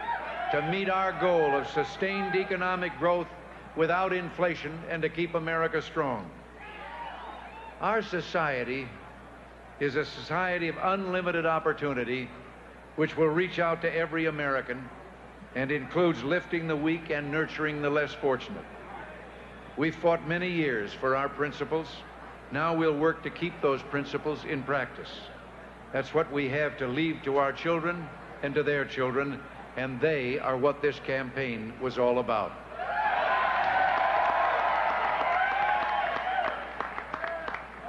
to meet our goal of sustained economic growth without inflation and to keep America strong. Our society is a society of unlimited opportunity which will reach out to every American and includes lifting the weak and nurturing the less fortunate. We've fought many years for our principles. Now we'll work to keep those principles in practice. That's what we have to leave to our children and to their children, and they are what this campaign was all about.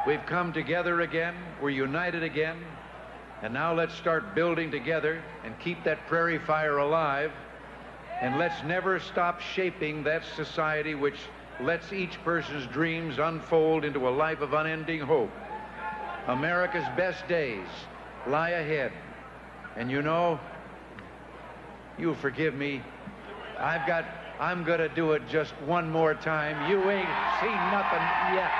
We've come together again, we're united again, and now let's start building together and keep that prairie fire alive, and let's never stop shaping that society which lets each person's dreams unfold into a life of unending hope. America's best days lie ahead. And you know, you forgive me, I'm gonna do it just one more time. You ain't seen nothing yet.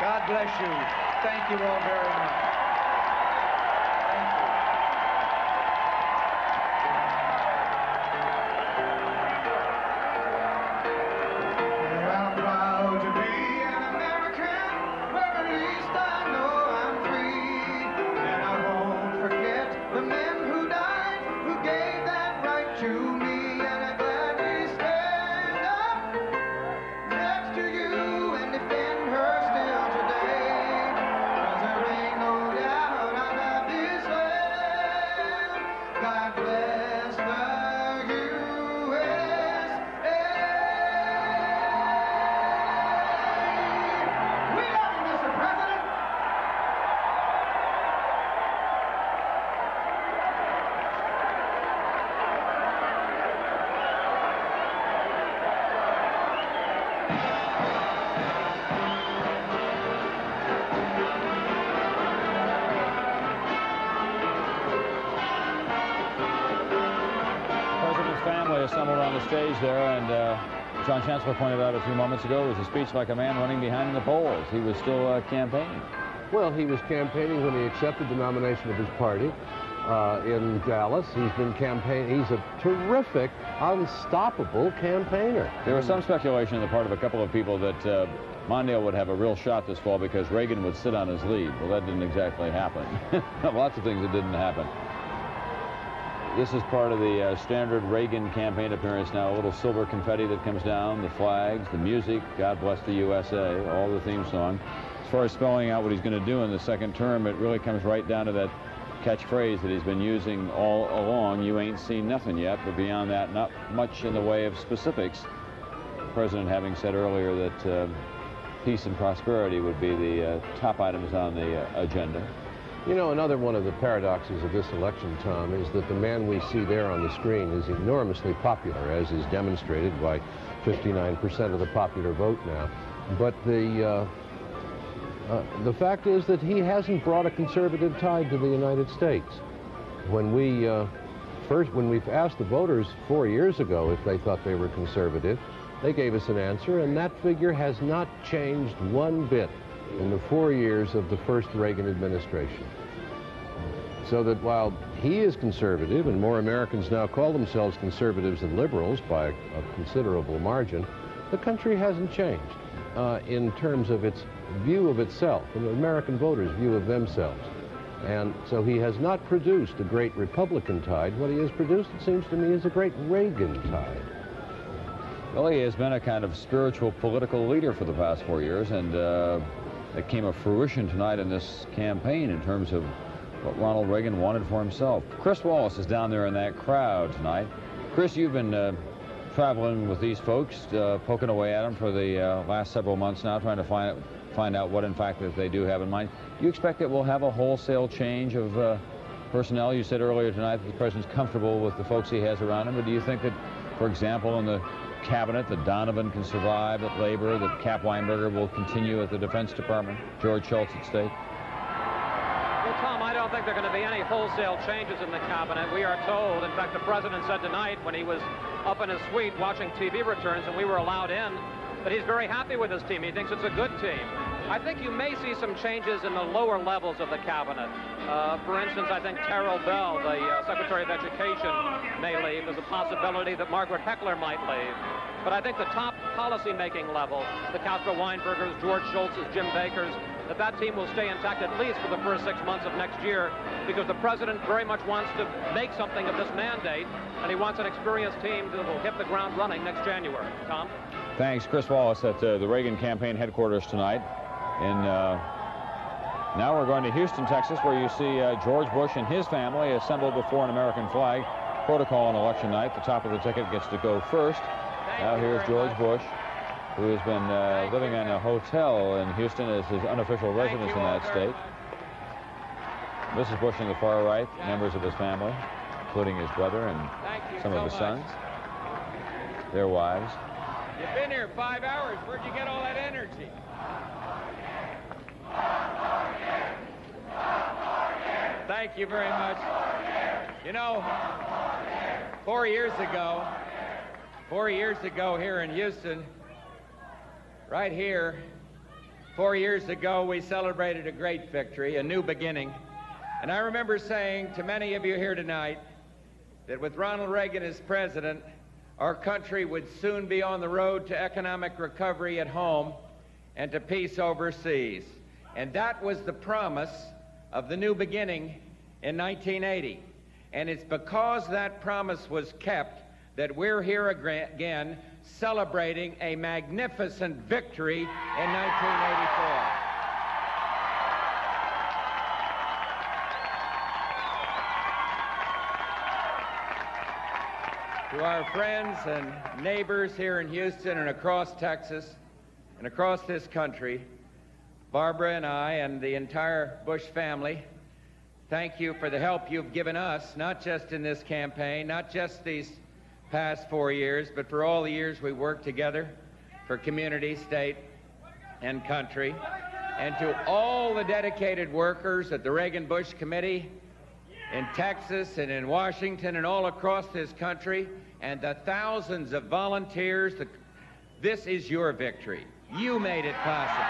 God bless you. Thank you all very much. To you and defend her still today, 'cause there ain't no family assembled on the stage there, and John Chancellor pointed out a few moments ago, it was a speech like a man running behind in the polls. He was still campaigning. Well, he was campaigning when he accepted the nomination of his party in Dallas. He's been campaigning. He's a terrific, unstoppable campaigner. There was some speculation on the part of a couple of people that Mondale would have a real shot this fall because Reagan would sit on his lead. Well, that didn't exactly happen. Lots of things that didn't happen. This is part of the standard Reagan campaign appearance now. A little silver confetti that comes down, the flags, the music, God Bless the USA, all the theme song. As far as spelling out what he's going to do in the second term, it really comes right down to that catchphrase that he's been using all along. You ain't seen nothing yet, but beyond that, not much in the way of specifics. The president having said earlier that peace and prosperity would be the top items on the agenda. You know, another one of the paradoxes of this election, Tom, is that the man we see there on the screen is enormously popular, as is demonstrated by 59% of the popular vote now. But the fact is that he hasn't brought a conservative tide to the United States. When we've asked the voters 4 years ago if they thought they were conservative, they gave us an answer, and that figure has not changed one bit in the 4 years of the first Reagan administration. So that while he is conservative, and more Americans now call themselves conservatives than liberals by a considerable margin, the country hasn't changed in terms of its view of itself, and the American voters' view of themselves. And so he has not produced a great Republican tide. What he has produced, it seems to me, is a great Reagan tide. Well, he has been a kind of spiritual political leader for the past 4 years, and it came to fruition tonight in this campaign in terms of what Ronald Reagan wanted for himself. Chris Wallace is down there in that crowd tonight. Chris, you've been traveling with these folks, poking away at them for the last several months now, trying to find out what, in fact, that they do have in mind. Do you expect that we'll have a wholesale change of personnel? You said earlier tonight that the president's comfortable with the folks he has around him, but do you think that, for example, in the cabinet, that Donovan can survive at Labor, that Cap Weinberger will continue at the Defense Department, George Shultz at State? Well, Tom, I don't think there are going to be any wholesale changes in the cabinet. We are told, in fact, the president said tonight when he was up in his suite watching TV returns and we were allowed in, that he's very happy with his team. He thinks it's a good team. I think you may see some changes in the lower levels of the cabinet. For instance, I think Terrell Bell, the Secretary of Education, may leave. There's a possibility that Margaret Heckler might leave. But I think the top policy-making level, the Caspar Weinbergers, George Shultz's, Jim Baker's, that team will stay intact at least for the first 6 months of next year, because the president very much wants to make something of this mandate, and he wants an experienced team that will hit the ground running next January. Tom? Thanks. Chris Wallace at the Reagan campaign headquarters tonight. And now we're going to Houston, Texas, where you see George Bush and his family assembled before an American flag. Protocol on election night. The top of the ticket gets to go first. Now here's George Bush, who has been living in a hotel in Houston as his unofficial residence in that state. Mrs. Bush on the far right, members of his family, including his brother and some of his sons, their wives. You've been here 5 hours. Where'd you get all that energy? Thank you very much. You know, 4 years ago here in Houston, right here, 4 years ago, we celebrated a great victory, a new beginning. And I remember saying to many of you here tonight that with Ronald Reagan as president, our country would soon be on the road to economic recovery at home and to peace overseas. And that was the promise of the new beginning in 1980. And it's because that promise was kept that we're here again celebrating a magnificent victory in 1984. To our friends and neighbors here in Houston and across Texas and across this country, Barbara and I and the entire Bush family, thank you for the help you've given us, not just in this campaign, not just these past 4 years, but for all the years we worked together for community, state, and country. And to all the dedicated workers at the Reagan-Bush Committee in Texas and in Washington and all across this country, and the thousands of volunteers. This is your victory. You made it possible.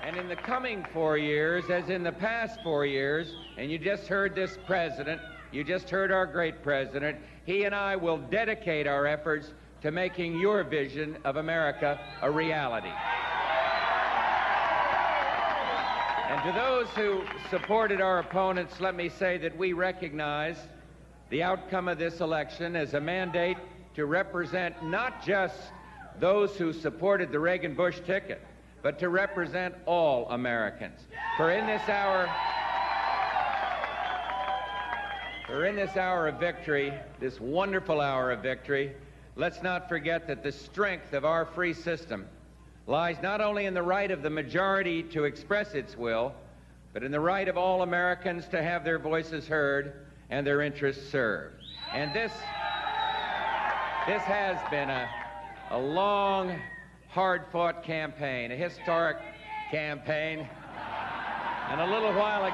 And in the coming 4 years, as in the past 4 years, and you just heard this president, you just heard our great president, he and I will dedicate our efforts to making your vision of America a reality. And to those who supported our opponents, let me say that we recognize the outcome of this election as a mandate to represent not just those who supported the Reagan-Bush ticket, but to represent all Americans. For in this hour of victory, this wonderful hour of victory, let's not forget that the strength of our free system lies not only in the right of the majority to express its will, but in the right of all Americans to have their voices heard and their interests served. And this has been a long, hard-fought campaign, a historic campaign. And a little while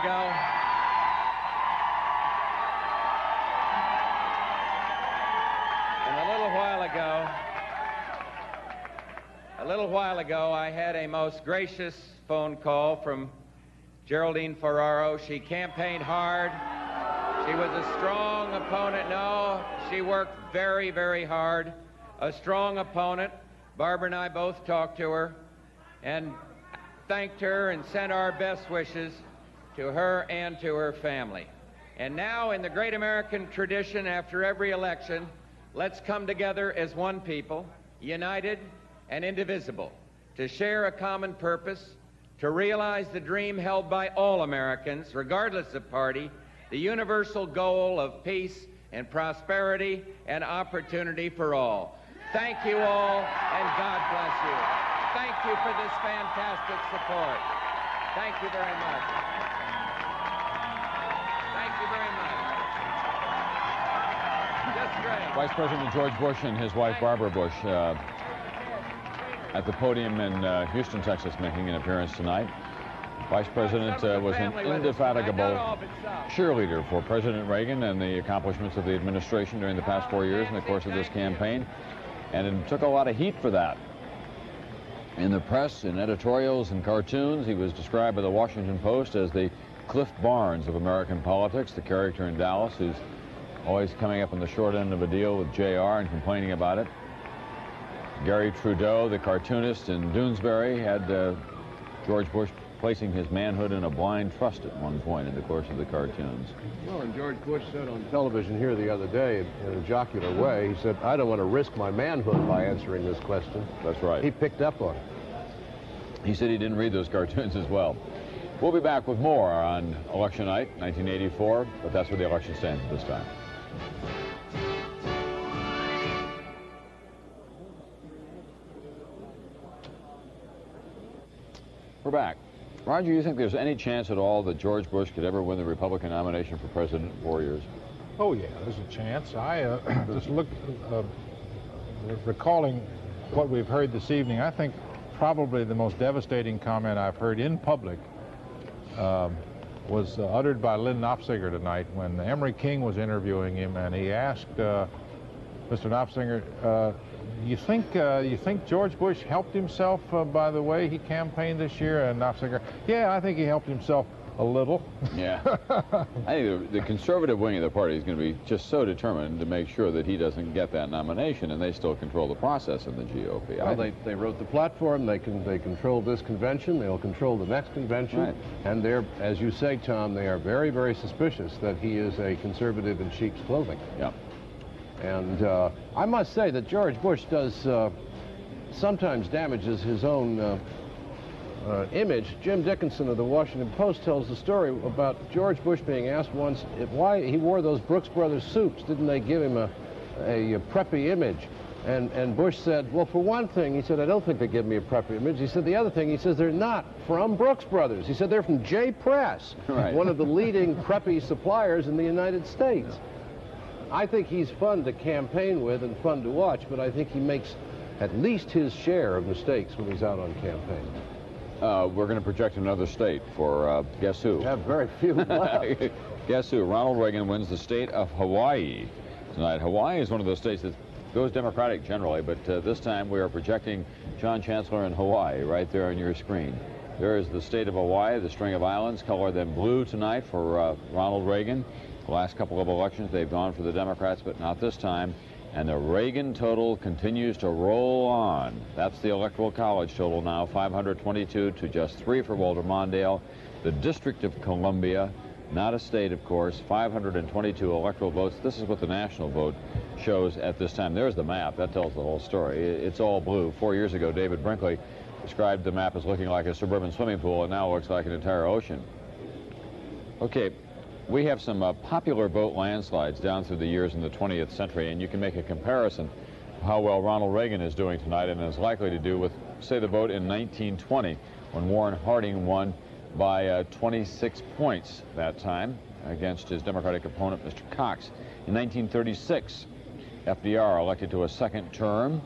ago, I had a most gracious phone call from Geraldine Ferraro. She campaigned hard. She was a strong opponent. No, she worked very, very hard. A strong opponent. Barbara and I both talked to her and thanked her and sent our best wishes to her and to her family. And now, in the great American tradition, after every election, let's come together as one people, united and indivisible, to share a common purpose, to realize the dream held by all Americans, regardless of party, the universal goal of peace and prosperity and opportunity for all. Thank you all, and God bless you. Thank you for this fantastic support. Thank you very much. Thank you very much. Just great. Vice President George Bush and his wife Barbara Bush at the podium in Houston, Texas, making an appearance tonight. Vice President was an indefatigable cheerleader for President Reagan and the accomplishments of the administration during the past 4 years in the course of this campaign. And it took a lot of heat for that. In the press, in editorials and cartoons, he was described by the Washington Post as the Cliff Barnes of American politics, the character in Dallas who's always coming up on the short end of a deal with JR and complaining about it. Gary Trudeau, the cartoonist in Doonesbury, had George Bush placing his manhood in a blind trust at one point in the course of the cartoons. Well, and George Bush said on television here the other day in a jocular way, he said, I don't want to risk my manhood by answering this question. That's right. He picked up on it. He said he didn't read those cartoons as well. We'll be back with more on election night, 1984, but that's where the election stands at this time. We're back. Roger, you think there's any chance at all that George Bush could ever win the Republican nomination for president in 4 years? Oh, yeah, there's a chance. I just recalling what we've heard this evening, I think probably the most devastating comment I've heard in public was uttered by Lynn Knopfsinger tonight when Emory King was interviewing him, and he asked Mr. Knopfsinger, you think George Bush helped himself by the way he campaigned this year? And Knopfsinger, yeah, I think he helped himself a little. Yeah. I think the conservative wing of the party is going to be just so determined to make sure that he doesn't get that nomination, and they still control the process in the GOP. Well, they wrote the platform. They control this convention. They'll control the next convention. Right. And they're, as you say, Tom, they are very, very suspicious that he is a conservative in sheep's clothing. Yeah. And I must say that George Bush does sometimes damages his own image. Jim Dickinson of the Washington Post tells the story about George Bush being asked once why he wore those Brooks Brothers suits. Didn't they give him a preppy image? And Bush said, well, for one thing, he said, I don't think they give me a preppy image. He said, the other thing, he says, they're not from Brooks Brothers. He said, they're from J. Press, right. One of the leading preppy suppliers in the United States. I think he's fun to campaign with and fun to watch, but I think he makes at least his share of mistakes when he's out on campaign. We're going to project another state for guess who? We have very few left. Guess who? Ronald Reagan wins the state of Hawaii tonight. Hawaii is one of those states that goes Democratic generally, but this time we are projecting John Chancellor in Hawaii right there on your screen. There is the state of Hawaii, the string of islands, color them blue tonight for Ronald Reagan. The last couple of elections, they've gone for the Democrats, but not this time. And the Reagan total continues to roll on. That's the Electoral College total now, 522 to just 3 for Walter Mondale. The District of Columbia, not a state, of course, 522 electoral votes. This is what the national vote shows at this time. There's the map. That tells the whole story. It's all blue. 4 years ago, David Brinkley described the map as looking like a suburban swimming pool, and now it looks like an entire ocean. Okay. We have some popular boat landslides down through the years in the 20th century, and you can make a comparison of how well Ronald Reagan is doing tonight and is likely to do with, say, the vote in 1920, when Warren Harding won by 26 points that time against his Democratic opponent, Mr. Cox. In 1936, FDR, elected to a second term,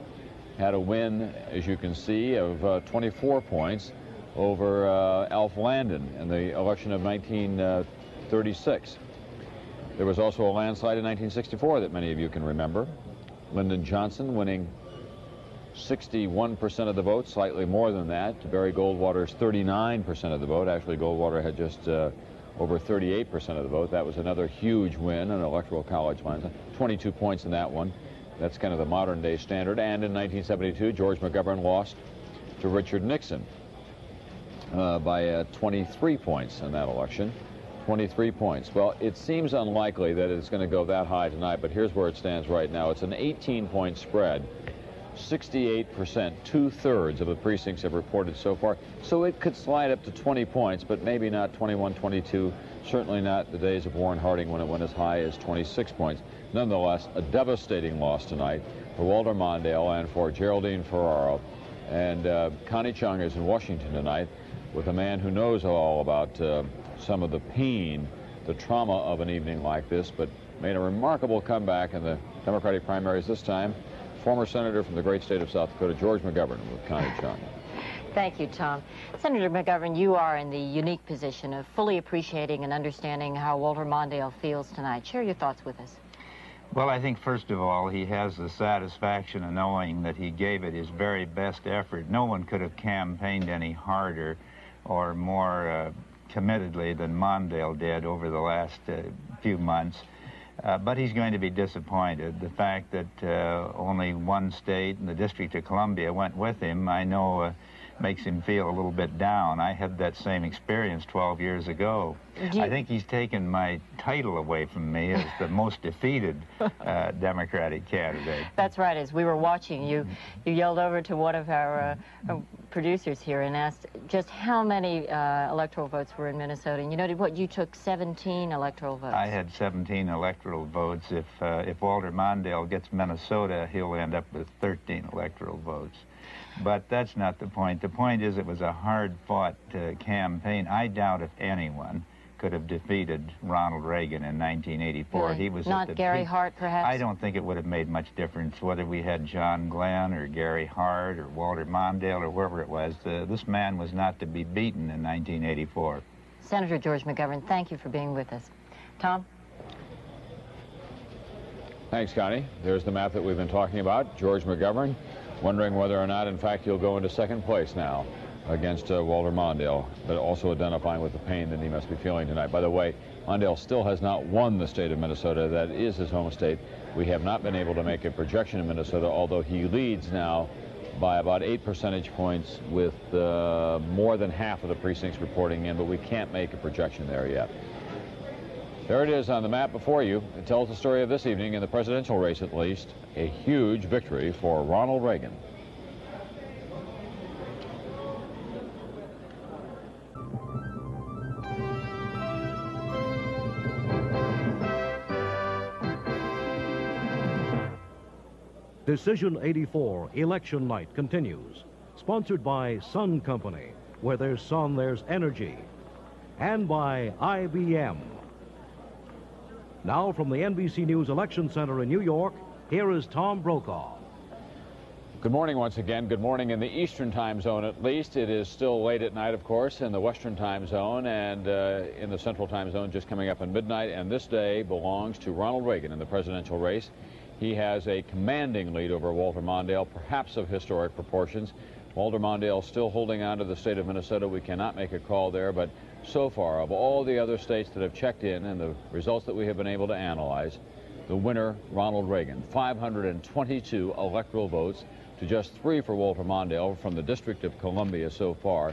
had a win, as you can see, of 24 points over Alf Landon in the election of 1936. There was also a landslide in 1964 that many of you can remember. Lyndon Johnson winning 61% of the vote, slightly more than that, to Barry Goldwater's 39% of the vote. Actually, Goldwater had just over 38% of the vote. That was another huge win, an Electoral College landslide. 22 points in that one. That's kind of the modern day standard. And in 1972, George McGovern lost to Richard Nixon by 23 points in that election. 23 points. Well, it seems unlikely that it's going to go that high tonight, but here's where it stands right now. It's an 18-point spread. 68%, 2/3 of the precincts have reported so far. So it could slide up to 20 points, but maybe not 21, 22. Certainly not the days of Warren Harding when it went as high as 26 points. Nonetheless, a devastating loss tonight for Walter Mondale and for Geraldine Ferraro. And Connie Chung is in Washington tonight with a man who knows all about some of the pain, the trauma of an evening like this, but made a remarkable comeback in the Democratic primaries this time. Former Senator from the great state of South Dakota, George McGovern, with Connie Chung. Thank you, Tom. Senator McGovern, you are in the unique position of fully appreciating and understanding how Walter Mondale feels tonight. Share your thoughts with us. Well, I think, first of all, he has the satisfaction of knowing that he gave it his very best effort. No one could have campaigned any harder or more committedly than Mondale did over the last few months. But he's going to be disappointed. The fact that only one state, the District of Columbia, went with him, I know makes him feel a little bit down. I had that same experience 12 years ago. I think he's taken my title away from me as the most defeated Democratic candidate. That's right. As we were watching, you yelled over to one of our producers here and asked just how many electoral votes were in Minnesota. And you noted what? You took 17 electoral votes. I had 17 electoral votes. If Walter Mondale gets Minnesota, he'll end up with 13 electoral votes. But that's not the point. The point is it was a hard-fought campaign. I doubt if anyone could have defeated Ronald Reagan in 1984. Really? He was not Gary Hart, perhaps? I don't think it would have made much difference whether we had John Glenn or Gary Hart or Walter Mondale or whoever it was. This man was not to be beaten in 1984. Senator George McGovern, thank you for being with us. Tom? Thanks, Connie. There's the map that we've been talking about. George McGovern wondering whether or not, in fact, he'll go into second place now against Walter Mondale, but also identifying with the pain that he must be feeling tonight. By the way, Mondale still has not won the state of Minnesota. That is his home state. We have not been able to make a projection in Minnesota, although he leads now by about 8 percentage points with more than half of the precincts reporting in, but we can't make a projection there yet. There it is on the map before you. It tells the story of this evening, in the presidential race at least, a huge victory for Ronald Reagan. Decision 84, Election Night, continues. Sponsored by Sun Company, where there's sun, there's energy. And by IBM. Now from the NBC News Election Center in New York, here is Tom Brokaw. Good morning once again. Good morning in the Eastern time zone, at least. It is still late at night, of course, in the Western time zone, and in the Central time zone just coming up on midnight. And this day belongs to Ronald Reagan in the presidential race. He has a commanding lead over Walter Mondale, perhaps of historic proportions. Walter Mondale still holding on to the state of Minnesota. We cannot make a call there, but so far, of all the other states that have checked in and the results that we have been able to analyze, the winner, Ronald Reagan, 522 electoral votes to just 3 for Walter Mondale from the District of Columbia so far.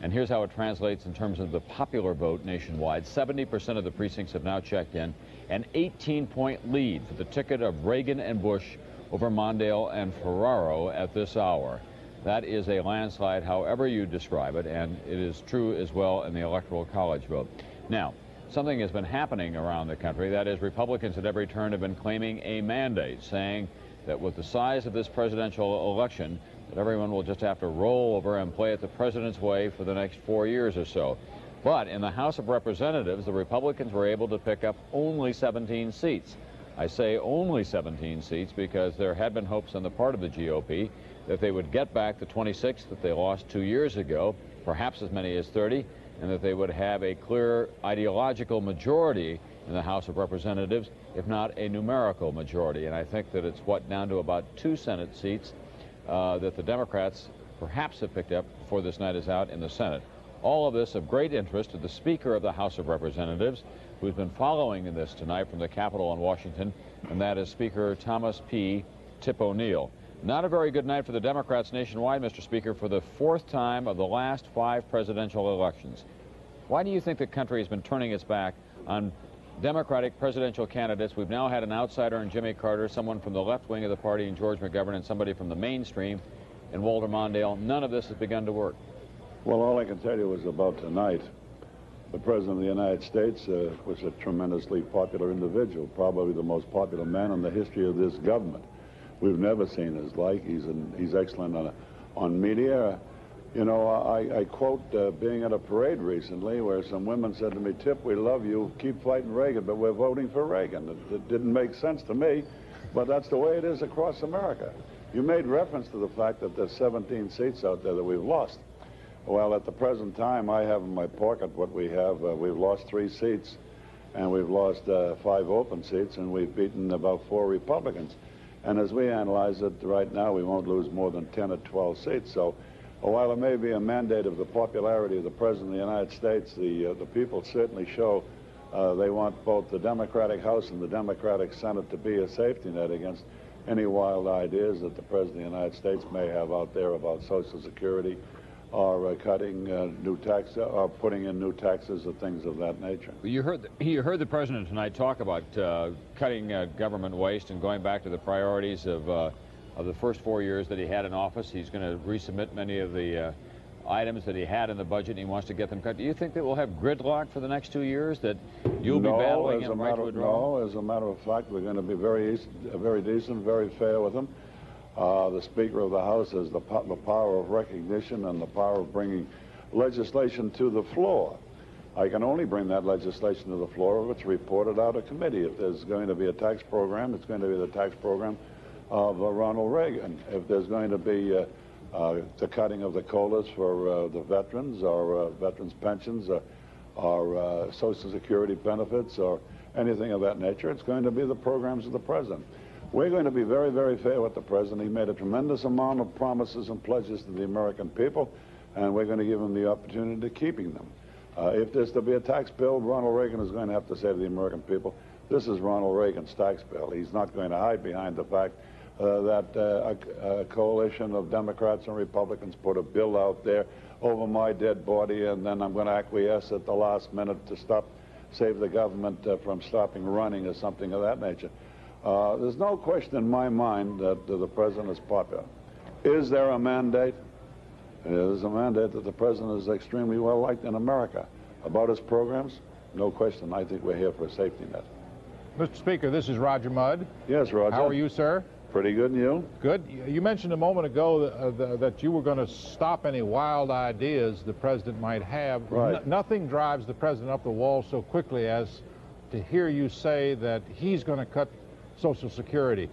And here's how it translates in terms of the popular vote nationwide. 70% of the precincts have now checked in. An 18-point lead for the ticket of Reagan and Bush over Mondale and Ferraro at this hour. That is a landslide, however you describe it, and it is true as well in the Electoral College vote. Now, something has been happening around the country. That is, Republicans at every turn have been claiming a mandate, saying that with the size of this presidential election, that everyone will just have to roll over and play it the president's way for the next 4 years or so. But in the House of Representatives, the Republicans were able to pick up only 17 seats. I say only 17 seats because there had been hopes on the part of the GOP that they would get back the 26 that they lost 2 years ago, perhaps as many as 30, and that they would have a clear ideological majority in the House of Representatives, if not a numerical majority. And I think that it's down to about 2 Senate seats that the Democrats perhaps have picked up before this night is out in the Senate. All of this of great interest to the Speaker of the House of Representatives, who's been following this tonight from the Capitol in Washington, and that is Speaker Thomas P. Tip O'Neill. Not a very good night for the Democrats nationwide, Mr. Speaker, for the 4th time of the last 5 presidential elections. Why do you think the country has been turning its back on Democratic presidential candidates? We've now had an outsider in Jimmy Carter, someone from the left wing of the party in George McGovern, and somebody from the mainstream in Walter Mondale. None of this has begun to work. Well, all I can tell you is about tonight. The President of the United States was a tremendously popular individual, probably the most popular man in the history of this government. We've never seen his like. He's excellent on media. You know, I quote being at a parade recently where some women said to me, "Tip, we love you, keep fighting Reagan, but we're voting for Reagan." It didn't make sense to me, but that's the way it is across America. You made reference to the fact that there's 17 seats out there that we've lost. Well, at the present time, I have in my pocket what we have. We've lost 3 seats, and we've lost 5 open seats, and we've beaten about 4 Republicans. And as we analyze it right now, we won't lose more than 10 or 12 seats. So while it may be a mandate of the popularity of the President of the United States, the people certainly show they want both the Democratic House and the Democratic Senate to be a safety net against any wild ideas that the President of the United States may have out there about Social Security or cutting new taxes or putting in new taxes or things of that nature. You heard the President tonight talk about cutting government waste and going back to the priorities of the first 4 years that he had in office. He's going to resubmit many of the items that he had in the budget, and he wants to get them cut. Do you think that we'll have gridlock for the next 2 years, that you'll be battling him right to a draw? No, as a matter of fact, we're going to be very decent, very fair with him. The Speaker of the House has the power of recognition and the power of bringing legislation to the floor. I can only bring that legislation to the floor if it's reported out of committee. If there's going to be a tax program, it's going to be the tax program of Ronald Reagan. If there's going to be the cutting of the COLAs for the veterans or veterans' pensions or Social Security benefits or anything of that nature, it's going to be the programs of the President. We're going to be very, very fair with the President. He made a tremendous amount of promises and pledges to the American people, and we're going to give him the opportunity of keeping them. If there's to be a tax bill, Ronald Reagan is going to have to say to the American people, this is Ronald Reagan's tax bill. He's not going to hide behind the fact that a coalition of Democrats and Republicans put a bill out there over my dead body, and then I'm going to acquiesce at the last minute to save the government from stopping running or something of that nature. There's no question in my mind that the President is popular. Is there a mandate? There's a mandate that the President is extremely well liked in America. About his programs, no question. I think we're here for a safety net. Mr. Speaker, this is Roger Mudd. Yes, Roger. How are you, sir? Pretty good, and you? Good. You mentioned a moment ago that you were going to stop any wild ideas the President might have. Right. Nothing drives the President up the wall so quickly as to hear you say that he's going to cut Social Security.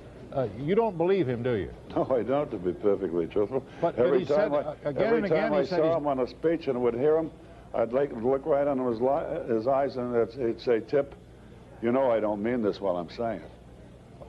You don't believe him, do you? No, I don't, to be perfectly truthful. But every he time said, again and again, I he said saw him on a speech and would hear him, I'd like to look right into his eyes and he'd say, Tip, you know I don't mean this while I'm saying it.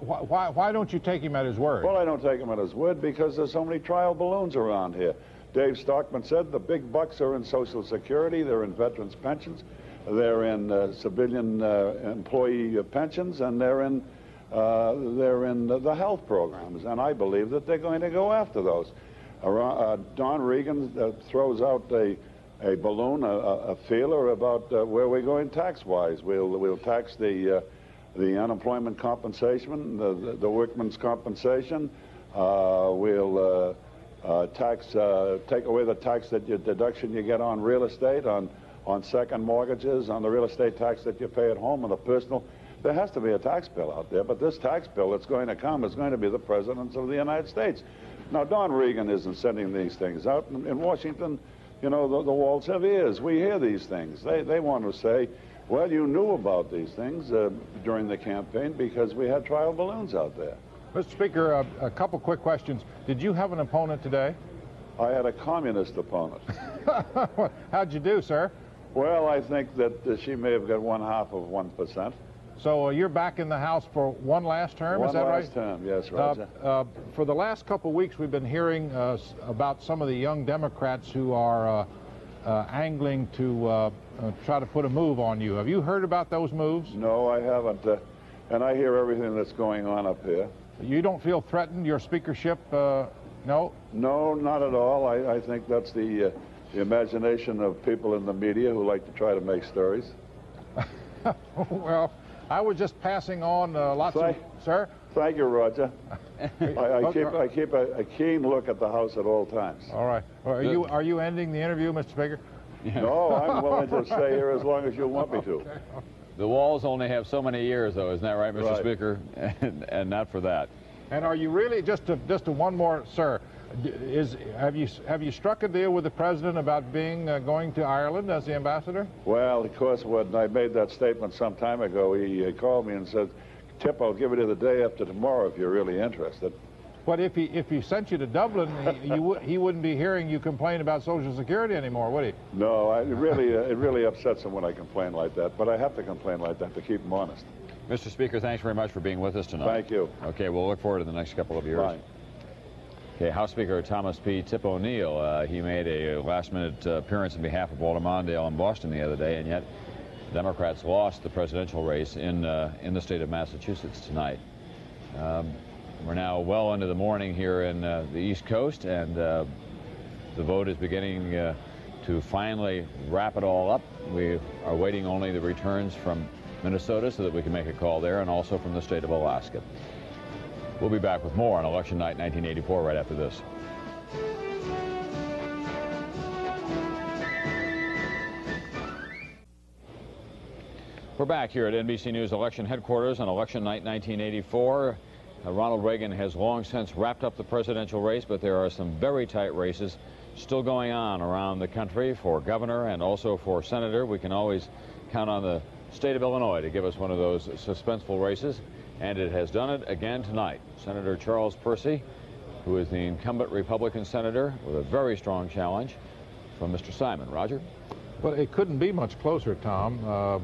Why don't you take him at his word? Well, I don't take him at his word because there's so many trial balloons around here. Dave Stockman said the big bucks are in Social Security, they're in veterans' pensions, they're in civilian employee pensions, and they're in the health programs. And I believe that they're going to go after those. Don Regan throws out a balloon, a feeler about where we're going tax-wise. We'll tax the unemployment compensation, the workman's compensation. We'll take away the tax deduction you get on real estate, on second mortgages, on the real estate tax that you pay at home, and the personal. There has to be a tax bill out there, but this tax bill that's going to come is going to be the presidents of the United States. Now, Don Regan isn't sending these things out. In Washington, you know, the walls have ears. We hear these things. They want to say, well, you knew about these things during the campaign because we had trial balloons out there. Mr. Speaker, a couple quick questions. Did you have an opponent today? I had a communist opponent. How'd you do, sir? Well, I think that she may have got 0.5%. So you're back in the House for one last term, is that right? One last term, yes, Roger. For the last couple of weeks, we've been hearing about some of the young Democrats who are angling to try to put a move on you. Have you heard about those moves? No, I haven't. And I hear everything that's going on up here. You don't feel threatened, your speakership, no? No, not at all. I think that's the imagination of people in the media who like to try to make stories. Well, I was just passing on lots of... Sir? Thank you, Roger. I keep a keen look at the House at all times. All right. Are you ending the interview, Mr. Speaker? No, I'm willing to stay here as long as you want me to. The walls only have so many years, though, isn't that right, Mr. Right. Speaker? And not for that. And are you really, just to one more, sir, have you struck a deal with the president about going to Ireland as the ambassador? Well, of course, when I made that statement some time ago, he called me and said, Tip, I'll give it to you the day after tomorrow if you're really interested. But if he sent you to Dublin, he wouldn't be hearing you complain about Social Security anymore, would he? No, it really upsets him when I complain like that, but I have to complain like that to keep him honest. Mr. Speaker, thanks very much for being with us tonight. Thank you. Okay, we'll look forward to the next couple of years. Bye. Okay, House Speaker Thomas P. Tip O'Neill, he made a last-minute appearance on behalf of Walter Mondale in Boston the other day, and yet Democrats lost the presidential race in the state of Massachusetts tonight. We're now well into the morning here in the East Coast, and the vote is beginning to finally wrap it all up. We are waiting only the returns from Minnesota so that we can make a call there, and also from the state of Alaska. We'll be back with more on Election Night 1984 right after this. We're back here at NBC News Election Headquarters on Election Night 1984. Ronald Reagan has long since wrapped up the presidential race, but there are some very tight races still going on around the country for governor and also for senator. We can always count on the state of Illinois to give us one of those suspenseful races, and it has done it again tonight. Senator Charles Percy, who is the incumbent Republican senator, with a very strong challenge from Mr. Simon. Roger? Well, it couldn't be much closer, Tom.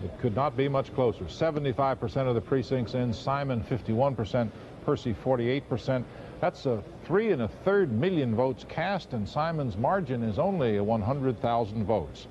It could not be much closer. 75% of the precincts in, Simon 51%, Percy 48%. That's 3 1/3 million votes cast, and Simon's margin is only 100,000 votes.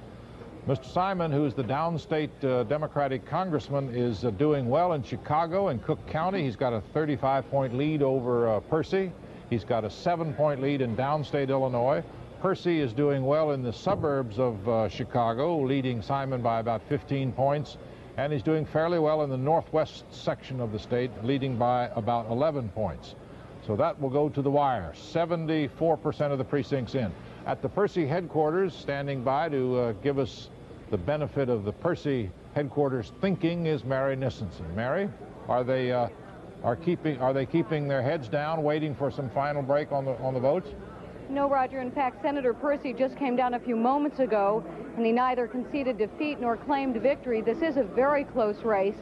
Mr. Simon, who is the downstate Democratic congressman, is doing well in Chicago and Cook County. He's got a 35-point lead over Percy. He's got a 7-point lead in downstate Illinois. Percy is doing well in the suburbs of Chicago, leading Simon by about 15 points. And he's doing fairly well in the northwest section of the state, leading by about 11 points. So that will go to the wire. 74% of the precincts in. At the Percy headquarters, standing by to give us the benefit of the Percy headquarters thinking, is Mary Nissenson. Mary, are they keeping their heads down, waiting for some final break on the votes? No, Roger. In fact, Senator Percy just came down a few moments ago, and he neither conceded defeat nor claimed victory. This is a very close race,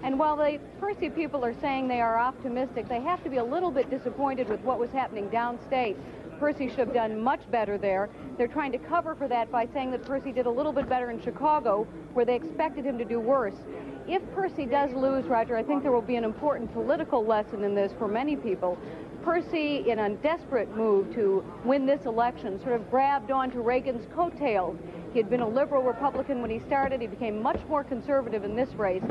And while the Percy people are saying they are optimistic, they have to be a little bit disappointed with what was happening downstate. Percy should have done much better there. They're trying to cover for that by saying that Percy did a little bit better in Chicago, where they expected him to do worse. If Percy does lose, Roger, I think there will be an important political lesson in this for many people. Percy, in a desperate move to win this election, sort of grabbed onto Reagan's coattails. He had been a liberal Republican when he started. He became much more conservative in this race.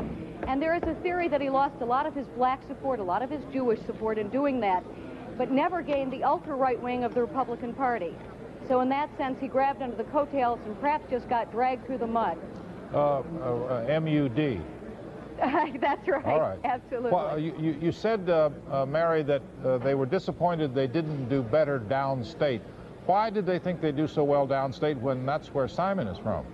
And there is a theory that he lost a lot of his black support, a lot of his Jewish support in doing that, but never gained the ultra-right wing of the Republican Party. So in that sense, he grabbed onto the coattails and perhaps just got dragged through the mud. M-U-D. That's right. All right. Absolutely. Well, you said, Mary, that they were disappointed they didn't do better downstate. Why did they think they'd do so well downstate when that's where Simon is from?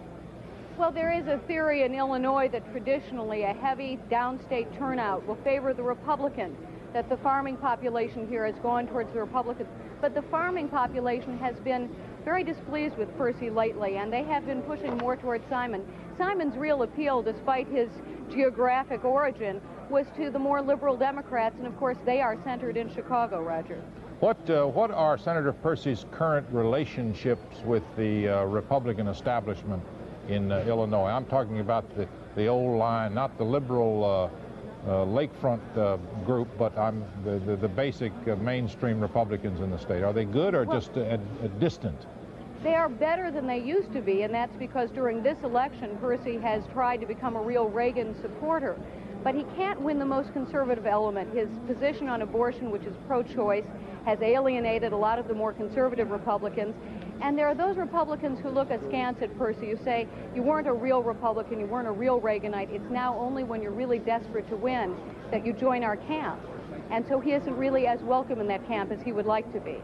Well, there is a theory in Illinois that traditionally a heavy downstate turnout will favor the Republican, that the farming population here has gone towards the Republicans. But the farming population has been very displeased with Percy lately, and they have been pushing more towards Simon. Simon's real appeal, despite his geographic origin, was to the more liberal Democrats, and of course they are centered in Chicago, Roger. What are Senator Percy's current relationships with the Republican establishment in Illinois? I'm talking about the old line, not the liberal lakefront group, but the basic mainstream Republicans in the state. Are they good or just distant? They are better than they used to be, and that's because during this election, Percy has tried to become a real Reagan supporter. But he can't win the most conservative element. His position on abortion, which is pro-choice, has alienated a lot of the more conservative Republicans. And there are those Republicans who look askance at Percy, who say, you weren't a real Republican, you weren't a real Reaganite. It's now only when you're really desperate to win that you join our camp. And so he isn't really as welcome in that camp as he would like to be.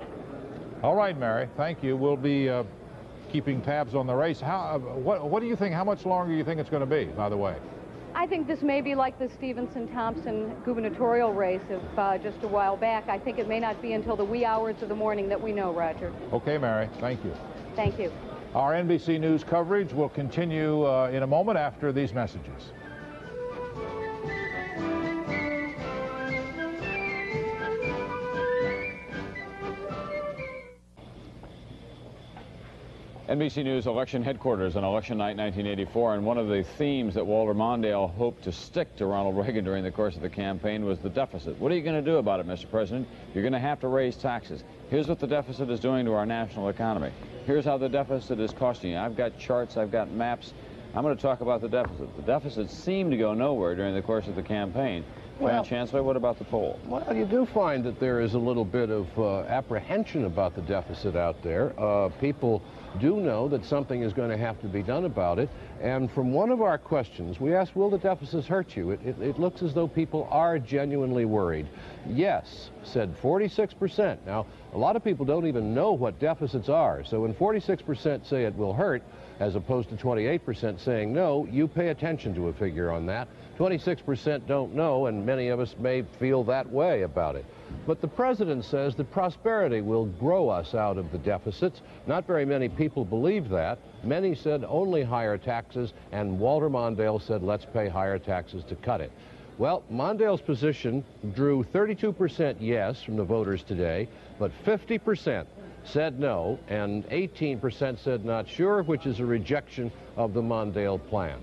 All right, Mary, thank you. We'll be keeping tabs on the race. What do you think, how much longer do you think it's going to be, by the way? I think this may be like the Stevenson-Thompson gubernatorial race of just a while back. I think it may not be until the wee hours of the morning that we know, Roger. Okay, Mary, thank you. Thank you. Our NBC News coverage will continue in a moment after these messages. NBC News election headquarters on election night 1984, and one of the themes that Walter Mondale hoped to stick to Ronald Reagan during the course of the campaign was the deficit. What are you going to do about it, Mr. President? You're going to have to raise taxes. Here's what the deficit is doing to our national economy. Here's how the deficit is costing you. I've got charts, I've got maps. I'm going to talk about the deficit. The deficit seemed to go nowhere during the course of the campaign. Well, Chancellor, what about the poll? Well, you do find that there is a little bit of apprehension about the deficit out there. People do know that something is going to have to be done about it. And from one of our questions, we asked, will the deficits hurt you? It looks as though people are genuinely worried. Yes, said 46%. Now, a lot of people don't even know what deficits are. So when 46% say it will hurt, as opposed to 28% saying no, you pay attention to a figure on that. 26% don't know, and many of us may feel that way about it. But the president says that prosperity will grow us out of the deficits. Not very many people believe that. Many said only higher taxes, and Walter Mondale said let's pay higher taxes to cut it. Well, Mondale's position drew 32% yes from the voters today, but 50% said no, and 18% said not sure, which is a rejection of the Mondale plan.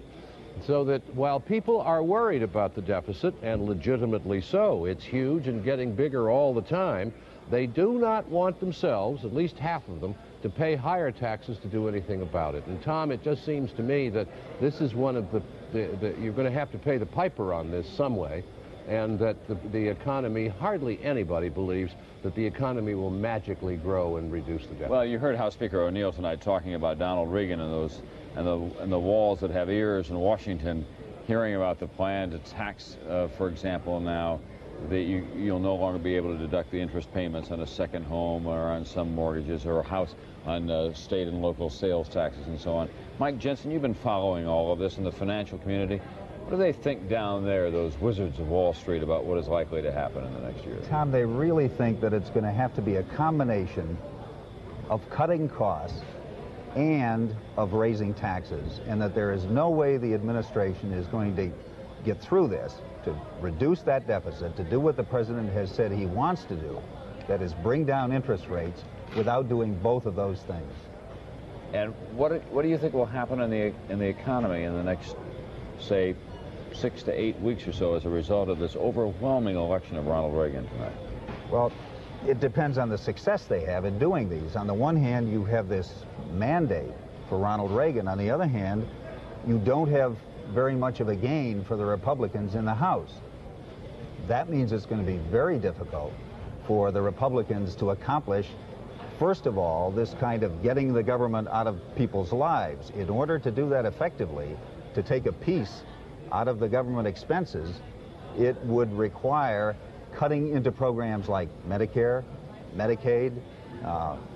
So that while people are worried about the deficit, and legitimately so, it's huge and getting bigger all the time, they do not want themselves, at least half of them, to pay higher taxes to do anything about it. And Tom, it just seems to me that this is one of you're going to have to pay the piper on this some way, and that the economy, hardly anybody believes that the economy will magically grow and reduce the deficit. Well, you heard House Speaker O'Neill tonight talking about Donald Reagan and those and the walls that have ears in Washington, hearing about the plan to tax, for example, now that you'll no longer be able to deduct the interest payments on a second home or on some mortgages or a house, on state and local sales taxes and so on. Mike Jensen, you've been following all of this in the financial community. What do they think down there, those wizards of Wall Street, about what is likely to happen in the next year? Tom, they really think that it's going to have to be a combination of cutting costs and of raising taxes, and that there is no way the administration is going to get through this, to reduce that deficit, to do what the president has said he wants to do, that is bring down interest rates without doing both of those things. And what do you think will happen in the economy in the next, say, 6 to 8 weeks or so as a result of this overwhelming election of Ronald Reagan tonight? Well, it depends on the success they have in doing these. On the one hand, you have this mandate for Ronald Reagan. On the other hand, you don't have very much of a gain for the Republicans in the House. That means it's going to be very difficult for the Republicans to accomplish, first of all, this kind of getting the government out of people's lives. In order to do that effectively, to take a piece out of the government expenses, it would require cutting into programs like Medicare, Medicaid,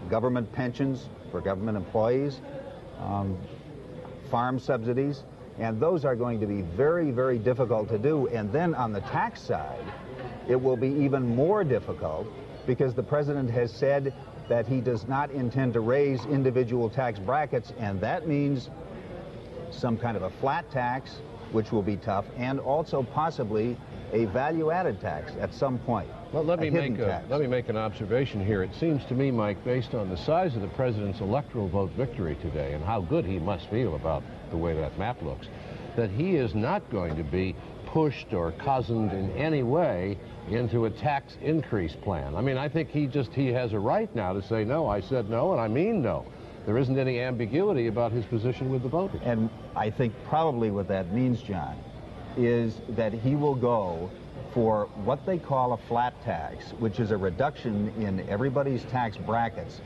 government pensions for government employees, farm subsidies, and those are going to be very, very difficult to do. And then on the tax side, it will be even more difficult because the president has said that he does not intend to raise individual tax brackets, and that means some kind of a flat tax, which will be tough, and also possibly a value-added tax at some point. Well, let me make an observation here. It seems to me, Mike, based on the size of the president's electoral vote victory today and how good he must feel about the way that map looks, that he is not going to be pushed or cozened in any way into a tax increase plan. I mean, I think he has a right now to say, no, I said no, and I mean no. There isn't any ambiguity about his position with the voters. And I think probably what that means, John, is that he will go for what they call a flat tax, which is a reduction in everybody's tax brackets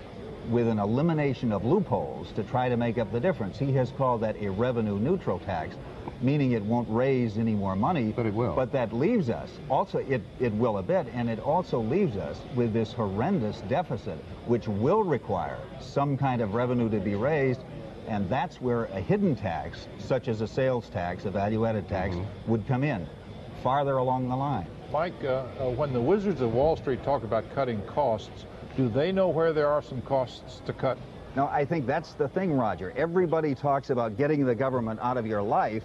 with an elimination of loopholes to try to make up the difference. He has called that a revenue neutral tax, meaning it won't raise any more money. But it will. But that leaves us, also it will a bit, and it also leaves us with this horrendous deficit, which will require some kind of revenue to be raised, and that's where a hidden tax, such as a sales tax, a value-added tax, would come in, farther along the line. Mike, when the wizards of Wall Street talk about cutting costs, do they know where there are some costs to cut? No, I think that's the thing, Roger. Everybody talks about getting the government out of your life,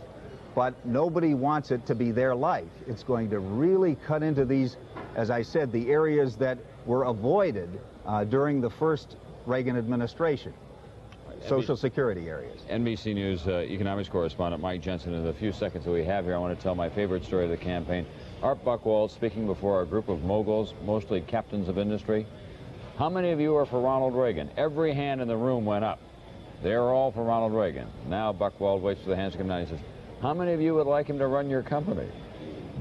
but nobody wants it to be their life. It's going to really cut into these, as I said, the areas that were avoided during the first Reagan administration. Social Security areas. NBC News economics correspondent Mike Jensen. In the few seconds that we have here, I want to tell my favorite story of the campaign. Art Buchwald speaking before a group of moguls, mostly captains of industry. How many of you are for Ronald Reagan? Every hand in the room went up. They're all for Ronald Reagan. Now Buchwald waits for the hands to come down. He says, how many of you would like him to run your company?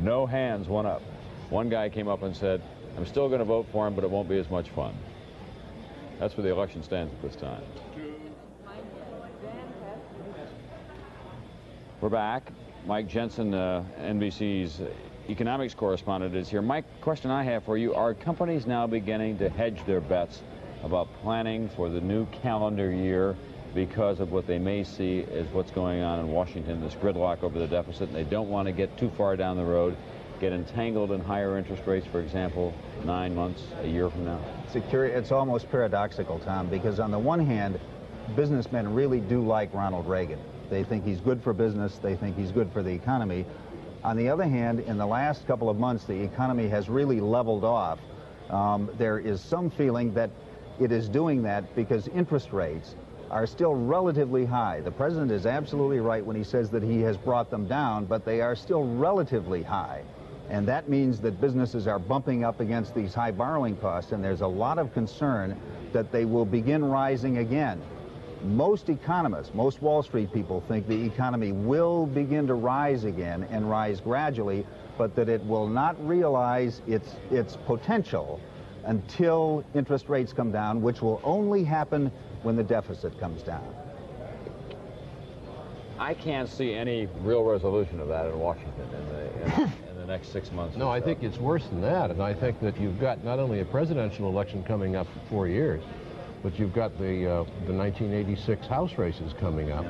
No hands went up. One guy came up and said, I'm still going to vote for him, but it won't be as much fun. That's where the election stands at this time. We're back. Mike Jensen, NBC's economics correspondent, is here. Mike, question I have for you, are companies now beginning to hedge their bets about planning for the new calendar year because of what they may see as what's going on in Washington, this gridlock over the deficit, and they don't want to get too far down the road, get entangled in higher interest rates, for example, 9 months, a year from now? It's almost paradoxical, Tom, because on the one hand, businessmen really do like Ronald Reagan. They think he's good for business. They think he's good for the economy. On the other hand, in the last couple of months, the economy has really leveled off. There is some feeling that it is doing that because interest rates are still relatively high. The president is absolutely right when he says that he has brought them down, but they are still relatively high. And that means that businesses are bumping up against these high borrowing costs, and there's a lot of concern that they will begin rising again. Most economists, most Wall Street people think the economy will begin to rise again and rise gradually, but that it will not realize its potential until interest rates come down, which will only happen when the deficit comes down. I can't see any real resolution of that in Washington in the next 6 months. No, I think it's worse than that, and I think that you've got not only a presidential election coming up for 4 years, but you've got the 1986 House races coming up,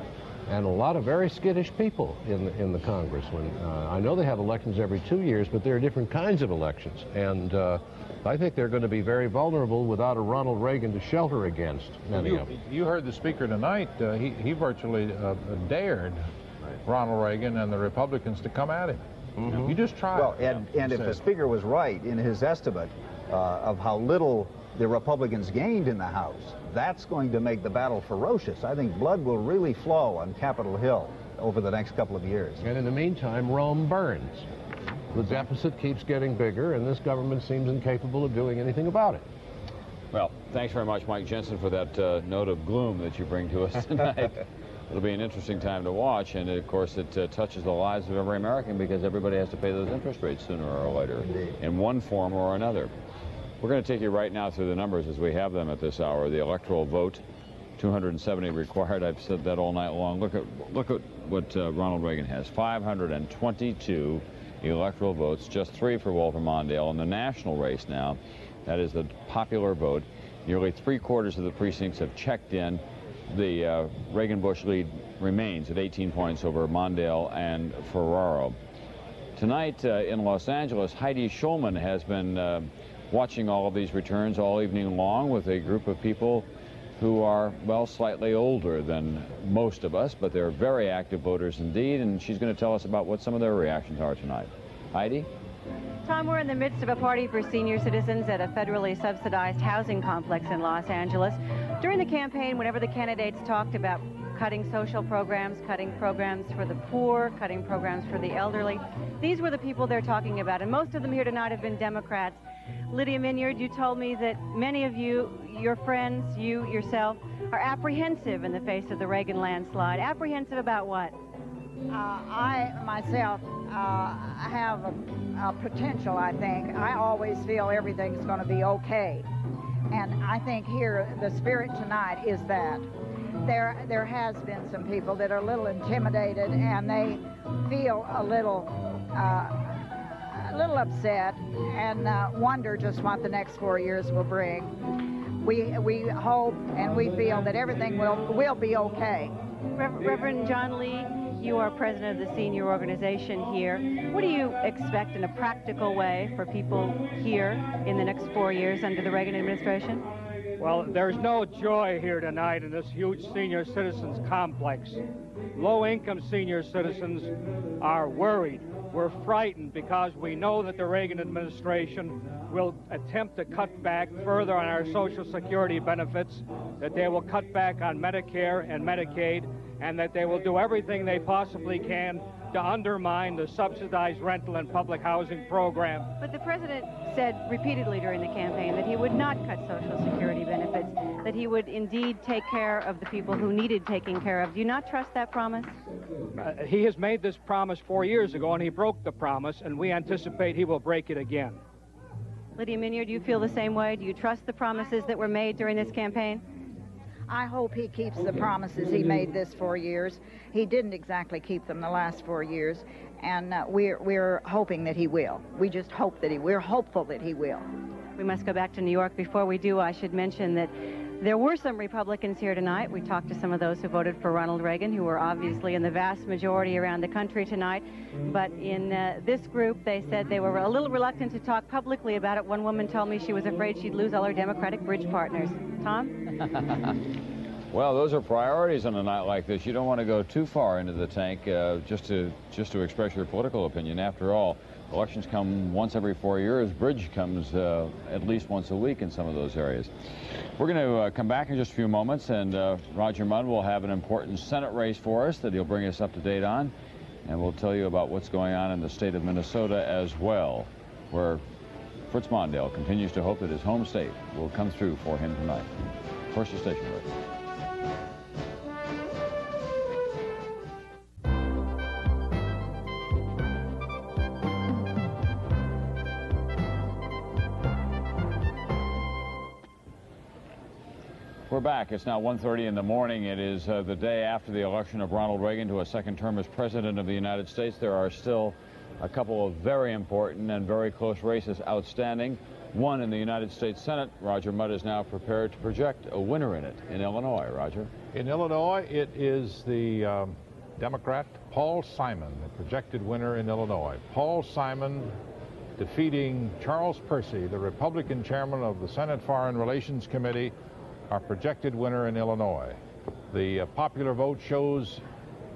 and a lot of very skittish people in the Congress. I know they have elections every 2 years, but there are different kinds of elections, and I think they're going to be very vulnerable without a Ronald Reagan to shelter against many of them. You heard the speaker tonight. He virtually dared Ronald Reagan and the Republicans to come at him. You just tried. Well, and if the Speaker was right in his estimate of how little the Republicans gained in the House, that's going to make the battle ferocious. I think blood will really flow on Capitol Hill over the next couple of years. And in the meantime, Rome burns. The deficit keeps getting bigger, and this government seems incapable of doing anything about it. Well, thanks very much, Mike Jensen, for that note of gloom that you bring to us tonight. It'll be an interesting time to watch, and of course it touches the lives of every American because everybody has to pay those interest rates sooner or later in one form or another. We're going to take you right now through the numbers as we have them at this hour. The electoral vote, 270 required. I've said that all night long. Look at what Ronald Reagan has. 522 electoral votes, just 3 for Walter Mondale. In the national race now, that is the popular vote, nearly 3/4 of the precincts have checked in. The Reagan-Bush lead remains at 18 points over Mondale and Ferraro. Tonight in Los Angeles, Heidi Schulman has been watching all of these returns all evening long with a group of people who are, well, slightly older than most of us, but they're very active voters indeed, and she's going to tell us about what some of their reactions are tonight. Heidi? Tom, we're in the midst of a party for senior citizens at a federally subsidized housing complex in Los Angeles. During the campaign, whenever the candidates talked about cutting social programs, cutting programs for the poor, cutting programs for the elderly, these were the people they're talking about, and most of them here tonight have been Democrats. Lydia Minyard, you told me that many of you, your friends, you yourself, are apprehensive in the face of the Reagan landslide. Apprehensive about what? I myself have a potential, I think. I always feel everything's going to be okay. And I think here the spirit tonight is that there has been some people that are a little intimidated and they feel a little upset and wonder just what the next 4 years will bring. We hope and we feel that everything will be okay. Reverend John Lee, you are president of the senior organization here. What do you expect in a practical way for people here in the next 4 years under the Reagan administration? Well, there's no joy here tonight in this huge senior citizens complex. Low-income senior citizens are worried. We're frightened because we know that the Reagan administration will attempt to cut back further on our Social Security benefits, that they will cut back on Medicare and Medicaid, and that they will do everything they possibly can to undermine the subsidized rental and public housing program. But the president said repeatedly during the campaign that he would not cut Social Security benefits, that he would indeed take care of the people who needed taking care of. Do you not trust that promise? He has made this promise 4 years ago, and he broke the promise, and we anticipate he will break it again. Lydia Minyard, do you feel the same way? Do you trust the promises that were made during this campaign? I hope he keeps the promises he made this 4 years. He didn't exactly keep them the last 4 years, and we're hoping that he will. We just hope that we're hopeful that he will. We must go back to New York. Before we do, I should mention that there were some Republicans here tonight. We talked to some of those who voted for Ronald Reagan, who were obviously in the vast majority around the country tonight. But in this group, they said they were a little reluctant to talk publicly about it. One woman told me she was afraid she'd lose all her Democratic bridge partners. Tom? Well, those are priorities on a night like this. You don't want to go too far into the tank just to express your political opinion. After all, elections come once every 4 years. Bridge comes at least once a week in some of those areas. We're going to come back in just a few moments, and Roger Mudd will have an important Senate race for us that he'll bring us up to date on, and we'll tell you about what's going on in the state of Minnesota as well, where Fritz Mondale continues to hope that his home state will come through for him tonight. First to station with. We're back. It's now 1:30 in the morning. It is the day after the election of Ronald Reagan to a second term as president of the United States. There are still a couple of very important and very close races outstanding. One in the United States Senate. Roger Mudd is now prepared to project a winner in it in Illinois. Roger? In Illinois, it is the Democrat Paul Simon, the projected winner in Illinois. Paul Simon defeating Charles Percy, the Republican chairman of the Senate Foreign Relations Committee, our projected winner in Illinois. The popular vote shows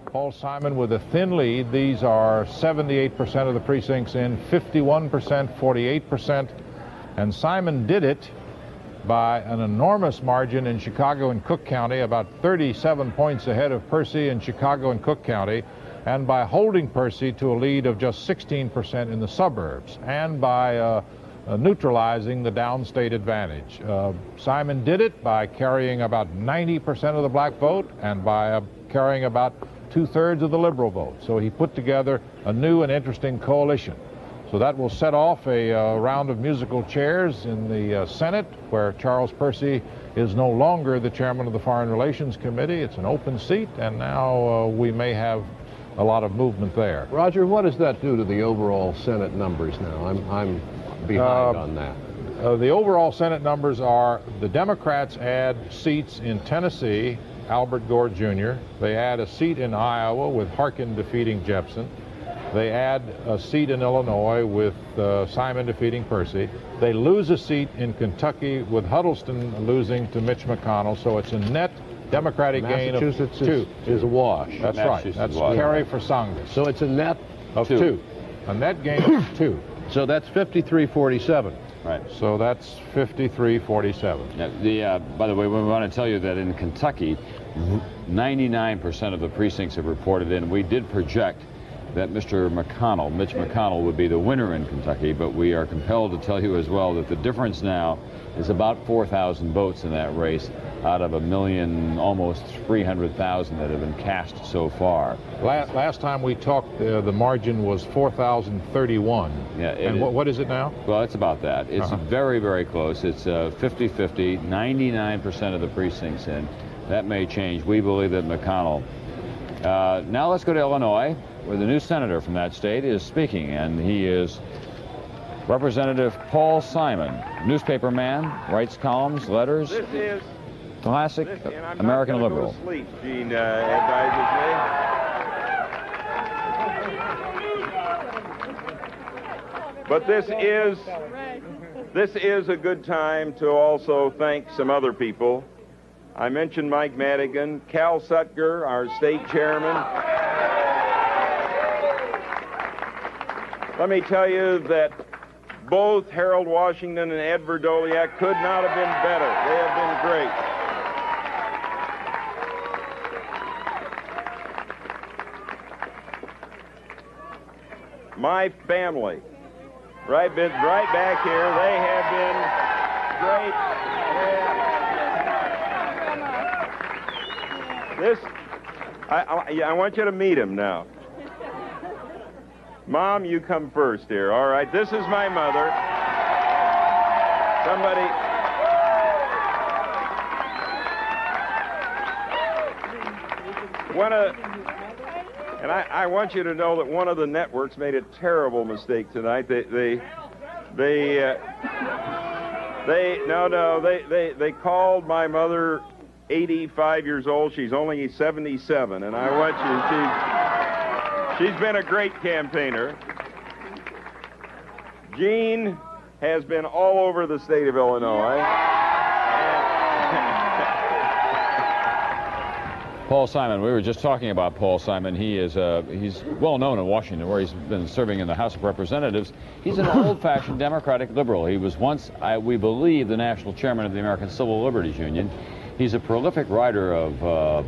Paul Simon with a thin lead. These are 78% of the precincts in, 51%, 48%. And Simon did it by an enormous margin in Chicago and Cook County, about 37 points ahead of Percy in Chicago and Cook County, and by holding Percy to a lead of just 16% in the suburbs, and by neutralizing the downstate advantage. Simon did it by carrying about 90% of the black vote and by carrying about 2/3 of the liberal vote. So he put together a new and interesting coalition. So that will set off a round of musical chairs in the Senate, where Charles Percy is no longer the chairman of the Foreign Relations Committee. It's an open seat, and now we may have a lot of movement there. Roger, what does that do to the overall Senate numbers now? I'm behind on that. The overall Senate numbers are the Democrats add seats in Tennessee, Albert Gore Jr. They add a seat in Iowa with Harkin defeating Jepsen. They add a seat in Illinois with Simon defeating Percy. They lose a seat in Kentucky with Huddleston losing to Mitch McConnell. So it's a net Democratic gain of two. Is a wash. That's right. That's Kerry for Songus. So it's a net of two. A net gain of 2. So that's 53-47. Right. So that's 53-47. By the way, we want to tell you that in Kentucky, 99% of the precincts have reported in. We did project that Mitch McConnell, would be the winner in Kentucky, but we are compelled to tell you as well that the difference now is about 4,000 votes in that race out of 1,000,000, almost 300,000 that have been cast so far. Last time we talked, the margin was 4,031. Yeah, and what is it now? Well, it's about that. It's very, very close. It's 50-50, 99% of the precincts in. That may change. We believe that McConnell. Now let's go to Illinois, where the new senator from that state is speaking, and he is Representative Paul Simon, newspaper man, writes columns, letters. This is classic American liberal. Go to sleep, Gene advises me. But this is a good time to also thank some other people. I mentioned Mike Madigan, Cal Sutger, our state chairman. Let me tell you that both Harold Washington and Ed Verdoliak could not have been better. They have been great. My family, right back here, they have been great. I want you to meet him now. Mom, you come first here. All right, this is my mother. Somebody. And I want you to know that one of the networks made a terrible mistake tonight. They called my mother 85 years old. She's only 77, and I want you. She's been a great campaigner. Gene has been all over the state of Illinois. Paul Simon, we were just talking about Paul Simon. He is he's well known in Washington, where he's been serving in the House of Representatives. He's an old-fashioned Democratic liberal. He was once, we believe, the national chairman of the American Civil Liberties Union. He's a prolific writer of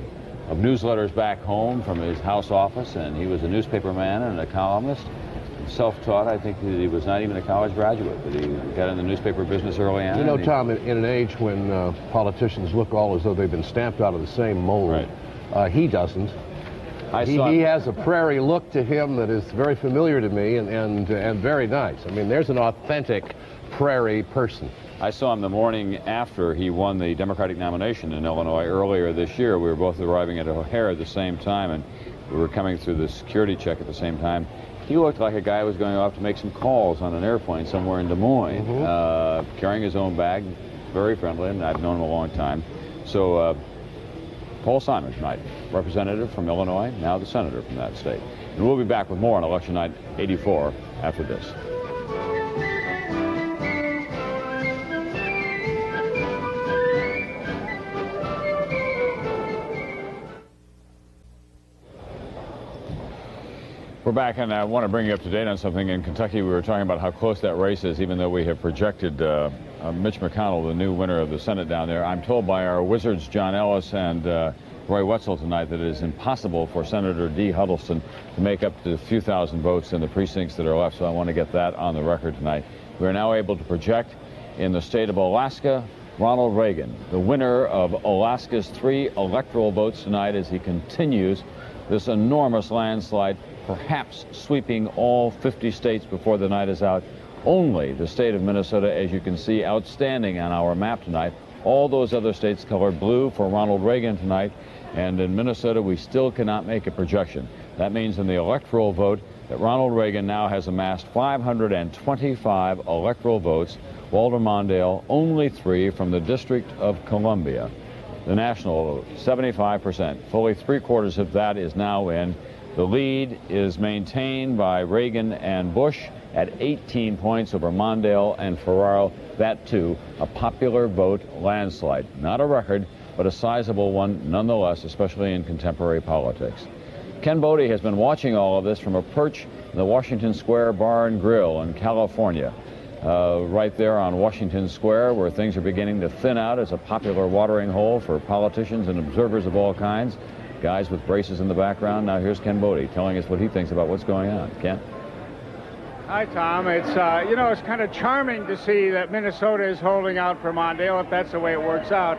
newsletters back home from his House office, and he was a newspaper man and a columnist. Self-taught. I think that he was not even a college graduate, but he got in the newspaper business early on. You know, Tom, in an age when politicians look all as though they've been stamped out of the same mold, he doesn't. He has a prairie look to him that is very familiar to me and very nice. I mean, there's an authentic prairie person. I saw him the morning after he won the Democratic nomination in Illinois earlier this year. We were both arriving at O'Hare at the same time, and we were coming through the security check at the same time. He looked like a guy who was going off to make some calls on an airplane somewhere in Des Moines, carrying his own bag, very friendly, and I've known him a long time. So Paul Simon tonight, representative from Illinois, now the senator from that state. And we'll be back with more on Election Night 84 after this. We're back, and I want to bring you up to date on something. In Kentucky, we were talking about how close that race is, even though we have projected Mitch McConnell, the new winner of the Senate down there. I'm told by our wizards, John Ellis and Roy Wetzel, tonight that it is impossible for Senator Dee Huddleston to make up the few thousand votes in the precincts that are left, so I want to get that on the record tonight. We are now able to project in the state of Alaska, Ronald Reagan, the winner of Alaska's 3 electoral votes tonight as he continues this enormous landslide, perhaps sweeping all 50 states before the night is out. Only the state of Minnesota, as you can see, outstanding on our map tonight. All those other states colored blue for Ronald Reagan tonight, and in Minnesota we still cannot make a projection. That means in the electoral vote that Ronald Reagan now has amassed 525 electoral votes. Walter Mondale only 3 from the District of Columbia. The national vote, 75%. Fully 3/4 of that is now in. The lead is maintained by Reagan and Bush at 18 points over Mondale and Ferraro. That, too, a popular vote landslide. Not a record, but a sizable one nonetheless, especially in contemporary politics. Ken Bodie has been watching all of this from a perch in the Washington Square Bar and Grill in California. Right there on Washington Square, where things are beginning to thin out as a popular watering hole for politicians and observers of all kinds. Guys with braces in the background. Now here's Ken Bodie telling us what he thinks about what's going on. Ken? Hi, Tom. It's, you know, it's kind of charming to see that Minnesota is holding out for Mondale, if that's the way it works out.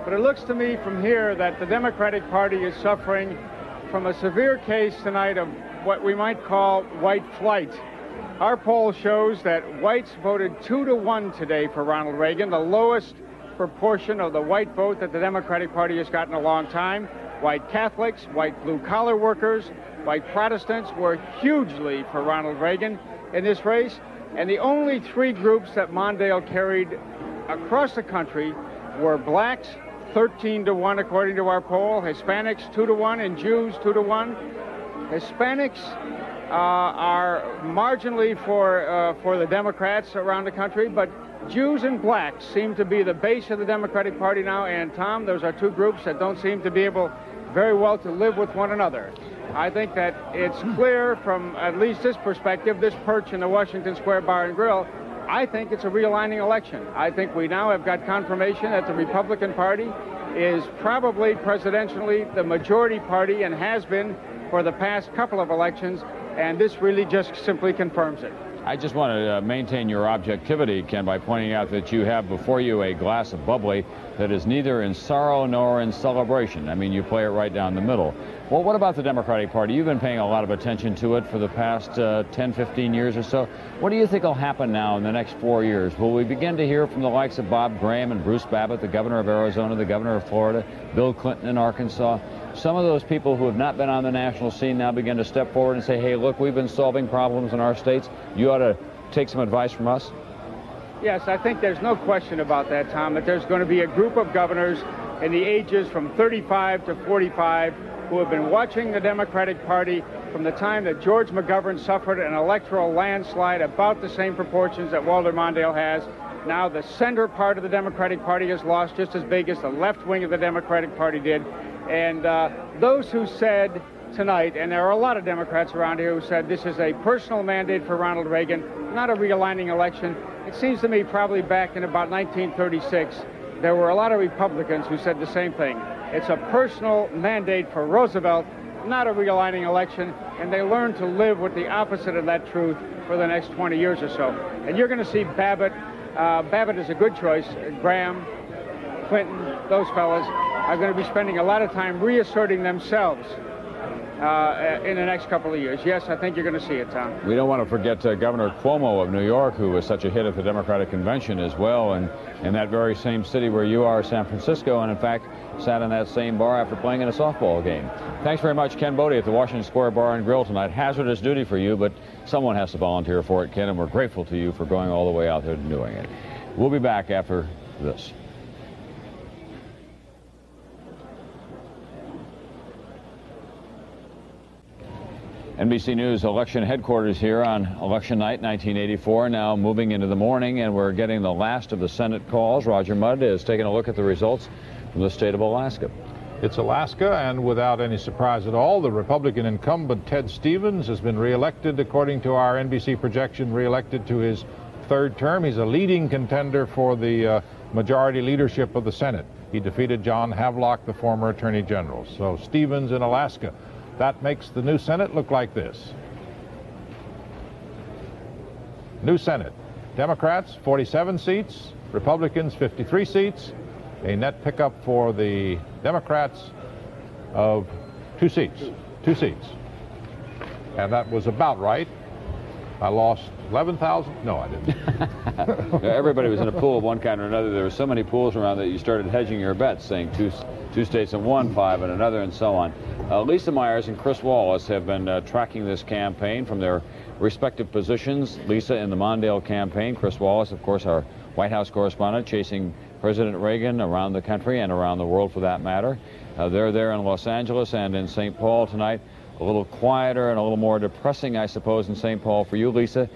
But it looks to me from here that the Democratic Party is suffering from a severe case tonight of what we might call white flight. Our poll shows that whites voted 2-to-1 today for Ronald Reagan, the lowest proportion of the white vote that the Democratic Party has gotten in a long time. White Catholics, white blue-collar workers, white Protestants were hugely for Ronald Reagan in this race. And the only 3 groups that Mondale carried across the country were blacks, 13-to-1 according to our poll, Hispanics 2-to-1, and Jews 2-to-1. Hispanics are marginally for the Democrats around the country, but Jews and blacks seem to be the base of the Democratic Party now. And Tom, those are 2 groups that don't seem to be able very well to live with one another. I think that it's clear from at least this perspective, this perch in the Washington Square Bar and Grill, I think it's a realigning election. I think we now have got confirmation that the Republican Party is probably presidentially the majority party and has been for the past couple of elections, and this really just simply confirms it. I just want to maintain your objectivity, Ken, by pointing out that you have before you a glass of bubbly that is neither in sorrow nor in celebration. I mean, you play it right down the middle. Well, what about the Democratic Party? You've been paying a lot of attention to it for the past 10, 15 years or so. What do you think will happen now in the next 4 years? Will we begin to hear from the likes of Bob Graham and Bruce Babbitt, the governor of Arizona, the governor of Florida, Bill Clinton in Arkansas? Some of those people who have not been on the national scene now begin to step forward and say, hey, look, we've been solving problems in our states. You ought to take some advice from us. Yes, I think there's no question about that, Tom, that there's going to be a group of governors in the ages from 35 to 45 who have been watching the Democratic Party from the time that George McGovern suffered an electoral landslide about the same proportions that Walter Mondale has. Now the center part of the Democratic Party has lost just as big as the left wing of the Democratic Party did. And those who said tonight, and there are a lot of Democrats around here who said this is a personal mandate for Ronald Reagan, not a realigning election. It seems to me probably back in about 1936, there were a lot of Republicans who said the same thing. It's a personal mandate for Roosevelt, not a realigning election, and they learned to live with the opposite of that truth for the next 20 years or so. And you're going to see Babbitt. Babbitt is a good choice. Graham, Clinton, those fellas are going to be spending a lot of time reasserting themselves in the next couple of years. Yes, I think you're going to see it, Tom. We don't want to forget Governor Cuomo of New York, who was such a hit at the Democratic Convention as well, and in that very same city where you are, San Francisco, and in fact sat in that same bar after playing in a softball game. Thanks very much, Ken Bodie, at the Washington Square Bar and Grill tonight. Hazardous duty for you, but someone has to volunteer for it, Ken, and we're grateful to you for going all the way out there and doing it. We'll be back after this. NBC News election headquarters here on election night 1984, now moving into the morning, and we're getting the last of the Senate calls. Roger Mudd is taking a look at the results from the state of Alaska. It's Alaska, and without any surprise at all, the Republican incumbent Ted Stevens has been reelected, according to our NBC projection, reelected to his third term. He's a leading contender for the majority leadership of the Senate. He defeated John Havelock, the former Attorney General. So Stevens in Alaska. That makes the new Senate look like this. New Senate. Democrats, 47 seats. Republicans, 53 seats. A net pickup for the Democrats of 2 seats. 2 seats. And that was about right. I lost 11,000? No, I didn't. Everybody was in a pool of one kind or another. There were so many pools around that you started hedging your bets, saying two states in one, 5 in another, and so on. Lisa Myers and Chris Wallace have been tracking this campaign from their respective positions. Lisa in the Mondale campaign. Chris Wallace, of course, our White House correspondent, chasing President Reagan around the country and around the world for that matter. They're there in Los Angeles and in St. Paul tonight. A little quieter and a little more depressing, I suppose, in St. Paul for you, Lisa.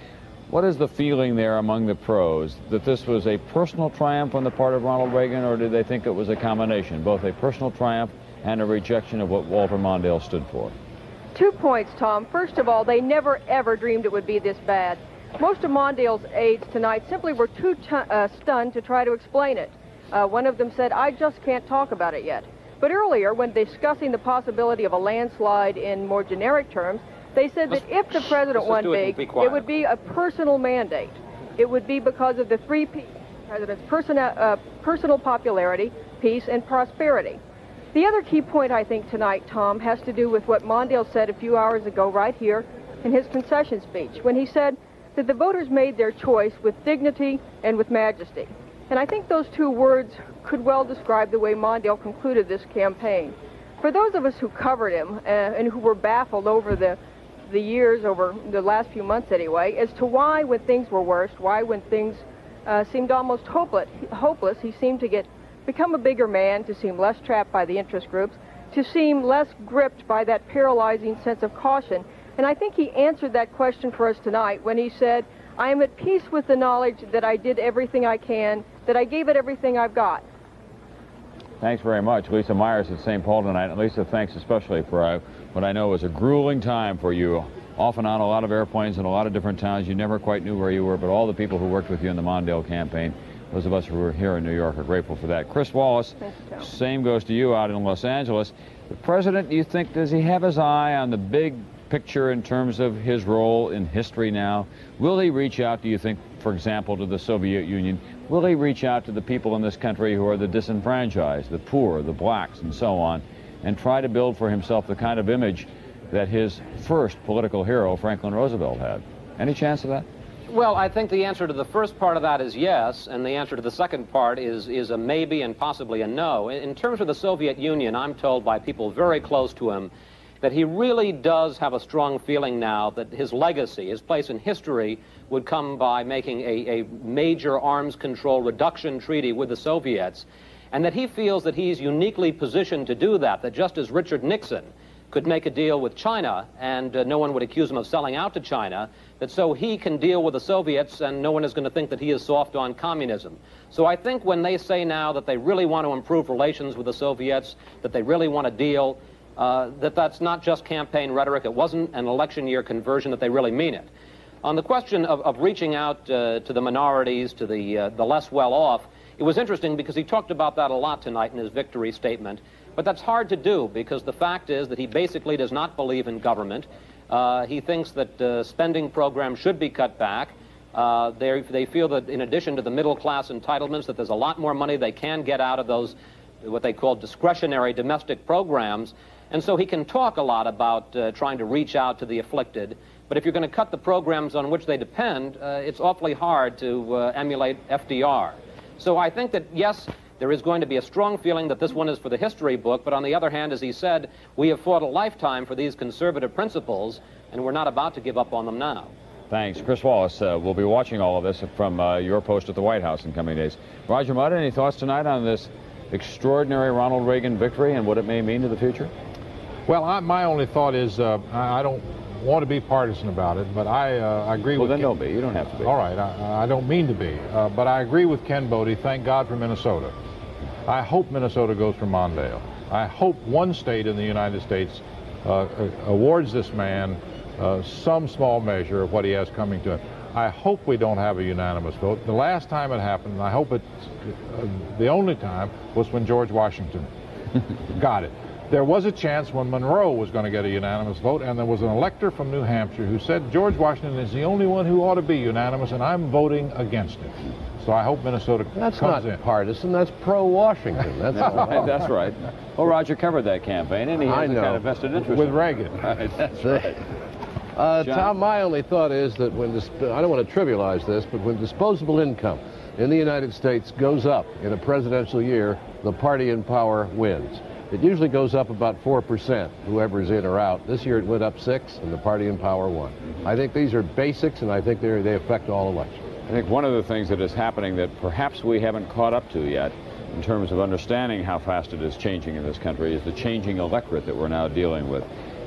What is the feeling there among the pros? That this was a personal triumph on the part of Ronald Reagan, or did they think it was a combination, both a personal triumph and a rejection of what Walter Mondale stood for? 2 points, Tom. First of all, they never, ever dreamed it would be this bad. Most of Mondale's aides tonight simply were too stunned to try to explain it. One of them said, "I just can't talk about it yet." But earlier, when discussing the possibility of a landslide in more generic terms, they said that if the president won big, it would be a personal mandate. It would be because of the 3 P's: president's personal popularity, peace, and prosperity. The other key point, I think, tonight, Tom, has to do with what Mondale said a few hours ago right here in his concession speech, when he said that the voters made their choice with dignity and with majesty. And I think those 2 words could well describe the way Mondale concluded this campaign. For those of us who covered him and who were baffled over the years, over the last few months anyway, as to why when things were worst, why when things seemed almost hopeless, he seemed to become a bigger man, to seem less trapped by the interest groups, to seem less gripped by that paralyzing sense of caution. And I think he answered that question for us tonight when he said, "I am at peace with the knowledge that I did everything I can, that I gave it everything I've got." Thanks very much. Lisa Myers at St. Paul tonight. And Lisa, thanks especially for what I know was a grueling time for you. Off and on a lot of airplanes in a lot of different towns. You never quite knew where you were, but all the people who worked with you in the Mondale campaign, those of us who were here in New York, are grateful for that. Chris Wallace, same goes to you out in Los Angeles. The president, do you think, does he have his eye on the big picture in terms of his role in history now? Will he reach out, do you think, for example, to the Soviet Union? Will he reach out to the people in this country who are the disenfranchised, the poor, the blacks, and so on, and try to build for himself the kind of image that his first political hero, Franklin Roosevelt, had? Any chance of that? Well, I think the answer to the first part of that is yes, and the answer to the second part is a maybe and possibly a no. In terms of the Soviet Union, I'm told by people very close to him that he really does have a strong feeling now that his legacy, his place in history, would come by making a major arms control reduction treaty with the Soviets, and that he feels that he's uniquely positioned to do that, that just as Richard Nixon could make a deal with China and no one would accuse him of selling out to China, that so he can deal with the Soviets and no one is going to think that he is soft on communism. So I think when they say now that they really want to improve relations with the Soviets, that they really want to deal, that's not just campaign rhetoric. It wasn't an election year conversion, that they really mean it. On the question of reaching out to the minorities, to the less well-off, it was interesting because he talked about that a lot tonight in his victory statement. But that's hard to do because the fact is that he basically does not believe in government. He thinks that spending programs should be cut back. They feel that in addition to the middle-class entitlements, that there's a lot more money they can get out of those, what they call discretionary domestic programs. And so he can talk a lot about trying to reach out to the afflicted. But if you're going to cut the programs on which they depend, it's awfully hard to emulate FDR. So I think that, yes, there is going to be a strong feeling that this one is for the history book, but on the other hand, as he said, we have fought a lifetime for these conservative principles, and we're not about to give up on them now. Thanks. Chris Wallace, we'll be watching all of this from your post at the White House in coming days. Roger Mudd, any thoughts tonight on this extraordinary Ronald Reagan victory and what it may mean to the future? Well, my only thought is I don't want to be partisan about it, but I agree with... Well, then don't be. You don't have to be. All right. I don't mean to be. But I agree with Ken Bodie. Thank God for Minnesota. I hope Minnesota goes for Mondale. I hope one state in the United States awards this man some small measure of what he has coming to him. I hope we don't have a unanimous vote. The last time it happened, and I hope it's the only time, was when George Washington got it. There was a chance when Monroe was going to get a unanimous vote, and there was an elector from New Hampshire who said George Washington is the only one who ought to be unanimous, and I'm voting against it. So I hope Minnesota comes in. That's not partisan. That's pro-Washington. That's right, that's right. Well, Roger covered that campaign, and he has a kind of vested interest with in Reagan. Right, that's right. Tom, my only thought is that when I don't want to trivialize this, but when disposable income in the United States goes up in a presidential year, the party in power wins. It usually goes up about 4%, whoever's in or out. This year it went up 6%, and the party in power won. I think these are basics, and I think they affect all elections. I think one of the things that is happening that perhaps we haven't caught up to yet in terms of understanding how fast it is changing in this country is the changing electorate that we're now dealing with.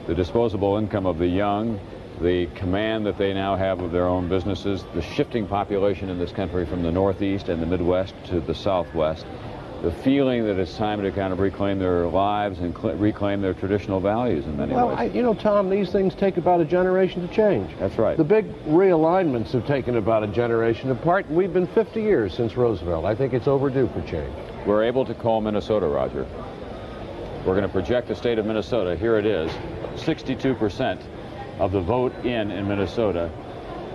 The disposable income of the young, the command that they now have of their own businesses, the shifting population in this country from the Northeast and the Midwest to the Southwest, the feeling that it's time to kind of reclaim their lives and reclaim their traditional values in many ways. Well, you know, Tom, these things take about a generation to change. That's right. The big realignments have taken about a generation apart, and we've been 50 years since Roosevelt. I think it's overdue for change. We're able to call Minnesota, Roger. We're going to project the state of Minnesota. Here it is, 62% of the vote in Minnesota.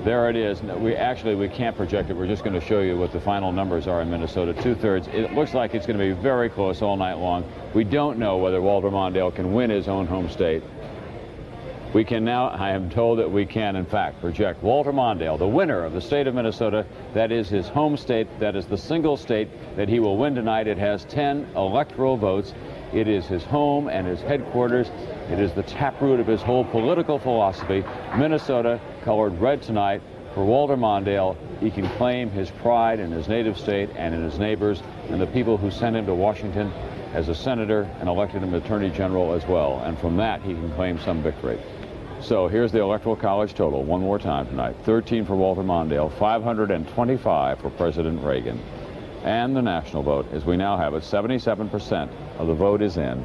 There it is. We can't project it. We're just going to show you what the final numbers are in Minnesota. 2/3. It looks like it's going to be very close all night long. We don't know whether Walter Mondale can win his own home state. We can now, I am told that we can, in fact, project Walter Mondale, the winner of the state of Minnesota. That is his home state. That is the single state that he will win tonight. It has 10 electoral votes. It is his home and his headquarters. It is the taproot of his whole political philosophy. Minnesota, colored red tonight for Walter Mondale. He can claim his pride in his native state and in his neighbors and the people who sent him to Washington as a senator and elected him attorney general as well. And from that, he can claim some victory. So here's the Electoral College total one more time tonight. 13 for Walter Mondale, 525 for President Reagan. And the national vote, as we now have it, 77% of the vote is in.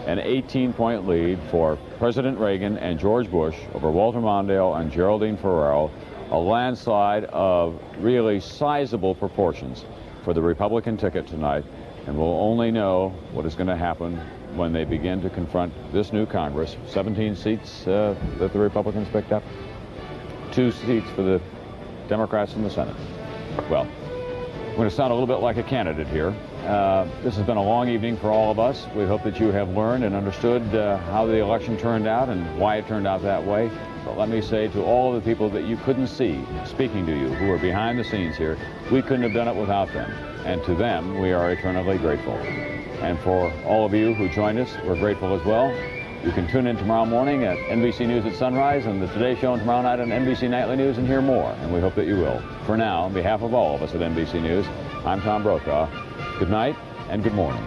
An 18-point lead for President Reagan and George Bush over Walter Mondale and Geraldine Ferraro. A landslide of really sizable proportions for the Republican ticket tonight. And we'll only know what is going to happen when they begin to confront this new Congress. 17 seats that the Republicans picked up. 2 seats for the Democrats in the Senate. Well, I'm going to sound a little bit like a candidate here. This has been a long evening for all of us. We hope that you have learned and understood how the election turned out and why it turned out that way. But let me say to all of the people that you couldn't see speaking to you, who are behind the scenes here, we couldn't have done it without them. And to them, we are eternally grateful. And for all of you who joined us, we're grateful as well. You can tune in tomorrow morning at NBC News at sunrise and the Today Show tomorrow night on NBC Nightly News and hear more. And we hope that you will. For now, on behalf of all of us at NBC News, I'm Tom Brokaw. Good night and good morning.